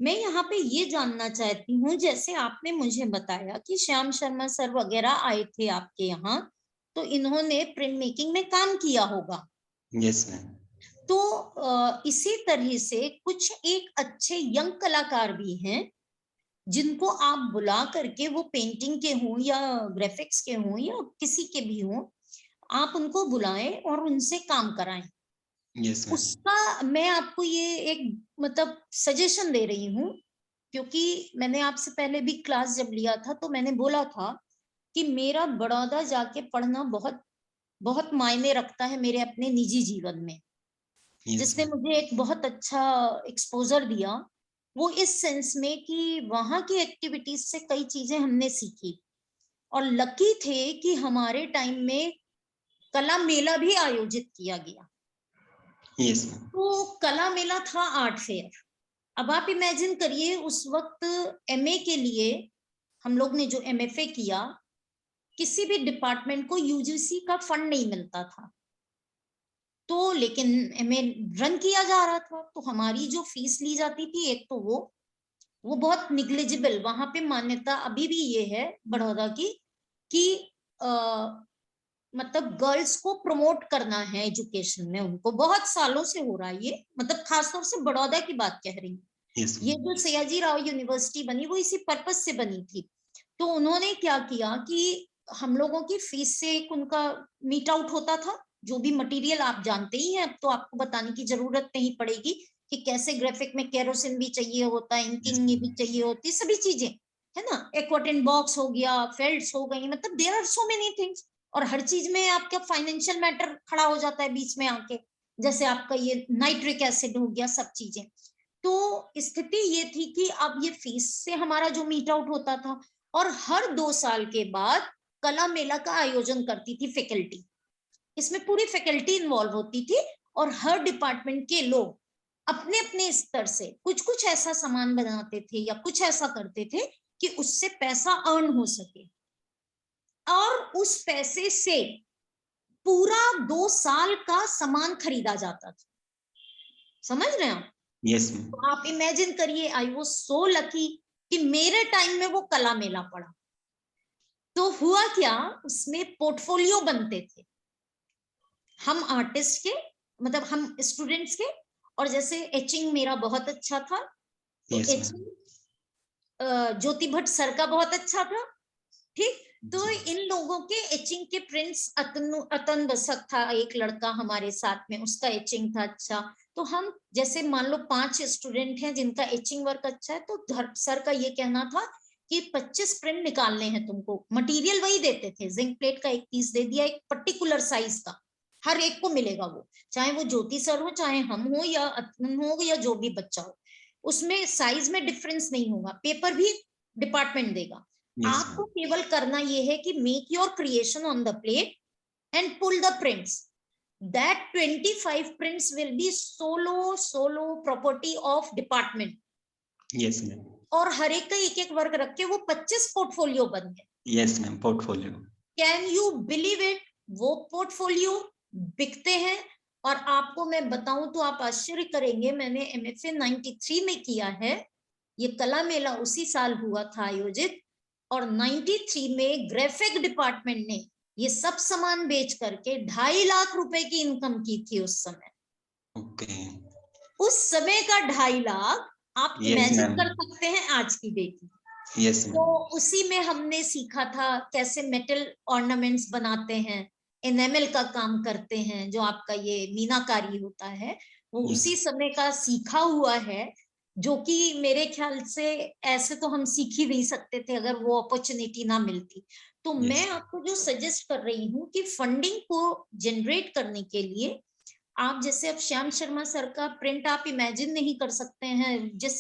मैं यहाँ पे ये जानना चाहती हूँ, जैसे आपने मुझे बताया कि श्याम शर्मा सर वगैरह आए थे आपके यहाँ, तो इन्होंने प्रिंट मेकिंग में काम किया होगा। Yes ma'am. तो इसी तरह से कुछ एक अच्छे यंग कलाकार भी हैं जिनको आप बुला करके, वो पेंटिंग के हों या ग्राफिक्स के हों या किसी के भी हों, आप उनको बुलाएं और उनसे काम कराएं। Yes ma'am. उसका मैं आपको ये एक मतलब सजेशन दे रही हूँ, क्योंकि मैंने आपसे पहले भी क्लास जब लिया था तो मैंने बोला था कि मेरा बड़ौदा जाके पढ़ना बहुत बहुत मायने रखता है मेरे अपने निजी जीवन में, जिसने मुझे एक बहुत अच्छा एक्सपोजर दिया। वो इस सेंस में कि वहां की एक्टिविटीज से कई चीजें हमने सीखी, और लकी थे कि हमारे टाइम में कला मेला भी आयोजित किया गया। Yes ma'am. तो कला मेला था आर्ट फेयर। अब आप इमेजिन करिए, उस वक्त एमए के लिए हम लोग ने जो एमएफए किया, किसी भी डिपार्टमेंट को यूजीसी का फंड नहीं मिलता था, तो लेकिन एमए रन किया जा रहा था, तो हमारी जो फीस ली जाती थी, एक तो वो बहुत निग्लिजिबल, वहां पे मान्यता अभी भी ये है बड़ौदा की कि मतलब गर्ल्स को प्रमोट करना है एजुकेशन में, उनको बहुत सालों से हो रहा है ये, मतलब खासतौर से बड़ौदा की बात कह रही हूँ। यस ये जो सयाजी राव यूनिवर्सिटी बनी वो इसी पर्पस से बनी थी। तो उन्होंने क्या किया कि हम लोगों की फीस से एक उनका मीट आउट होता था, जो भी मटेरियल आप जानते ही हैं, अब तो आपको बताने की जरूरत नहीं पड़ेगी कि कैसे ग्राफिक में केरोसिन भी चाहिए होता है, इंकिंग भी चाहिए होती है, सभी चीजें है ना, एक्वाटेंट बॉक्स हो गया, फेल्ट्स हो गई, मतलब there are so many things. और हर चीज में आपका फाइनेंशियल मैटर खड़ा हो जाता है बीच में आके, जैसे आपका ये नाइट्रिक एसिड हो गया, सब चीजें। तो स्थिति ये थी कि अब ये फीस से हमारा जो मीट आउट होता था, और हर 2 साल के बाद कला मेला का आयोजन करती थी फैकल्टी, इसमें पूरी फैकल्टी इन्वॉल्व होती थी, और हर डिपार्टमेंट के लोग अपने अपने स्तर से कुछ कुछ ऐसा सामान बनाते थे या कुछ ऐसा करते थे कि उससे पैसा अर्न हो सके, और उस पैसे से पूरा 2 साल का सामान खरीदा जाता था। समझ रहे हैं आप? Yes ma'am. तो आप इमेजिन करिए, आई वाज सो लकी कि मेरे टाइम में वो कला मेला पड़ा। तो हुआ क्या, उसमें पोर्टफोलियो बनते थे, हम आर्टिस्ट के, मतलब हम स्टूडेंट्स के, और जैसे एचिंग मेरा बहुत अच्छा था, तो यस मैम। एचिंग ज्योति भट्ट सर का बहुत अच्छा था, ठीक। तो इन लोगों के एचिंग के प्रिंट्स, अतन बसक था एक लड़का हमारे साथ में, उसका एचिंग था अच्छा। तो हम जैसे मान लो 5 स्टूडेंट हैं जिनका एचिंग वर्क अच्छा है, तो सर का ये कहना था कि 25 प्रिंट निकालने हैं तुमको, मटेरियल वही देते थे, जिंक प्लेट का एक पीस दे दिया, एक पर्टिकुलर साइज का, हर एक को मिलेगा वो, चाहे वो ज्योति सर हो, चाहे हम हो, या अतन हो, या जो भी बच्चा हो, उसमें साइज में डिफरेंस नहीं होगा, पेपर भी डिपार्टमेंट देगा। आपको केवल करना ये है कि make your creation on the plate and pull the prints, that 25 prints will be solo property of department। Yes ma'am. और हर एक का एक एक वर्क रख के वो 25 पोर्टफोलियो बन गए। Yes ma'am, portfolio. Can you believe it, वो पोर्टफोलियो बिकते हैं। और आपको मैं बताऊं तो आप आश्चर्य करेंगे, मैंने एमएफए 93 में किया है, ये कला मेला उसी साल हुआ था आयोजित, और 93 में ग्राफिक डिपार्टमेंट ने ये सब सामान बेच करके 2.5 लाख रुपए की इनकम की थी उस समय। ओके। उस समय का 2.5 लाख आप इमेजिन कर सकते हैं आज की डेट में। यस तो उसी में हमने सीखा था कैसे मेटल ऑर्नामेंट्स बनाते हैं, एनेमल का काम करते हैं, जो आपका ये मीनाकारी होता है, वो उसी समय का सीखा हुआ है, जो कि मेरे ख्याल से ऐसे तो हम सीख ही नहीं सकते थे अगर वो अपॉर्चुनिटी ना मिलती। तो मैं आपको जो सजेस्ट कर रही हूँ कि फंडिंग को जनरेट करने के लिए आप, जैसे अब श्याम शर्मा सर का प्रिंट आप इमेजिन नहीं कर सकते हैं जिस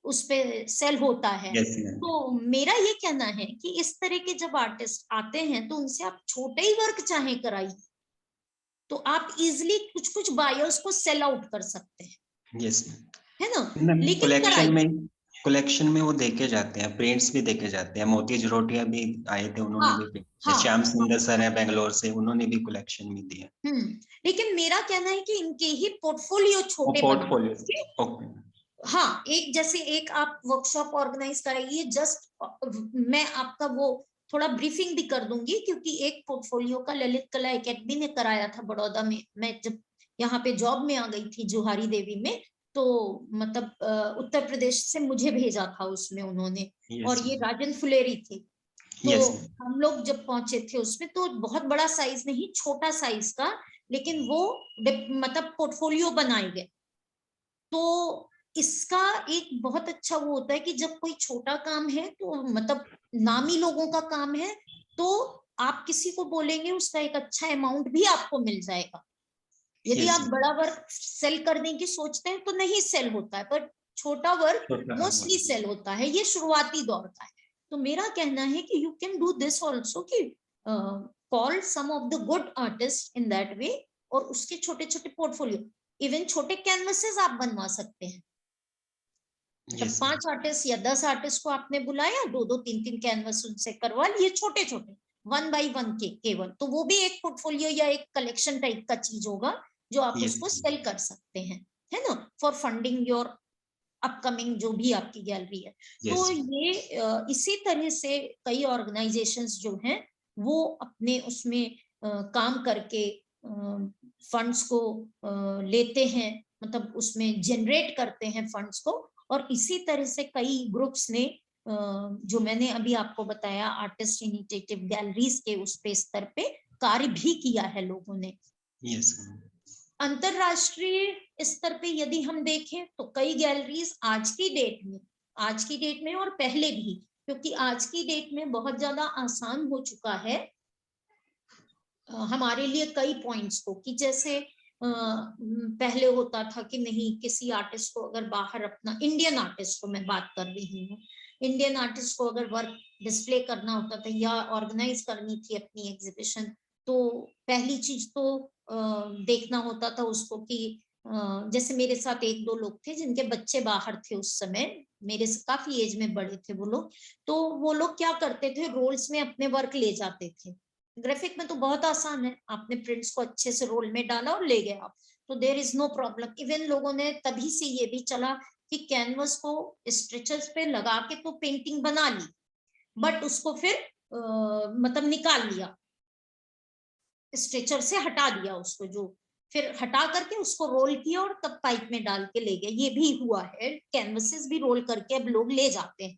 उस पे सेल होता है। तो मेरा ये कहना है कि इस तरह के जब आर्टिस्ट आते हैं तो उनसे आप छोटे ही वर्क चाहे कराइए, तो आप इजिली कुछ कुछ बायर्स को सेल आउट कर सकते हैं। यस। है ना, मैम लेकिन कलेक्शन में वो देखे जाते हैं, प्रिंट्स भी देखे जाते हैं। मोती जरोटिया भी आए थे, उन्होंने हाँ, भी print किए। हाँ, श्याम हाँ, सुंदर सर है बेंगलोर से, उन्होंने भी कलेक्शन में दिया। लेकिन मेरा कहना है कि इनके ही पोर्टफोलियो छोटे पोर्टफोलियो, बनवाइए। ओके। हाँ, एक जैसे एक आप वर्कशॉप ऑर्गेनाइज कराइए, जस्ट मैं आपका वो थोड़ा ब्रीफिंग भी कर दूंगी, क्योंकि एक पोर्टफोलियो का ललित कला एकेडमी ने कराया था बड़ौदा में। मैं जब यहाँ पे जॉब में आ गई थी जुहारी देवी में, तो मतलब उत्तर प्रदेश से मुझे भेजा था उसमें उन्होंने, और ये राजन फुलेरी थे। तो हम लोग जब पहुंचे थे उसमें, तो बहुत बड़ा साइज नहीं, छोटा साइज का, लेकिन वो मतलब पोर्टफोलियो बनाए गए। तो इसका एक बहुत अच्छा वो होता है कि जब कोई छोटा काम है, तो मतलब नामी लोगों का काम है, तो आप किसी को बोलेंगे, उसका एक अच्छा अमाउंट भी आपको मिल जाएगा। यदि आप बड़ा वर्क सेल करने की सोचते हैं तो नहीं सेल होता है, पर छोटा वर्क मोस्टली सेल होता है, ये शुरुआती दौर का है। तो मेरा कहना है कि you can do this also, कि call some of the good artist in that way, और उसके छोटे छोटे पोर्टफोलियो, इवन छोटे कैनवसेस आप बनवा सकते हैं। मतलब 5 आर्टिस्ट या 10 आर्टिस्ट को आपने बुलाया, 2-2, 3-3 कैनवस उनसे करवा लिए, छोटे छोटे 1 by 1 के केवल, तो वो भी एक पोर्टफोलियो या एक कलेक्शन टाइप का चीज होगा, जो आप उसको सेल कर सकते हैं, है ना, फॉर फंडिंग योर अपकमिंग जो भी आपकी गैलरी है। तो ये इसी तरह से कई ऑर्गेनाइजेशंस जो हैं वो अपने उसमें काम करके फंड्स को लेते हैं, मतलब उसमें जनरेट करते हैं फंड्स को। और इसी तरह से कई ग्रुप्स ने जो मैंने अभी आपको बताया आर्टिस्ट इनिशिएटिव गैलरीज के उस पे स्तर पे कार्य भी किया है लोगों ने। अंतरराष्ट्रीय स्तर पे यदि हम देखें तो कई गैलरीज आज की डेट में और पहले भी, क्योंकि आज की डेट में बहुत ज्यादा आसान हो चुका है हमारे लिए कई पॉइंट्स को, कि जैसे पहले होता था कि नहीं, किसी आर्टिस्ट को अगर बाहर अपना, इंडियन आर्टिस्ट को मैं बात कर रही हूँ, इंडियन आर्टिस्ट को अगर वर्क डिस्प्ले करना होता था या ऑर्गेनाइज करनी थी अपनी एग्जीबिशन, तो पहली चीज तो देखना होता था उसको कि जैसे मेरे साथ 1-2 लोग थे जिनके बच्चे बाहर थे उस समय, मेरे से काफी एज में बड़े थे वो लोग, तो वो लोग क्या करते थे, रोल्स में अपने वर्क ले जाते थे। ग्राफिक में तो बहुत आसान है, आपने प्रिंट्स को अच्छे से रोल में डाला और ले गए आप, तो there is no problem. Even लोगों ने तभी से ये भी चला कि कैनवस को स्ट्रेचर्स पे लगा के तो पेंटिंग बना ली, बट उसको फिर मतलब निकाल लिया, स्ट्रेचर से हटा दिया उसको, जो फिर हटा करके उसको रोल किया और तब पाइप में डाल के ले गए। ये भी हुआ है, कैनवसेस भी रोल करके अब लोग ले जाते हैं,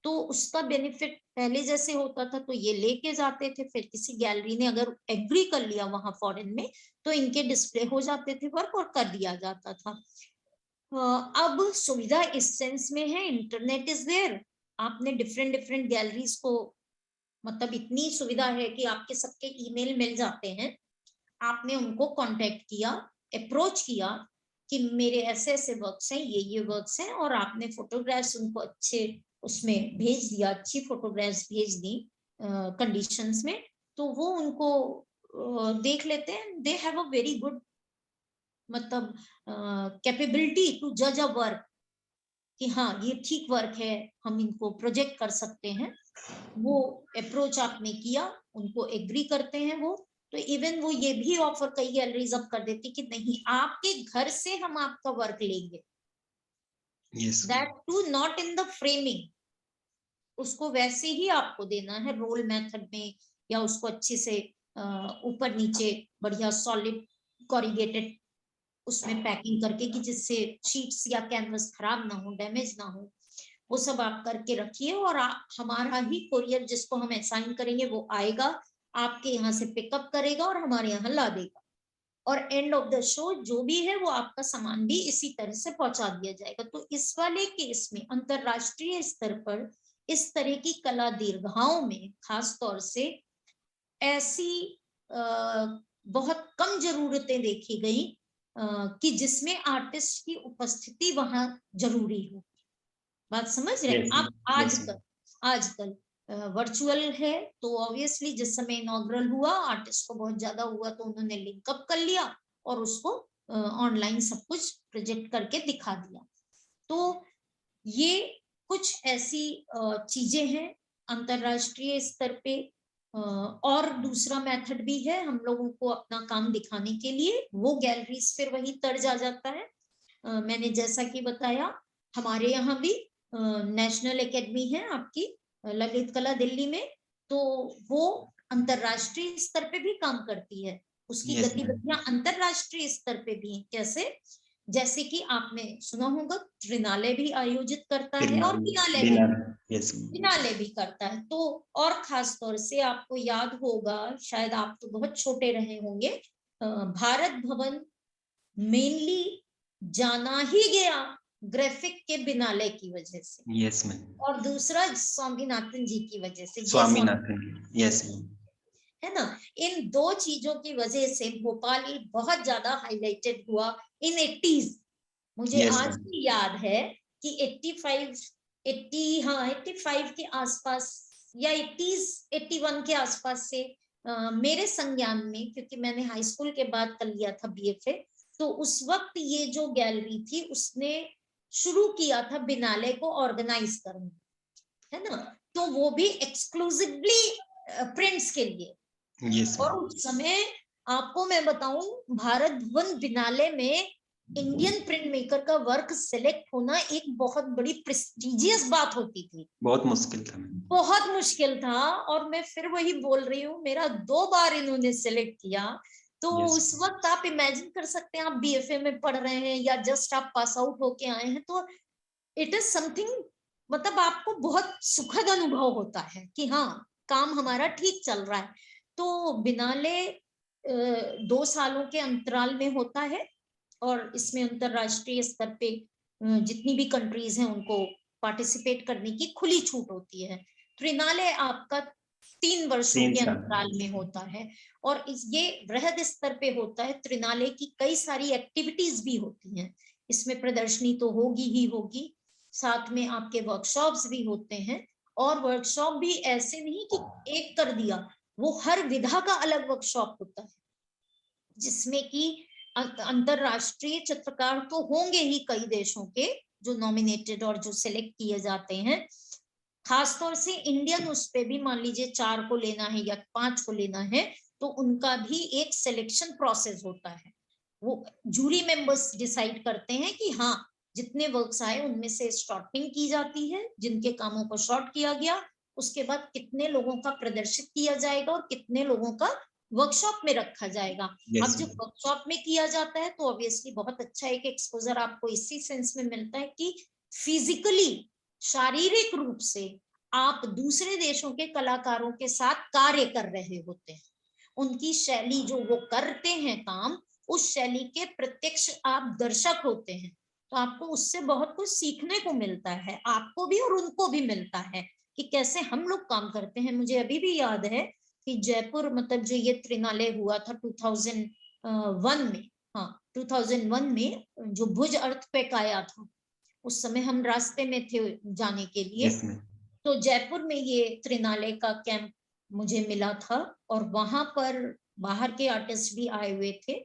तो उसका बेनिफिट पहले जैसे होता था तो ये लेके जाते थे, फिर किसी गैलरी ने अगर एग्री कर लिया वहां फॉरेन में तो इनके डिस्प्ले हो जाते थे वर्क और कर दिया जाता था। अब सुविधा इस सेंस में है, इंटरनेट इज देयर, आपने डिफरेंट गैलरीज को, मतलब इतनी सुविधा है कि आपके सबके ईमेल मिल जाते हैं, आपने उनको कांटेक्ट किया, अप्रोच किया कि मेरे ऐसे ऐसे वर्क्स हैं, ये वर्क्स हैं, और आपने फोटोग्राफ्स उनको अच्छे उसमें भेज दिया, अच्छी फोटोग्राफ्स भेज दी कंडीशंस में, तो वो उनको देख लेते हैं। They have a very good मतलब कैपेबिलिटी टू जज अ वर्क, कि हाँ ये ठीक वर्क है, हम इनको प्रोजेक्ट कर सकते हैं। वो अप्रोच आपने किया, उनको एग्री करते हैं वो, तो इवन वो ये भी ऑफर कई गैलरीज अब कर देती कि नहीं, आपके घर से हम आपका वर्क लेंगे, that too not in the framing, उसको वैसे ही आपको देना है रोल मेथड में, या उसको अच्छे से ऊपर नीचे बढ़िया सॉलिड कॉरिगेटेड उसमें पैकिंग करके, कि जिससे शीट्स या कैनवस खराब ना हो, डैमेज ना हो, वो सब आप करके रखिए। और हमारा ही कोरियर जिसको हम असाइन करेंगे वो आएगा, आपके यहाँ से पिकअप करेगा और हमारे यहाँ ला देगा, और एंड ऑफ द शो जो भी है वो आपका सामान भी इसी तरह से पहुंचा दिया जाएगा। तो इस वाले केस में अंतरराष्ट्रीय स्तर पर इस तरह की कला दीर्घाओं में खास तौर से ऐसी बहुत कम जरूरतें देखी गई कि जिसमें आर्टिस्ट की उपस्थिति वहां जरूरी हो। बात समझ रहे हैं आप? आजकल वर्चुअल है, तो ऑब्वियसली जिस समय इनॉग्रल हुआ आर्टिस्ट को बहुत ज्यादा हुआ तो उन्होंने लिंकअप कर लिया और उसको ऑनलाइन सब कुछ प्रोजेक्ट करके दिखा दिया। तो ये कुछ ऐसी चीजें हैं अंतरराष्ट्रीय स्तर पे। और दूसरा मेथड भी है हम लोगों को अपना काम दिखाने के लिए, वो गैलरीज फिर वही तर्ज आ जाता है। मैंने जैसा कि बताया हमारे यहाँ भी नेशनल एकेडमी है आपकी ललित कला दिल्ली में, तो वो अंतरराष्ट्रीय स्तर पे भी काम करती है। उसकी Yes, गतिविधियां अंतरराष्ट्रीय स्तर पे भी हैं। कैसे? जैसे कि आपने सुना होगा त्रिनालय भी आयोजित करता है और बिनालय भी यस बिनाले भी करता है। तो और खास तौर से आपको याद होगा, शायद आप तो बहुत छोटे रहे होंगे, भारत भवन मेनली जाना ही गया ग्राफिक के बिनाले की वजह से, यस मैम और दूसरा स्वामीनाथन जी की वजह से। स्वामीनाथन यस मैम है ना, इन दो चीजों की वजह से भोपाल बहुत ज्यादा हाईलाइटेड हुआ इन 80s। मुझे Yes, आज ma'am. भी याद है कि 85 के आसपास या 80s 81 के आसपास से मेरे संज्ञान में, क्योंकि मैंने हाई स्कूल के बाद कर लिया था बीएफए, तो उस वक्त ये जो गैलरी थी उसने शुरू किया था बिनाले को ऑर्गेनाइज करना, है ना। तो वो भी एक्सक्लूसिवली प्रिंट्स के लिए। Yes, और ma'am. उस समय आपको मैं बताऊं, भारत भवन बिनाले में इंडियन प्रिंट मेकर का वर्क सिलेक्ट होना एक बहुत बड़ी प्रेस्टिजियस बात होती थी। बहुत मुश्किल था मैम बहुत मुश्किल था। और मैं फिर वही बोल रही हूँ, मेरा 2 बार इन्होंने सिलेक्ट किया। तो Yes. उस वक्त आप इमेजिन कर सकते हैं, आप बीएफए में पढ़ रहे हैं या जस्ट आप पास आउट होके आए हैं, तो इट इज समथिंग, मतलब आपको बहुत सुखद अनुभव होता है कि हाँ काम हमारा ठीक चल रहा है। तो बिनाले 2 सालों के अंतराल में होता है, और इसमें अंतरराष्ट्रीय स्तर पे जितनी भी कंट्रीज हैं उनको पार्टिसिपेट करने की खुली छूट होती है। त्रिनालय आपका 3 वर्षों 3 के साल। अंतराल में होता है, और ये वृहद स्तर पे होता है। त्रिनालय की कई सारी एक्टिविटीज भी होती हैं, इसमें प्रदर्शनी तो होगी ही होगी, साथ में आपके वर्कशॉप्स भी होते हैं। और वर्कशॉप भी ऐसे नहीं कि एक कर दिया, वो हर विधा का अलग वर्कशॉप होता है, जिसमें कि अंतरराष्ट्रीय चित्रकार तो होंगे ही कई देशों के जो नॉमिनेटेड और जो सिलेक्ट किए जाते हैं। खासतौर से इंडियन उस पे भी मान लीजिए 4 को लेना है या 5 को लेना है, तो उनका भी एक सिलेक्शन प्रोसेस होता है। वो जूरी मेंबर्स डिसाइड करते हैं कि हाँ जितने वर्क्स आए उनमें से शॉर्टिंग की जाती है, जिनके कामों को शॉर्ट किया गया उसके बाद कितने लोगों का प्रदर्शित किया जाएगा और कितने लोगों का वर्कशॉप में रखा जाएगा। अब जब वर्कशॉप में किया जाता है तो ऑब्वियसली बहुत अच्छा एक एक्सपोजर आपको इसी सेंस में मिलता है कि फिजिकली, शारीरिक रूप से आप दूसरे देशों के कलाकारों के साथ कार्य कर रहे होते हैं। उनकी शैली जो वो करते हैं काम, उस शैली के प्रत्यक्ष आप दर्शक होते हैं, तो आपको उससे बहुत कुछ सीखने को मिलता है, आपको भी और उनको भी मिलता है कि कैसे हम लोग काम करते हैं। मुझे अभी भी याद है कि जयपुर, मतलब जो ये त्रिनालय हुआ था 2001 में, हाँ 2001 में जो भुज अर्थक्वेक आया था, उस समय हम रास्ते में थे जाने के लिए। Yes, ma'am. तो जयपुर में ये त्रिनालय का कैंप मुझे मिला था, और वहां पर बाहर के आर्टिस्ट भी आए हुए थे।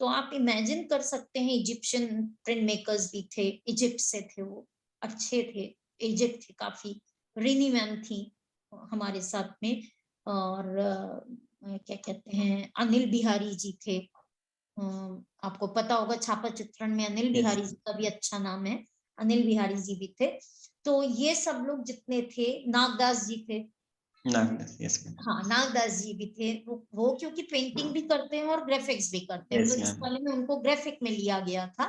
तो आप इमेजिन कर सकते हैं, इजिप्शियन प्रिंट मेकर्स भी थे, इजिप्ट से थे, वो अच्छे थे, एजेड थे काफी, रिनी मैम थी हमारे साथ में, और क्या कहते हैं अनिल बिहारी जी थे। आपको पता होगा छापा चित्रण में अनिल बिहारी जी का भी अच्छा नाम है, अनिल बिहारी जी भी थे। तो ये सब लोग जितने थे, नागदास जी थे, नागदास, yes, ma'am. हाँ नागदास जी भी थे। वो क्योंकि पेंटिंग भी करते हैं और ग्राफिक्स भी करते हैं, Yes, तो इस ma'am. वाले में उनको ग्राफिक में लिया गया था।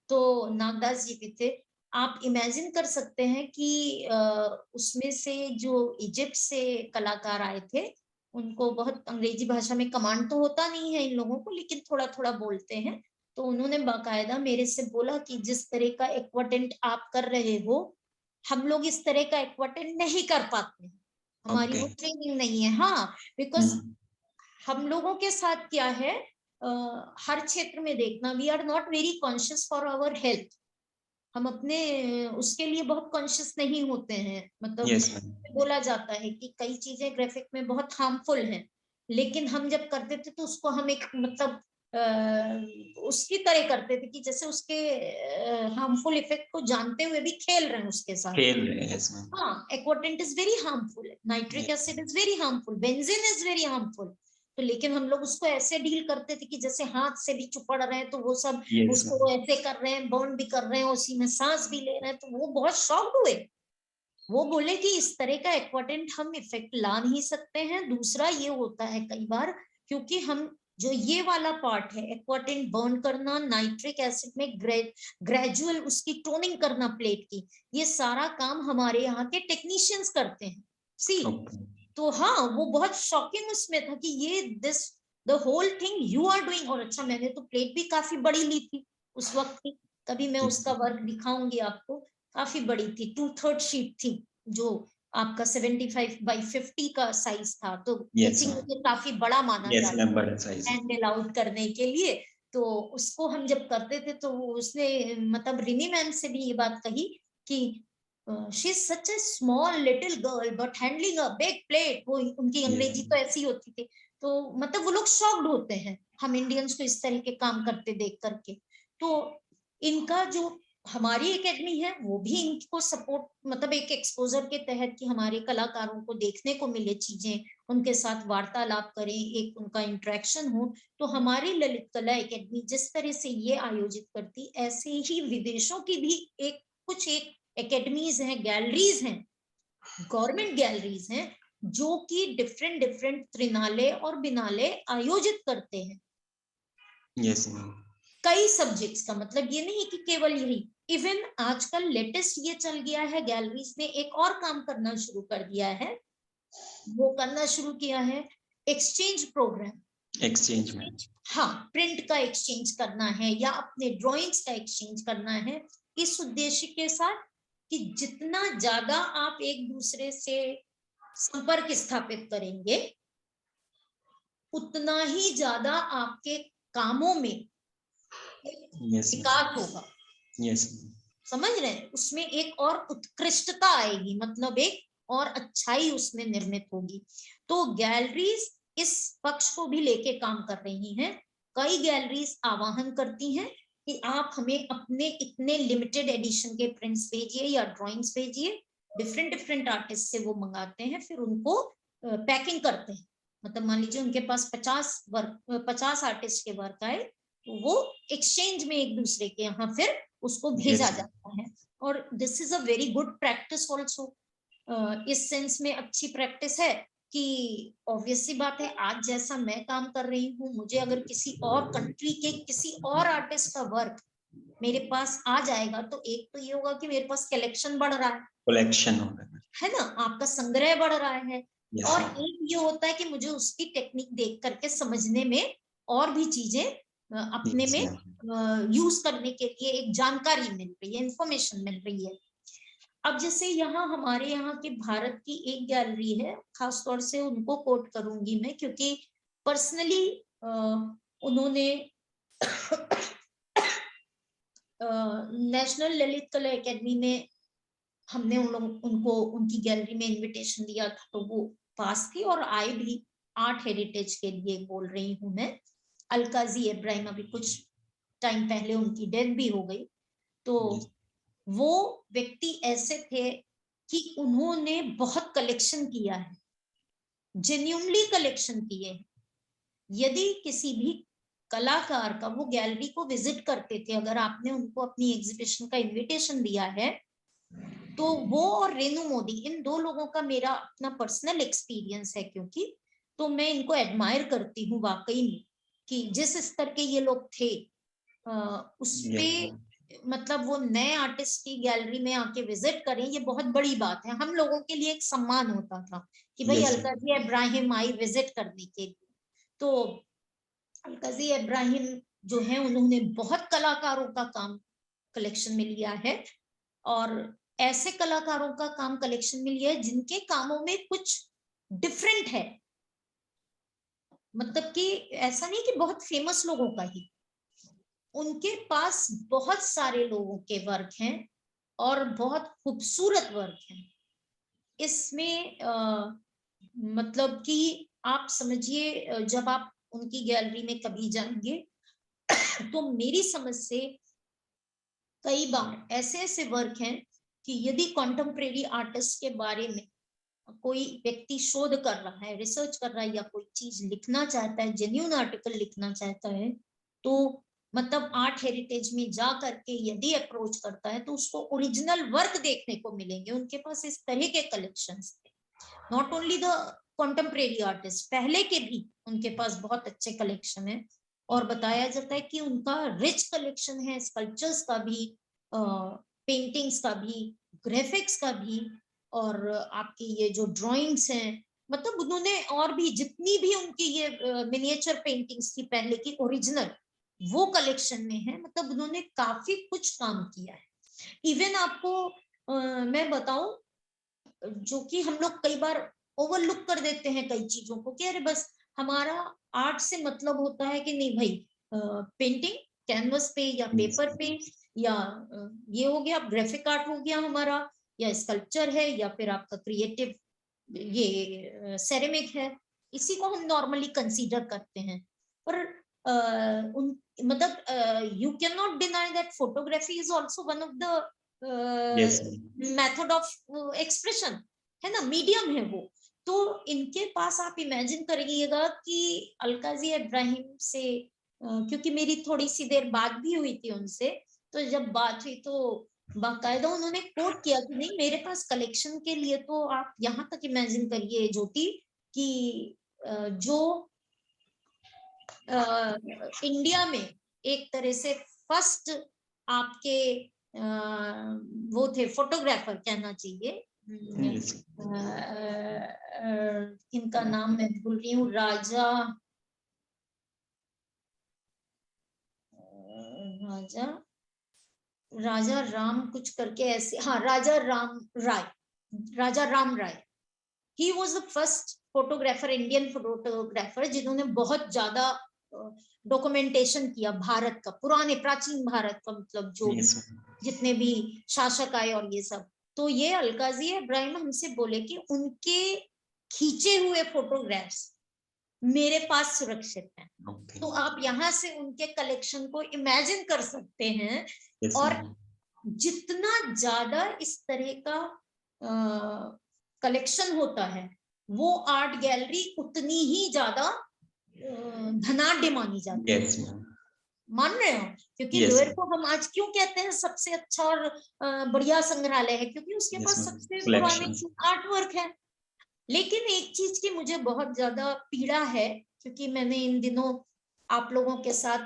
तो नागदास जी भी थे। आप इमेजिन कर सकते हैं कि उसमें से जो इजिप्ट से कलाकार आए थे, उनको बहुत अंग्रेजी भाषा में कमांड तो होता नहीं है इन लोगों को, लेकिन थोड़ा थोड़ा बोलते हैं। तो उन्होंने बाकायदा मेरे से बोला कि जिस तरह का एक्वाटेंट आप कर रहे हो, हम लोग इस तरह का एक्वाटेंट नहीं कर पाते, हमारी वो ट्रेनिंग नहीं है। हाँ, बिकॉज हम लोगों के साथ क्या है, हर क्षेत्र में देखना, we are not very conscious for our health. हम अपने उसके लिए बहुत कॉन्शियस नहीं होते हैं, मतलब Yes, ma'am. बोला जाता है कि कई चीजें ग्राफिक में बहुत हार्मफुल हैं, लेकिन हम जब करते थे तो उसको हम एक मतलब उसकी तरह करते थे कि जैसे उसके हार्मफुल इफेक्ट को जानते हुए भी खेल रहे हैं उसके साथ। खेल रहे हैं इसमें। हाँ, एक्वाटेंट is very harmful, nitric acid is very harmful, benzene is very harmful. तो लेकिन हम लोग उसको ऐसे डील करते थे कि जैसे हाथ से भी चुपड़ रहे हैं तो वो सब उसको ऐसे कर रहे हैं, बर्न भी कर रहे हैं, उसी में सांस भी ले रहे हैं। तो वो बहुत शॉक्ड हुए। वो बोले कि इस तरह का एक्वाटेंट हम इफेक्ट ला नहीं सकते हैं। दूसरा ये होता है कई बार, क्योंकि हम जो ये वाला पार्ट है एक्वाटेंट बर्न करना, नाइट्रिक एसिड में ग्रेजुअल उसकी टोनिंग करना प्लेट की, ये सारा काम हमारे यहाँ के टेक्नीशियंस करते हैं। सी तो हाँ, वो बहुत शॉकिंग उसमें था कि ये this the whole thing you are doing. और अच्छा, मैंने तो प्लेट भी काफी बड़ी ली थी उस वक्त की, कभी मैं उसका वर्क दिखाऊंगी आपको, काफी बड़ी थी, 2/3 शीट थी, जो आपका 75 by 50 का साइज था। तो मुझे काफी बड़ा माना जाता है हैंडल आउट करने के लिए। तो उसको हम जब करते थे तो उसने मतलब रिनी मैम से भी ये बात कही कि she is such A small little girl but handling a big plate. वो उनकी अंग्रेजी तो ऐसी होती थी। तो मतलब वो लोग शॉक्ड होते हैं हम इंडियंस को इस तरह के काम करते देख करके। तो इनका जो हमारी एकेडमी है वो भी इनको सपोर्ट, मतलब एक एक्सपोजर के तहत कि हमारे कलाकारों को देखने को मिले चीजें, उनके साथ वार्तालाप करें, एक उनका इंटरेक्शन हो। तो हमारी ललित कला एकेडमी जिस तरह से ये आयोजित करती, ऐसे ही विदेशों की भी कुछ एकेडमीज हैं, गैलरीज हैं, गवर्नमेंट गैलरीज हैं, जो कि डिफरेंट त्रिनाले और बिनाले आयोजित करते हैं। यस कई सब्जेक्ट्स का, मतलब ये नहीं कि केवल यही। इवन आजकल लेटेस्ट ये चल गया है, गैलरीज ने एक और काम करना शुरू कर दिया है, वो करना शुरू किया है एक्सचेंज प्रोग्राम। एक्सचेंज में हाँ, प्रिंट का एक्सचेंज करना है या अपने ड्राइंग्स का एक्सचेंज करना है, इस उद्देश्य के साथ कि जितना ज्यादा आप एक दूसरे से संपर्क स्थापित करेंगे, उतना ही ज्यादा आपके कामों में विकास होगा। समझ रहे हैं? उसमें एक और उत्कृष्टता आएगी, मतलब एक और अच्छाई उसमें निर्मित होगी। तो गैलरीज इस पक्ष को भी लेके काम कर रही हैं। कई गैलरीज आह्वान करती हैं कि आप हमें अपने इतने लिमिटेड एडिशन के प्रिंट्स भेजिए या ड्राइंग्स भेजिए। डिफरेंट आर्टिस्ट से वो मंगाते हैं, फिर उनको पैकिंग करते हैं। मतलब मान लीजिए उनके पास 50 आर्टिस्ट के वर्क आए, तो वो एक्सचेंज में एक दूसरे के यहाँ फिर उसको भेजा जाता है। और this is a very good practice also. इस सेंस में अच्छी प्रैक्टिस है कि ऑब्वियस सी बात है, आज जैसा मैं काम कर रही हूँ, मुझे अगर किसी और कंट्री के किसी और आर्टिस्ट का वर्क मेरे पास आ जाएगा, तो एक तो ये होगा कि मेरे पास कलेक्शन बढ़ रहा है, है ना, आपका संग्रह बढ़ रहा है। और एक ये होता है कि मुझे उसकी टेक्निक देख करके समझने में और भी चीजें अपने में यूज करने के लिए एक जानकारी मिल रही है, इंफॉर्मेशन मिल रही है। अब जैसे यहाँ हमारे यहाँ के भारत की एक गैलरी है, खासतौर से उनको कोट करूंगी मैं, क्योंकि पर्सनली उन्होंने नेशनल ललित कला एकेडमी में हमने उनको उनकी गैलरी में इनविटेशन दिया था, तो वो पास थी और आए भी। आर्ट हेरिटेज के लिए बोल रही हूँ मैं। अलकाजी इब्राहिम, अभी कुछ टाइम पहले उनकी डेथ भी हो गई। तो वो व्यक्ति ऐसे थे कि उन्होंने बहुत कलेक्शन किया है, जेन्युइनली कलेक्शन किए। यदि किसी भी कलाकार का, वो गैलरी को विजिट करते थे, अगर आपने उनको अपनी एग्जीबिशन का इनविटेशन दिया है, तो वो और रेनू मोदी, इन दो लोगों का मेरा अपना पर्सनल एक्सपीरियंस है, क्योंकि तो मैं इनको एडमायर करती हूँ वाकई में कि जिस स्तर के ये लोग थे उस पे, मतलब वो नए आर्टिस्ट की गैलरी में आके विजिट करें, ये बहुत बड़ी बात है। हम लोगों के लिए एक सम्मान होता था कि भाई अलकाजी इब्राहिम आई विजिट करने के लिए। तो अलकाजी इब्राहिम जो है, उन्होंने बहुत कलाकारों का काम कलेक्शन में लिया है, और ऐसे कलाकारों का काम कलेक्शन में लिया है जिनके कामों में कुछ डिफरेंट है। मतलब कि ऐसा नहीं कि बहुत फेमस लोगों का ही, उनके पास बहुत सारे लोगों के वर्क हैं और बहुत खूबसूरत वर्क हैं। इसमें मतलब कि आप समझिए, जब आप उनकी गैलरी में कभी जाएंगे तो मेरी समझ से कई बार ऐसे ऐसे वर्क हैं कि यदि कॉन्टेम्परेरी आर्टिस्ट के बारे में कोई व्यक्ति शोध कर रहा है, रिसर्च कर रहा है, या कोई चीज लिखना चाहता है, जेन्युइन आर्टिकल लिखना चाहता है, तो मतलब आर्ट हेरिटेज में जा करके यदि अप्रोच करता है तो उसको ओरिजिनल वर्क देखने को मिलेंगे। उनके पास इस तरह के कलेक्शंस थे, not only the contemporary artist, पहले के भी उनके पास बहुत अच्छे कलेक्शन है। और बताया जाता है कि उनका रिच कलेक्शन है, स्कल्पचर्स का भी, पेंटिंग्स का भी, ग्राफिक्स का भी, और आपकी ये जो ड्राइंग्स हैं, मतलब उन्होंने और भी जितनी भी उनकी ये मिनिएचर पेंटिंग्स थी पहले की ओरिजिनल, वो कलेक्शन में है। मतलब उन्होंने काफी कुछ काम किया है। इवन आपको मैं बताऊं, जो कि हम लोग कई बार ओवरलुक कर देते हैं कई चीजों को, कि अरे बस हमारा आर्ट से मतलब होता है कि नहीं भाई, पेंटिंग कैनवस पे या पेपर पे, या ये हो गया ग्राफिक आर्ट हो गया हमारा, या स्कल्पचर है, या फिर आपका क्रिएटिव ये सेरेमिक है, इसी को हम नॉर्मली कंसीडर करते हैं। पर उन मतलब you can not deny that photography is also one of the method of expression, है ना, मीडियम है वो। तो इनके पास आप इमेजिन करिएगा कि अलकाजी इब्राहिम से, क्योंकि मेरी थोड़ी सी देर बात भी हुई थी उनसे, तो जब बात हुई तो बाकायदा उन्होंने कोट किया कि नहीं, मेरे पास कलेक्शन के लिए तो आप यहाँ तक इमेजिन करिए ज्योति कि जो इंडिया में एक तरह से फर्स्ट आपके वो थे फोटोग्राफर कहना चाहिए, इनका नाम मैं भूल रही हूँ, राजा राम कुछ करके ऐसे, हाँ, Raja Ram Rai. He was the first photographer, Indian photographer, जिन्होंने बहुत ज्यादा डॉक्यूमेंटेशन किया भारत का, पुराने प्राचीन भारत का, मतलब जो जितने भी शासक आए और ये सब। तो ये अलकाजी इब्राहिम हमसे बोले कि उनके खींचे हुए फोटोग्राफ्स मेरे पास सुरक्षित हैं। तो आप यहाँ से उनके कलेक्शन को इमेजिन कर सकते हैं। और जितना ज्यादा इस तरह का कलेक्शन होता है, वो आर्ट गैलरी उतनी ही ज्यादा धनाढ्य मानी जाती है। मान रहे हो? क्योंकि लोअर को हम आज क्यों कहते हैं सबसे अच्छा और बढ़िया संग्रहालय है, क्योंकि उसके पास सबसे पुराने आर्ट वर्क है। लेकिन एक चीज की मुझे बहुत ज्यादा पीड़ा है, क्योंकि मैंने इन दिनों आप लोगों के साथ,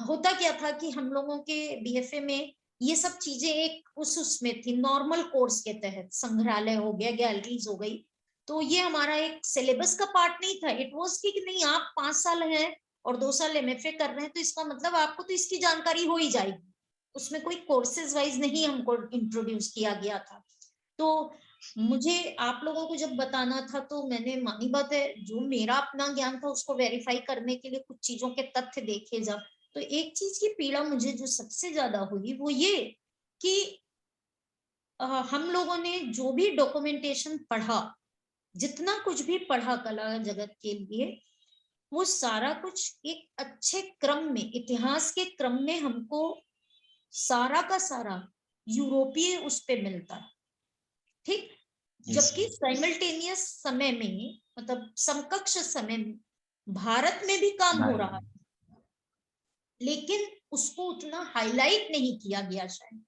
होता क्या था कि हम लोगों के बीएफए में ये सब चीजें एक उसमें थी, नॉर्मल कोर्स के तहत, संग्रहालय हो गया, गैलरीज हो गई, तो ये हमारा एक सिलेबस का पार्ट नहीं था। इट वाज कि नहीं, आप 5 साल हैं और 2 साल एमएफए कर रहे हैं, तो इसका मतलब आपको तो इसकी जानकारी हो ही जाएगी। उसमें कोई कोर्सेज वाइज नहीं हमको इंट्रोड्यूस किया गया था। तो मुझे आप लोगों को जब बताना था, तो मैंने, मानी बात है, जो मेरा अपना ज्ञान था उसको वेरीफाई करने के लिए कुछ चीजों के तथ्य देखे जब, तो एक चीज की पीड़ा मुझे जो सबसे ज्यादा हुई वो ये कि हम लोगों ने जो भी डॉक्यूमेंटेशन पढ़ा, जितना कुछ भी पढ़ा कला जगत के लिए, वो सारा कुछ एक अच्छे क्रम में, इतिहास के क्रम में हमको सारा का सारा यूरोपीय उस पे मिलता है, ठीक। जबकि साइमल्टेनियस समय में, मतलब समकक्ष समय में भारत में भी काम हो रहा है, लेकिन उसको उतना हाईलाइट नहीं किया गया, शायद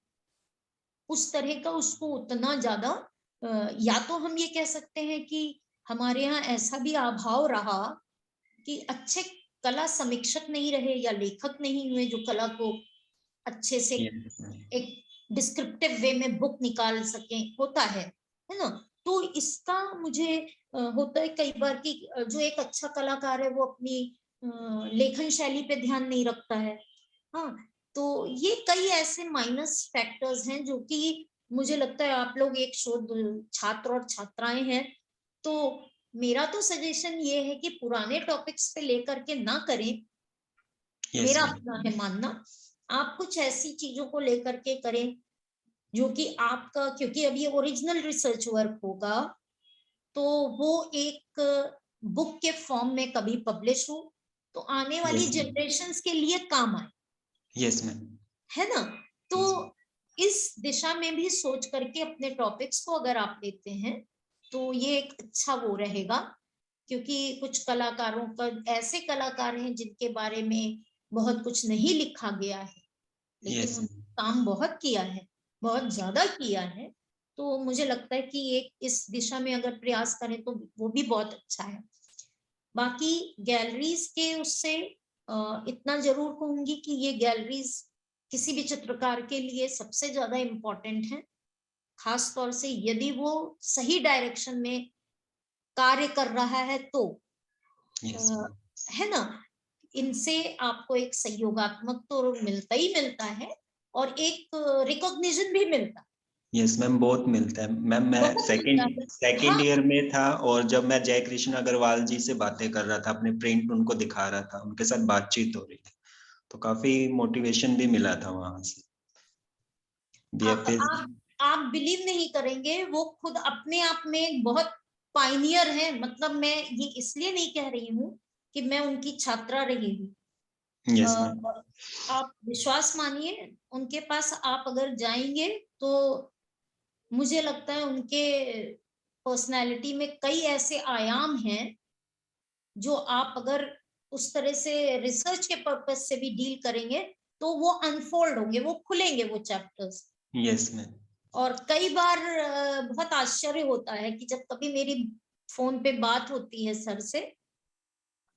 उस तरह का उसको उतना ज्यादा, या तो हम ये कह सकते हैं कि हमारे यहाँ ऐसा भी अभाव रहा कि अच्छे कला समीक्षक नहीं रहे या लेखक नहीं हुए जो कला को अच्छे से एक डिस्क्रिप्टिव वे में बुक निकाल सके, होता है ना। तो इसका मुझे होता है कई बार कि जो एक अच्छा कलाकार है वो अपनी लेखन शैली पे ध्यान नहीं रखता है। हाँ, तो ये कई ऐसे माइनस फैक्टर्स हैं जो कि मुझे लगता है, आप लोग एक शोध छात्र और छात्राएं हैं, तो मेरा तो सजेशन ये है कि पुराने टॉपिक्स पे लेकर के ना करें, मेरा अपना है मानना। आप कुछ ऐसी चीजों को लेकर के करें जो कि आपका, क्योंकि अब ये ओरिजिनल रिसर्च वर्क होगा, तो वो एक बुक के फॉर्म में कभी पब्लिश हो तो आने वाली जनरेशंस के लिए काम आए। Yes ma'am. है ना। तो इस दिशा में भी सोच करके अपने टॉपिक्स को अगर आप लेते हैं तो ये एक अच्छा वो रहेगा, क्योंकि कुछ कलाकारों का, ऐसे कलाकार हैं जिनके बारे में बहुत कुछ नहीं लिखा गया है, लेकिन यस उन्होंने काम बहुत किया है, बहुत ज्यादा किया है। तो मुझे लगता है कि एक इस दिशा में अगर प्रयास करें तो वो भी बहुत अच्छा है। बाकी गैलरीज के उससे इतना जरूर कहूंगी कि ये गैलरीज किसी भी चित्रकार के लिए सबसे ज्यादा इम्पोर्टेंट है, खास तौर से यदि वो सही डायरेक्शन में कार्य कर रहा है तो। यस है ना। इनसे आपको एक सहयोगात्मक तो मिलता ही मिलता है और एक रिकॉग्निशन भी मिलता है। यस मैम, बहुत मिलता है मैम। मैं बहुत मिलता है। सेकंड हाँ, ईयर में था और जब मैं जय कृष्ण अग्रवाल जी से बातें कर रहा था, अपने प्रिंट उनको दिखा रहा था, उनके साथ बातचीत हो रही थी, तो काफी मोटिवेशन भी मिला था वहां से। आप बिलीव नहीं करेंगे, वो खुद अपने आप में बहुत पाइनियर है। मतलब मैं ये इसलिए नहीं कह रही हूँ कि मैं उनकी छात्रा रही हूँ। Yes ma'am. आप विश्वास मानिए, उनके पास आप अगर जाएंगे तो मुझे लगता है उनके पर्सनालिटी में कई ऐसे आयाम हैं जो आप अगर उस तरह से रिसर्च के पर्पस से भी डील करेंगे तो वो अनफोल्ड होंगे, वो खुलेंगे वो चैप्टर्स। Yes ma'am. और कई बार बहुत आश्चर्य होता है कि जब कभी मेरी फोन पे बात होती है सर से,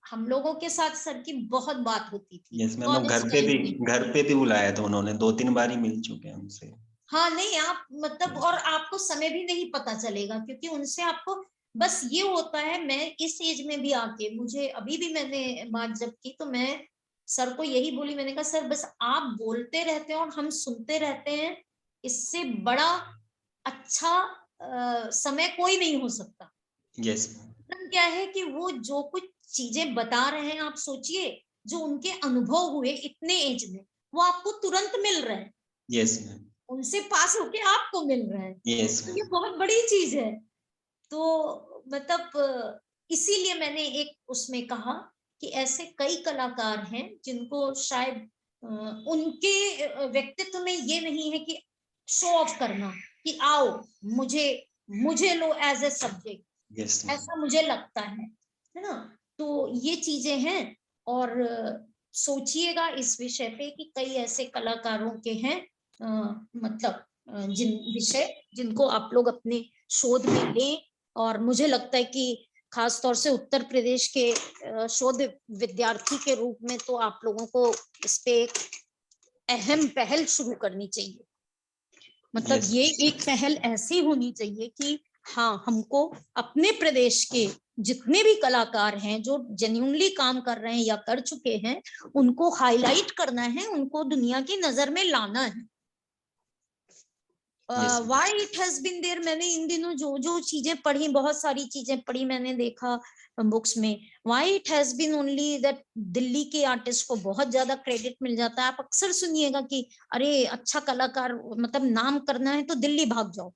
हम लोगों के साथ सर की बहुत बात होती थी यस मैम, कॉलेज टाइम में। घर पे भी बुलाया था उन्होंने, 2-3 बार ही मिल चुके हैं हमसे। हाँ नहीं, आप मतलब, और आपको समय भी नहीं पता चलेगा क्योंकि उनसे आपको बस ये होता है। मैं इस एज में भी आके, मुझे अभी भी मैंने बात जब की तो मैं सर को यही बोली, मैंने कहा सर बस आप बोलते रहते हैं और हम सुनते रहते हैं, इससे बड़ा अच्छा समय कोई नहीं हो सकता। यस। क्या है कि वो जो कुछ चीजें बता रहे हैं, आप सोचिए जो उनके अनुभव हुए इतने एज में, वो आपको तुरंत मिल रहे हैं। Yes ma'am. उनसे पास होके आपको मिल रहे हैं। यस तो ये बहुत बड़ी चीज है। तो मतलब इसीलिए मैंने एक उसमें कहा कि ऐसे कई कलाकार हैं जिनको शायद उनके व्यक्तित्व में ये नहीं है कि शो ऑफ करना कि आओ मुझे लो एज ए सब्जेक्ट, यस ऐसा मुझे लगता है ना। तो ये चीजें हैं। और सोचिएगा इस विषय पे कि कई ऐसे कलाकारों के हैं मतलब जिन विषय जिनको आप लोग अपने शोध में लें। और मुझे लगता है कि खास तौर से उत्तर प्रदेश के शोध विद्यार्थी के रूप में तो आप लोगों को इस पे एक अहम पहल शुरू करनी चाहिए। मतलब Yes. ये एक पहल ऐसी होनी चाहिए कि हाँ, हमको अपने प्रदेश के जितने भी कलाकार हैं जो जेन्युइनली काम कर रहे हैं या कर चुके हैं, उनको हाईलाइट करना है, उनको दुनिया की नजर में लाना है। Why it has been there, मैंने इन दिनों जो जो चीजें पढ़ी, बहुत सारी चीजें पढ़ी, मैंने देखा बुक्स में, why it has been only that Delhi के आर्टिस्ट को बहुत ज्यादा क्रेडिट मिल जाता है। आप अक्सर सुनिएगा कि अरे अच्छा कलाकार मतलब नाम करना है तो दिल्ली भाग जाओ।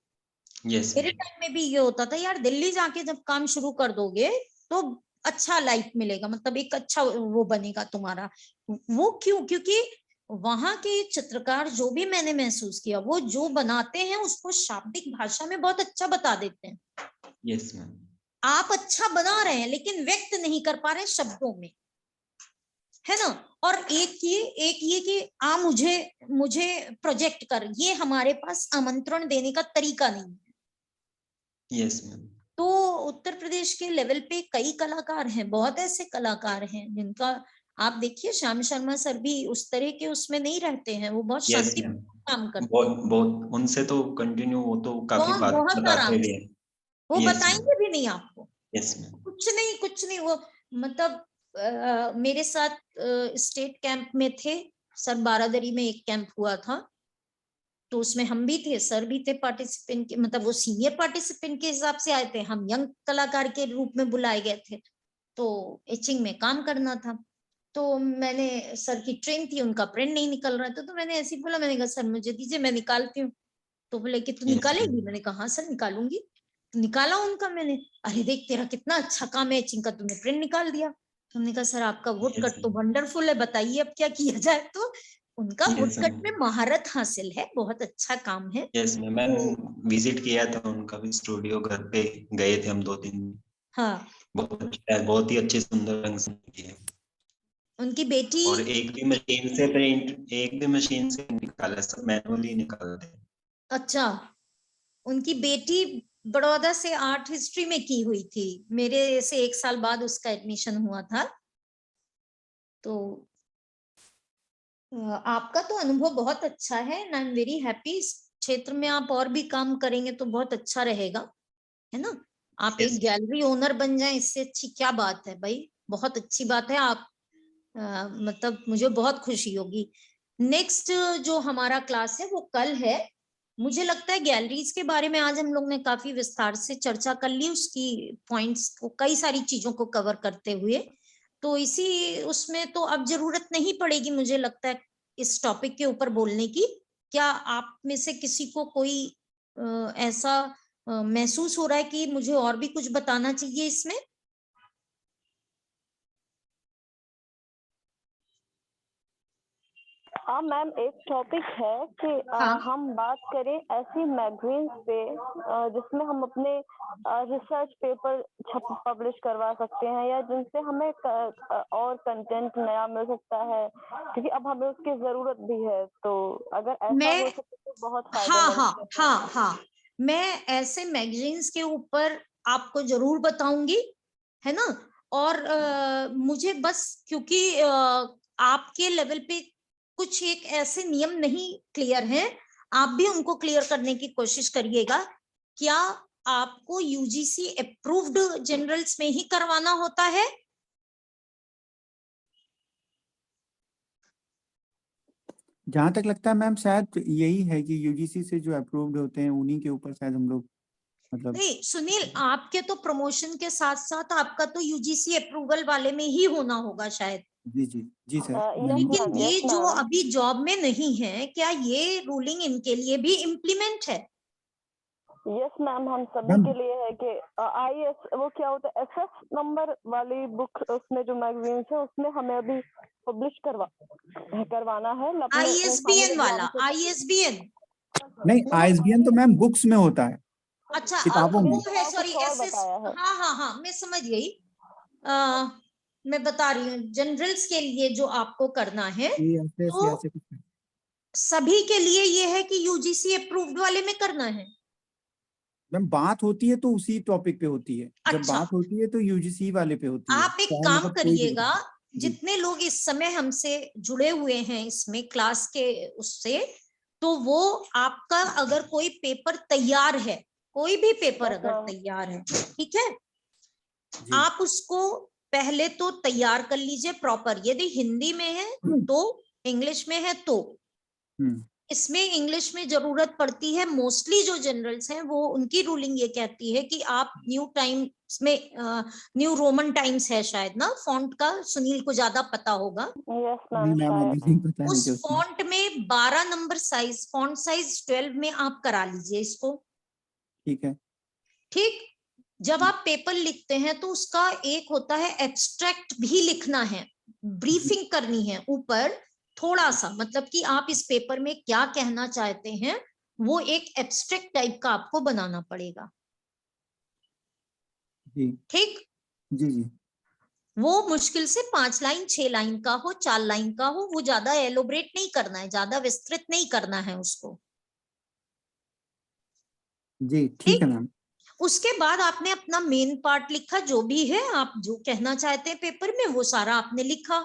Yes. मेरे टाइम में भी ये होता था, यार दिल्ली जाके जब काम शुरू कर दोगे तो अच्छा लाइफ मिलेगा, मतलब एक अच्छा वो बनेगा तुम्हारा। वो क्यों? क्योंकि वहां के चित्रकार, जो भी मैंने महसूस किया, वो जो बनाते हैं उसको शाब्दिक भाषा में बहुत अच्छा बता देते हैं। Yes, ma'am. आप अच्छा बना रहे हैं लेकिन व्यक्त नहीं कर पा रहे शब्दों में, है ना। और एक ये कि मुझे प्रोजेक्ट कर, ये हमारे पास आमंत्रण देने का तरीका नहीं है। Yes, ma'am. तो उत्तर प्रदेश के लेवल पे कई कलाकार हैं, बहुत ऐसे कलाकार हैं जिनका आप देखिए, श्याम शर्मा सर भी उस तरह के उसमें नहीं रहते हैं, वो बहुत Yes, शांति ma'am. काम करते हैं। बहुत उनसे तो कंटिन्यू, वो तो काफी बहुत बात बहुत बताते आराम भी से हैं। वो Yes, बताएंगे भी नहीं आपको, Yes, ma'am. कुछ नहीं वो मतलब मेरे साथ स्टेट कैंप में थे सर, बारादरी में एक कैंप हुआ था, तो उसमें हम भी थे, सर भी थे पार्टिसिपेंट के, मतलब वो सीनियर पार्टिसिपेंट के हिसाब से आए थे, हम यंग कलाकार के रूप में बुलाए गए थे। तो एचिंग में काम करना था, तो मैंने, सर की ट्रेन थी, उनका प्रिंट नहीं निकल रहा था, तो मैंने ऐसे ही बोला, मैंने कहा सर मुझे दीजिए, मैं निकालती हूँ। तो बोले कि तू Yes, निकालेगी? ma'am. मैंने कहा हाँ सर निकालूंगी। तो निकाला उनका मैंने, अरे देख तेरा कितना अच्छा काम है एचिंग का, तूने प्रिंट निकाल दिया। तो हमने कहा सर आपका वुड Yes, कट तो ma'am. वंडरफुल है, बताइए अब क्या किया जाए। तो उनका Yes, वुडकट ma'am. में महारत हासिल है, बहुत अच्छा काम है। यस मैम, मैम विजिट किया था उनका भी स्टूडियो, घर पे गए थे हम 2 दिन। हाँ, बहुत अच्छा है, बहुत ही अच्छे सुंदर रंग से किए हैं। उनकी बेटी, और एक भी मशीन से निकाला, सब मैनुअली निकालते हैं। अच्छा, उनकी बेटी बड़ौदा से आर्ट हिस्ट्री में की हुई थी, मेरे से 1 साल बाद उसका एडमिशन हुआ था। तो आपका तो अनुभव बहुत अच्छा है and I am very happy. इस क्षेत्र में आप और भी काम करेंगे तो बहुत अच्छा रहेगा, है ना। आप Yes. एक गैलरी ओनर बन जाएं, इससे अच्छी क्या बात है भाई, बहुत अच्छी बात है। आप मतलब मुझे बहुत खुशी होगी। नेक्स्ट जो हमारा क्लास है वो कल है। मुझे लगता है गैलरीज के बारे में आज हम लोग ने काफी विस्तार से चर्चा कर ली, उसकी पॉइंट्स को, कई सारी चीजों को कवर करते हुए। तो इसी उसमें तो अब जरूरत नहीं पड़ेगी मुझे लगता है इस टॉपिक के ऊपर बोलने की। क्या आप में से किसी को कोई ऐसा महसूस हो रहा है कि मुझे और भी कुछ बताना चाहिए इसमें? हाँ मैम, एक टॉपिक है कि हाँ। हम बात करें ऐसी मैगजीन्स पे जिसमें हम अपने रिसर्च पेपर पब्लिश करवा सकते हैं, या जिनसे हमें और कंटेंट नया मिल सकता है, क्योंकि अब हमें उसकी जरूरत भी है। तो अगर ऐसा हो सके तो बहुत फायदेमंद है। हाँ, मैं ऐसे मैगजीन्स के ऊपर आपको जरूर बताऊंगी, है ना। और मुझे बस क्योंकि आपके लेवल पे कुछ एक ऐसे नियम नहीं क्लियर हैं, आप भी उनको क्लियर करने की कोशिश करिएगा। क्या आपको यूजीसी अप्रूव्ड जर्नल्स में ही करवाना होता है? जहां तक लगता है मैम शायद यही है कि यूजीसी से जो अप्रूव्ड होते हैं उन्हीं के ऊपर शायद हम लोग मतलब। नहीं सुनील, आपके तो प्रमोशन के साथ साथ आपका तो यूजीसी अप्रूवल वाले में ही होना होगा शायद। जी जी जी सर। लेकिन ये yes, जो ma'am. अभी जॉब में नहीं है, क्या ये रूलिंग इनके लिए भी इम्प्लीमेंट है? यस मैम, हम सभी के लिए है कि आईएस वो क्या होता है, एसएस नंबर वाली बुक, उसमें जो मैगजीन्स है उसमें हमें अभी पब्लिश करवाना है। आईएसबीएन वाला, आईएसबीएन नहीं, आईएसबीएन तो मैम बुक्स में होता है, अच्छा, किताबों में। वो है, सॉरी, कुछ और एसएस। बताया है। हाँ, मैं समझ गई। मैं बता रही हूँ जनरल्स के लिए जो आपको करना है, ये ऐसे तो ऐसे कुछ है। सभी के लिए ये है कि यूजीसी अप्रूव्ड वाले में करना है। मैम बात होती है तो उसी टॉपिक पे होती है, जब अच्छा, बात होती है तो यूजीसी वाले पे होती है, आप एक चाहे काम मतलब कोई भी करिएगा, किताब। जी जितने लोग इस समय हमसे जुड़े हुए हैं इसमें क्लास के उससे, तो वो आपका अगर कोई पेपर तैयार है, कोई भी पेपर Yes, अगर ma'am. तैयार है, ठीक है, जी आप उसको पहले तो तैयार कर लीजिए प्रॉपर। यदि हिंदी में है तो, इंग्लिश में है तो। इसमें इंग्लिश में जरूरत पड़ती है मोस्टली। जो जनरल्स हैं वो, उनकी रूलिंग ये कहती है कि आप न्यू टाइम्स में, न्यू रोमन टाइम्स है शायद ना फॉन्ट का, सुनील को ज्यादा पता होगा। यस नहीं मैम, मैम अभी नहीं पता है उस मुझे उसमें। फॉन्ट में 12 नंबर साइज, फॉन्ट साइज 12 में आप करा लीजिए इसको, ठीक है। ठीक। जब आप पेपर लिखते हैं तो उसका एक होता है एब्स्ट्रैक्ट भी लिखना है, ब्रीफिंग करनी है ऊपर थोड़ा सा, मतलब कि आप इस पेपर में क्या कहना चाहते हैं, वो एक एब्स्ट्रैक्ट टाइप का आपको बनाना पड़ेगा, जी ठीक। जी जी वो मुश्किल से 5 लाइन 6 लाइन का हो, 4 लाइन का हो, वो ज्यादा एलोबरेट नहीं करना है, ज्यादा विस्तृत नहीं करना है उसको, जी ठीक है मैम। उसके बाद आपने अपना मेन पार्ट लिखा, जो भी है आप जो कहना चाहते हैं पेपर में वो सारा आपने लिखा।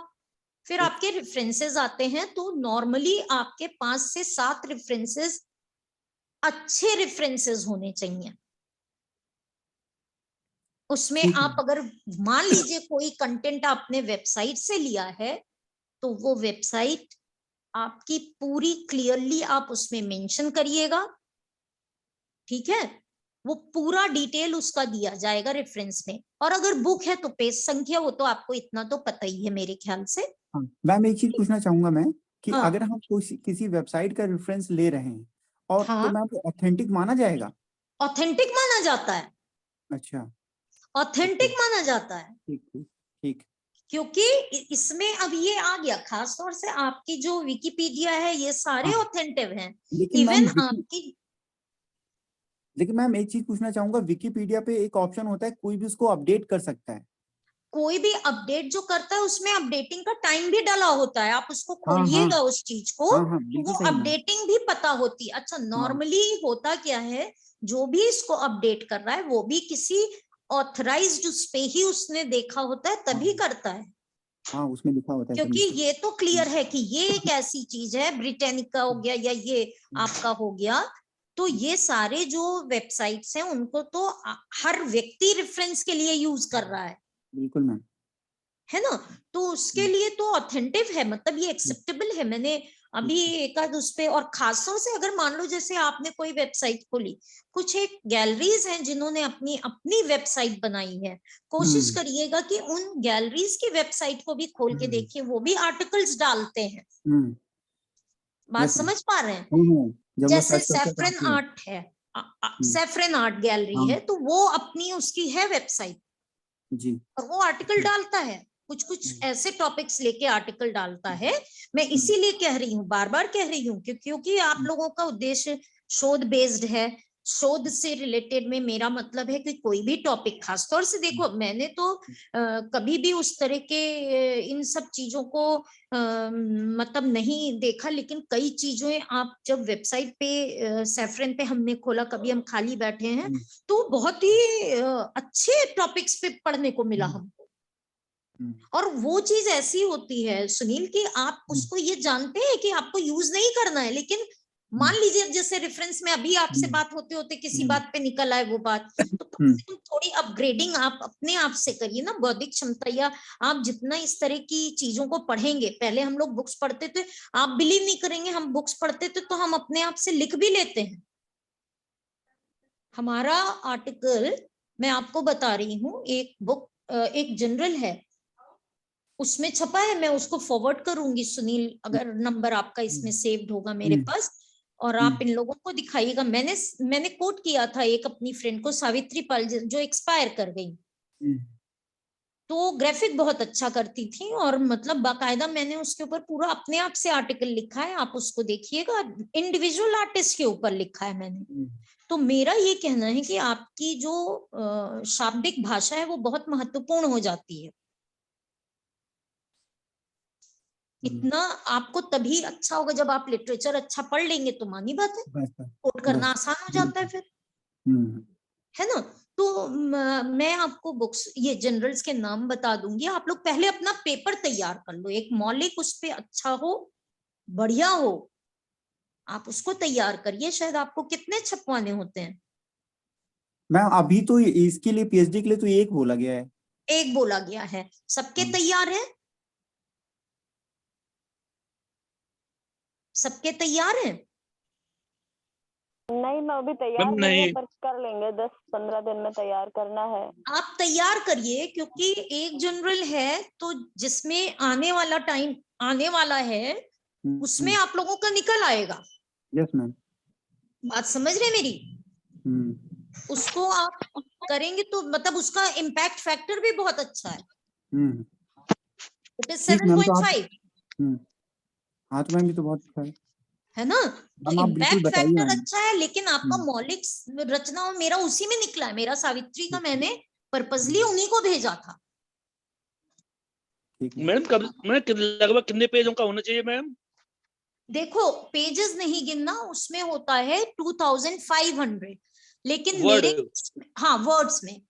फिर आपके रेफरेंसेस आते हैं, तो नॉर्मली आपके 5 से 7 रेफरेंसेस, अच्छे रेफरेंसेस होने चाहिए उसमें। ठीक आप है। अगर मान लीजिए कोई कंटेंट आपने वेबसाइट से लिया है, तो वो वेबसाइट आपकी पूरी क्लियरली आप उसमें मेंशन करिएगा, ठीक है। वो पूरा डिटेल उसका दिया जाएगा रेफरेंस में। और अगर बुक है तो पेज संख्या, वो तो आपको इतना तो पता ही है मेरे ख्याल से। हाँ मैम एक चीज पूछना चाहूंगा मैं कि हाँ अगर हम किसी वेबसाइट का रेफरेंस ले रहे हैं और तो हाँ, मैम वो ऑथेंटिक माना जाएगा? ऑथेंटिक माना जाता है, अच्छा ऑथेंटिक ओके, माना जाता है। ठीक ठीक ठीक। क्योंकि इसमें अब ये आ गया, खास तौर से आपकी जो विकिपीडिया है ये सारे ऑथेंटिव हैं, लेकिन इवन मैम आपकी। लेकिन मैम एक चीज पूछना चाहूंगा, विकिपीडिया पे एक ऑप्शन होता है कोई भी उसको अपडेट कर सकता है। कोई भी अपडेट जो करता है उसमें अपडेटिंग का टाइम भी डाला होता है, आप उसको हाँ, खोलिएगा हाँ, उस चीज को, हाँ, हाँ, तो बिल्कुल वो सही मैम। अपडेटिंग भी पता होती है। अच्छा, नॉर्मली होता क्या है, जो भी इसको अपडेट कर रहा है वो भी किसी ऑथराइज्ड उस पे ही उसने देखा होता है तभी करता है, हाँ, उसमें लिखा होता है क्योंकि सबमिशन। ये तो क्लियर है कि ये एक ऐसी चीज है, ब्रिटेनिका हो गया या ये आपका हो गया, तो ये सारे जो वेबसाइट्स हैं उनको तो हर व्यक्ति रेफरेंस के लिए यूज कर रहा है, बिल्कुल मैम। है ना, तो उसके लिए तो ऑथेंटिक है, मतलब ये एक्सेप्टेबल है। मैंने अभी एक आध उस पे, और खासतौर से अगर मान लो जैसे आपने कोई वेबसाइट खोली, कुछ एक गैलरीज हैं जिन्होंने अपनी अपनी वेबसाइट बनाई है, कोशिश करिएगा कि उन गैलरीज की वेबसाइट को भी खोल के देखिए, वो भी आर्टिकल्स डालते हैं। बात यस मैम। समझ पा रहे हैं? जब वो जैसे सर्च करते हैं तो सैफरन आती है। आर्ट है, सैफरन आर्ट गैलरी है, तो वो अपनी उसकी है वेबसाइट, जी। और वो आर्टिकल डालता है, कुछ कुछ ऐसे टॉपिक्स लेके आर्टिकल डालता है। मैं इसीलिए कह रही हूँ, बार बार कह रही हूँ, क्योंकि आप लोगों का उद्देश्य शोध बेस्ड है, शोध से रिलेटेड में मेरा मतलब है कि कोई भी टॉपिक, खासतौर से देखो मैंने तो कभी भी उस तरह के इन सब चीजों को मतलब नहीं देखा, लेकिन कई चीजें आप जब वेबसाइट पे सैफरन पे हमने खोला, कभी हम खाली बैठे हैं, तो बहुत ही अच्छे टॉपिक्स पे पढ़ने को मिला हमको। और वो चीज ऐसी होती है सुनील कि आप उसको ये जानते हैं कि आपको यूज नहीं करना है, लेकिन मान लीजिए जैसे रेफरेंस में अभी आपसे बात होते होते किसी बात पे निकल आए वो बात, तो कम से कम थोड़ी अपग्रेडिंग आप अपने आप से करिए ना, बौद्धिक क्षमता, या आप जितना इस तरह की चीजों को पढ़ेंगे, पहले हम लोग बुक्स पढ़ते थे, आप बिलीव नहीं करेंगे, हम बुक्स पढ़ते थे तो हम अपने आप से लिख भी लेते हैं। हमारा आर्टिकल मैं आपको बता रही हूँ, एक बुक एक जनरल है उसमें छपा है, मैं उसको फॉरवर्ड करूंगी सुनील, अगर नंबर आपका इसमें सेव्ड होगा मेरे पास, और आप इन लोगों को दिखाइएगा। मैंने कोट किया था एक अपनी फ्रेंड को, सावित्री पाल, जो एक्सपायर कर गई, तो ग्राफिक बहुत अच्छा करती थी, और मतलब बाकायदा मैंने उसके ऊपर पूरा अपने आप से आर्टिकल लिखा है, आप उसको देखिएगा, इंडिविजुअल आर्टिस्ट के ऊपर लिखा है मैंने। तो मेरा ये कहना है कि आपकी जो शाब्दिक भाषा है वो बहुत महत्वपूर्ण हो जाती है। इतना आपको तभी अच्छा होगा जब आप लिटरेचर अच्छा पढ़ लेंगे, तो मानी बात है कोट करना आसान हो जाता है फिर, है ना। तो मैं आपको बुक्स, ये जनरल्स के नाम बता दूंगी, आप लोग पहले अपना पेपर तैयार कर लो, एक मौलिक उस पे अच्छा हो, बढ़िया हो, आप उसको तैयार करिए। शायद आपको कितने छपवाने होते हैं? मैम अभी तो इसके लिए पीएचडी के लिए तो एक बोला गया है। एक बोला गया है, सबके तैयार है? सबके तैयार हैं? नहीं, मैं अभी तैयार नहीं हूँ, पर कर लेंगे, 10-15 दिन में तैयार करना है। आप तैयार करिए, क्योंकि एक जनरल है तो जिसमें आने वाला टाइम आने वाला है, उसमें आप लोगों का निकल आएगा। Yes ma'am. बात समझ रहे मेरी? उसको आप करेंगे तो मतलब उसका इम्पैक्ट फैक्टर भी बहुत अच्छा है। It is 7.5। हाँ तो मैम ये तो बहुत अच्छा है ना, तो इम्पैक्ट फैक्टर अच्छा है, लेकिन आपका मौलिक रचना मेरा उसी में निकला है, मेरा सावित्री का मैंने पर्पसली उन्हीं को भेजा था। मैडम लगभग कितने पेजों का होना चाहिए मैम? देखो पेजेस नहीं गिनना, उसमें होता है 2500, लेकिन मेरे हाँ वर्ड्स में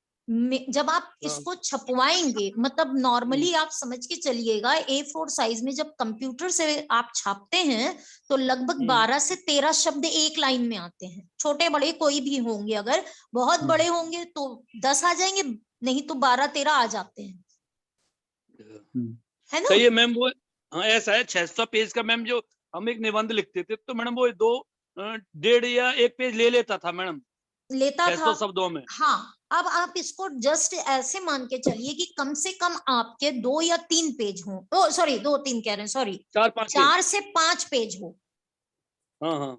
जब आप इसको छपवाएंगे, मतलब नॉर्मली आप समझ के चलिएगा, A4 साइज में जब कंप्यूटर से आप छापते हैं तो लगभग 12 से 13 शब्द एक लाइन में आते हैं, छोटे बड़े कोई भी होंगे, अगर बहुत बड़े होंगे तो 10 आ जाएंगे, नहीं तो 12-13 आ जाते हैं, है ना। सही है मैम। वो हाँ ऐसा है, 600 पेज का मैम जो हम एक निबंध लिखते थे तो मैडम वो 2-1.5 या 1 पेज ले लेता था मैडम, लेता था शब्दों में। हाँ, अब आप इसको जस्ट ऐसे मान के चलिए कि कम से कम आपके 2 या 3 पेज हो, सॉरी 2-3 कह रहे हैं, सॉरी 4 से 5 पेज हो। हाँ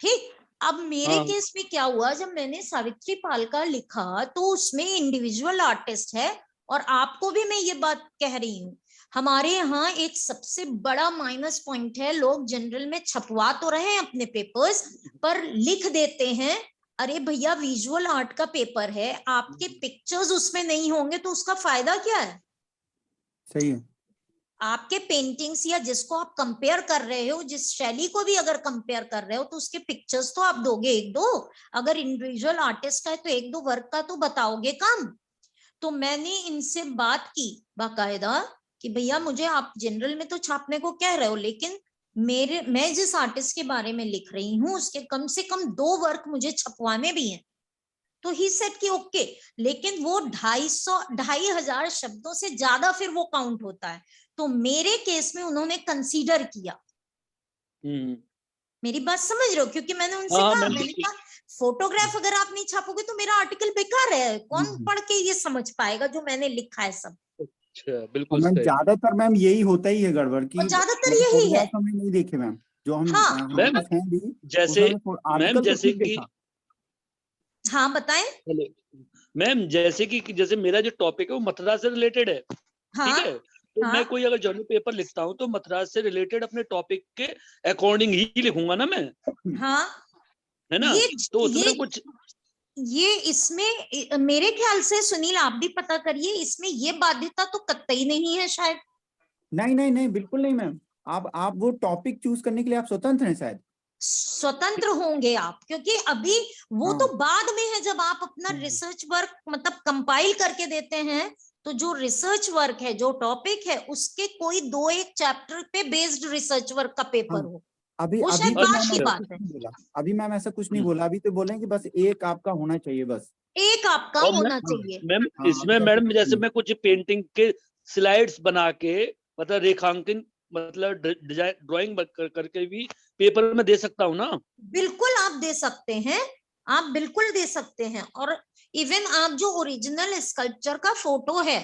ठीक। अब मेरे केस में क्या हुआ, जब मैंने सावित्री पाल का लिखा तो उसमें इंडिविजुअल आर्टिस्ट है, और आपको भी मैं ये बात कह रही हूँ, हमारे यहाँ एक सबसे बड़ा माइनस पॉइंट है, लोग जनरल में छपवा तो रहे हैं अपने पेपर्स, पर लिख देते हैं अरे भैया विजुअल आर्ट का पेपर है, आपके पिक्चर्स उसमें नहीं होंगे तो उसका फायदा क्या है। सही है। आपके पेंटिंग्स या जिसको आप कंपेयर कर रहे हो, जिस शैली को भी अगर कंपेयर कर रहे हो, तो उसके पिक्चर्स तो आप दोगे एक दो, अगर इंडिविजुअल आर्टिस्ट है तो एक दो वर्क का तो बताओगे कम। तो मैंने इनसे बात की बाकायदा कि भैया मुझे आप जनरल में तो छापने को कह रहे हो, लेकिन मैं जिस आर्टिस्ट के बारे में लिख रही हूँ उसके कम से कम 2 वर्क मुझे छपवाने भी हैं। तो ही सेड कि ओके, लेकिन वो 2,500 शब्दों से ज्यादा फिर वो काउंट होता है। तो मेरे केस में उन्होंने कंसीडर किया। मेरी बात समझ रहे हो, क्योंकि मैंने उनसे कहा, मैंने कहा फोटोग्राफ अगर आप नहीं छापोगे तो मेरा आर्टिकल बेकार है, कौन पढ़ के ये समझ पाएगा जो मैंने लिखा है सब। अच्छा, बिल्कुल मैम सही। ज्यादातर मैम यही होता ही है गड़बड़ की, ज्यादातर यही है। हमने नहीं देखे मैम, जो हम हाँ हमारे पास हैं भी, जैसे आर्टिकल तो जैसे ठीक कि देखा। हाँ बताएं। हेलो मैम, जैसे कि जैसे मेरा जो टॉपिक है वो मथुरा से रिलेटेड है, हाँ, ठीक है, तो हाँ, मैं कोई अगर जर्नल पेपर लिखता हूँ तो मथुरा से रिलेटेड अपने टॉपिक के अकॉर्डिंग ही लिखूंगा ना मैं, हाँ, है ना। तो उसमें कुछ ये इसमें मेरे ख्याल से सुनील आप भी पता करिए, इसमें ये बाध्यता तो कतई नहीं है शायद। नहीं नहीं नहीं, बिल्कुल नहीं मैम। आप वो टॉपिक चूज करने के लिए आप स्वतंत्र हैं शायद। स्वतंत्र होंगे आप, क्योंकि अभी वो हाँ। तो बाद में है, जब आप अपना रिसर्च वर्क मतलब कंपाइल करके देते हैं, तो जो रिसर्च वर्क है, जो टॉपिक है, उसके कोई 2-1 चैप्टर पे बेस्ड रिसर्च वर्क का पेपर हो, अभी वो अभी शायद तो बाद मैम की ऐसा बात कुछ है। नहीं बोला, अभी मैम ऐसा कुछ नहीं बोला, अभी तो बोले कि बस एक आपका होना चाहिए बस। एक आपका और होना चाहिए। मैम हाँ, इसमें अभी मैडम ऐसा जैसे कुछ मैं कुछ पेंटिंग के स्लाइड्स बना के मतलब रेखांकन मतलब डिजाइन ड्राइंग करके भी पेपर में दे सकता हूँ ना। बिल्कुल आप दे सकते हैं, आप बिल्कुल दे सकते हैं। और इवन आप जो ओरिजिनल स्कल्पचर का फोटो है,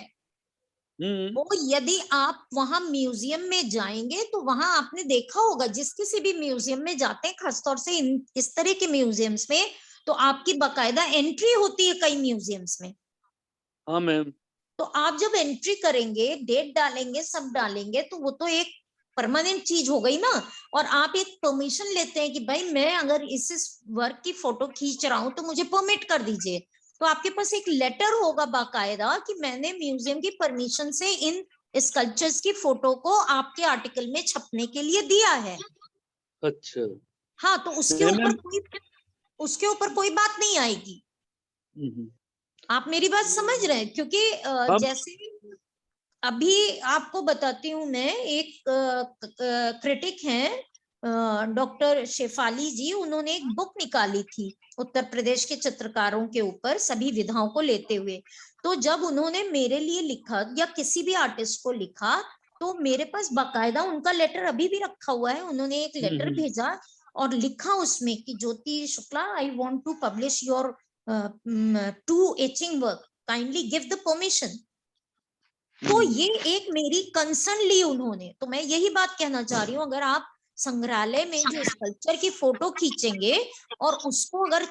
वो यदि आप वहां म्यूजियम में जाएंगे तो वहां आपने देखा होगा, जिस किसी भी म्यूजियम में जाते हैं, खासतौर से इस तरह के म्यूजियम्स में, तो आपकी बाकायदा एंट्री होती है कई म्यूजियम्स में। हाँ मैम। तो आप जब एंट्री करेंगे, डेट डालेंगे, सब डालेंगे, तो वो तो एक परमानेंट चीज हो गई ना। और आप एक परमिशन लेते हैं कि भाई मैं अगर इस वर्क की फोटो खींच रहा हूं तो मुझे परमिट कर दीजिए। तो आपके पास एक लेटर होगा बाकायदा कि मैंने म्यूजियम की परमिशन से इन स्कल्पचर्स की फोटो को आपके आर्टिकल में छपने के लिए दिया है। अच्छा। हाँ, तो उसके ऊपर कोई बात नहीं आएगी। आप मेरी बात समझ रहे हैं, क्योंकि जैसे अभी आपको बताती हूँ मैं, एक क्रिटिक हैं डॉक्टर शेफाली जी, उन्होंने एक बुक निकाली थी उत्तर प्रदेश के चित्रकारों के ऊपर सभी विधाओं को लेते हुए। तो जब उन्होंने मेरे लिए लिखा या किसी भी आर्टिस्ट को लिखा, तो मेरे पास बाकायदा उनका लेटर अभी भी रखा हुआ है। उन्होंने एक लेटर भेजा और लिखा उसमें कि Jyoti Shukla, I want to publish your 2 etching work, kindly give the permission. तो ये एक मेरी कंसर्न ली उन्होंने। तो मैं यही बात कहना चाह रही हूँ, अगर आप संग्रहालय में जो स्कल्पचर की फोटो खींचेंगे और उसको अगर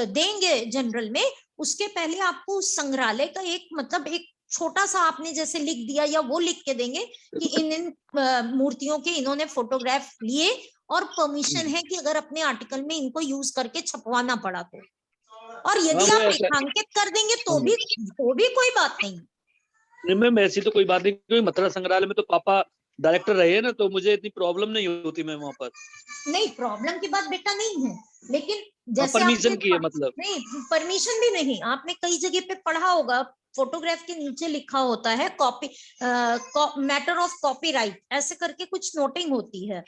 देंगे जनरल में, उसके पहले आपको उस संग्रहालय का एक मतलब एक छोटा सा आपने जैसे लिख दिया या वो लिख के देंगे कि इन मूर्तियों के इन्होंने फोटोग्राफ लिए और परमिशन है कि अगर अपने आर्टिकल में इनको यूज करके छपवाना पड़ा तो। और यदि आप रेखांकित कर देंगे तो भी कोई बात नहीं। नहीं मैम, ऐसी तो कोई बात नहीं, क्योंकि मथुरा संग्रहालय में तो पापा डायरेक्टर रहे हैं ना, तो मुझे इतनी प्रॉब्लम नहीं होती मैम वहां पर। नहीं, प्रॉब्लम की बात बेटा नहीं है, लेकिन जैसे परमिशन की है मतलब। नहीं, परमिशन भी नहीं। आपने कई जगह पे पढ़ा होगा, फोटोग्राफ के नीचे लिखा होता है कॉपी मैटर ऑफ कॉपीराइट, ऐसे करके कुछ नोटिंग होती है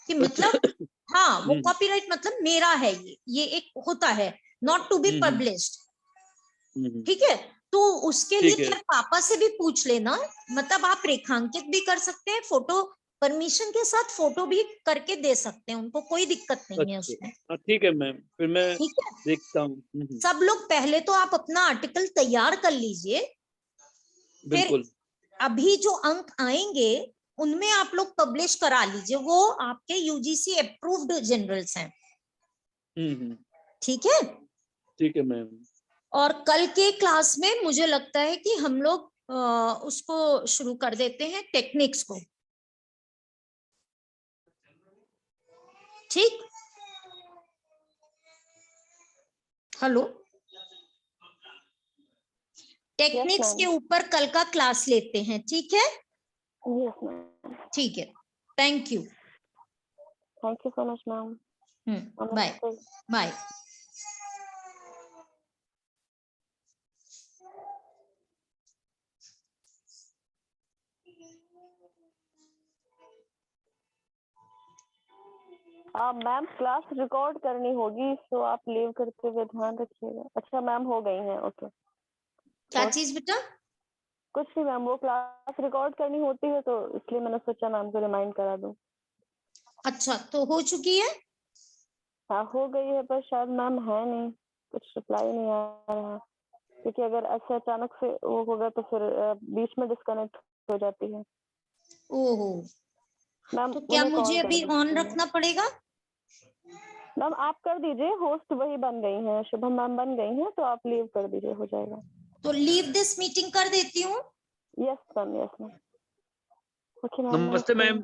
कि मतलब हाँ, वो कॉपीराइट मतलब मेरा है, ये एक होता है, नॉट टू बी पब्लिश्ड। ठीक है, तो उसके लिए फिर पापा से भी पूछ लेना। मतलब आप रेखांकित भी कर सकते हैं, फोटो परमिशन के साथ फोटो भी करके दे सकते हैं, उनको कोई दिक्कत नहीं है उसमें। ठीक है मैम, फिर मैं देखता हूँ। सब लोग पहले तो आप अपना आर्टिकल तैयार कर लीजिए, फिर अभी जो अंक आएंगे उनमें आप लोग पब्लिश करा लीजिए, वो आपके यूजीसी अप्रूव्ड जर्नल्स हैं। ठीक है, ठीक है मैम। और कल के क्लास में मुझे लगता है कि हम लोग उसको शुरू कर देते हैं, टेक्निक्स को। ठीक, हेलो, टेक्निक्स के ऊपर कल का क्लास लेते हैं, ठीक है? Yes ma'am. ठीक है, thank you. Thank you so much ma'am. Bye bye. Ma'am class record करनी होगी, तो आप लीव करते हुए ध्यान रखिएगा। अच्छा मैम, हो गई हैं, ओके। क्या चीज बेटा? कुछ नहीं मैम, वो क्लास रिकॉर्ड करनी होती है, तो इसलिए मैंने सोचा मैम को रिमाइंड करा दूं। अच्छा, तो हो चुकी है? हाँ हो गई है, पर शायद मैम है नहीं, कुछ रिप्लाई नहीं आ रहा, क्योंकि अगर ऐसे अचानक से वो होगा तो फिर बीच में डिस्कनेक्ट हो जाती है। ओहो, मैम तो क्या मुझे अभी ऑन रखना पड़ेगा? मैम आप कर दीजिए, होस्ट वही बन गई हैं, शुभम मैम बन गई हैं, तो आप लीव कर दीजिए, हो जाएगा। तो लीव दिस मीटिंग कर देती हूँ। Yes ma'am, yes ma'am. Okay ma'am, नमस्ते मैम।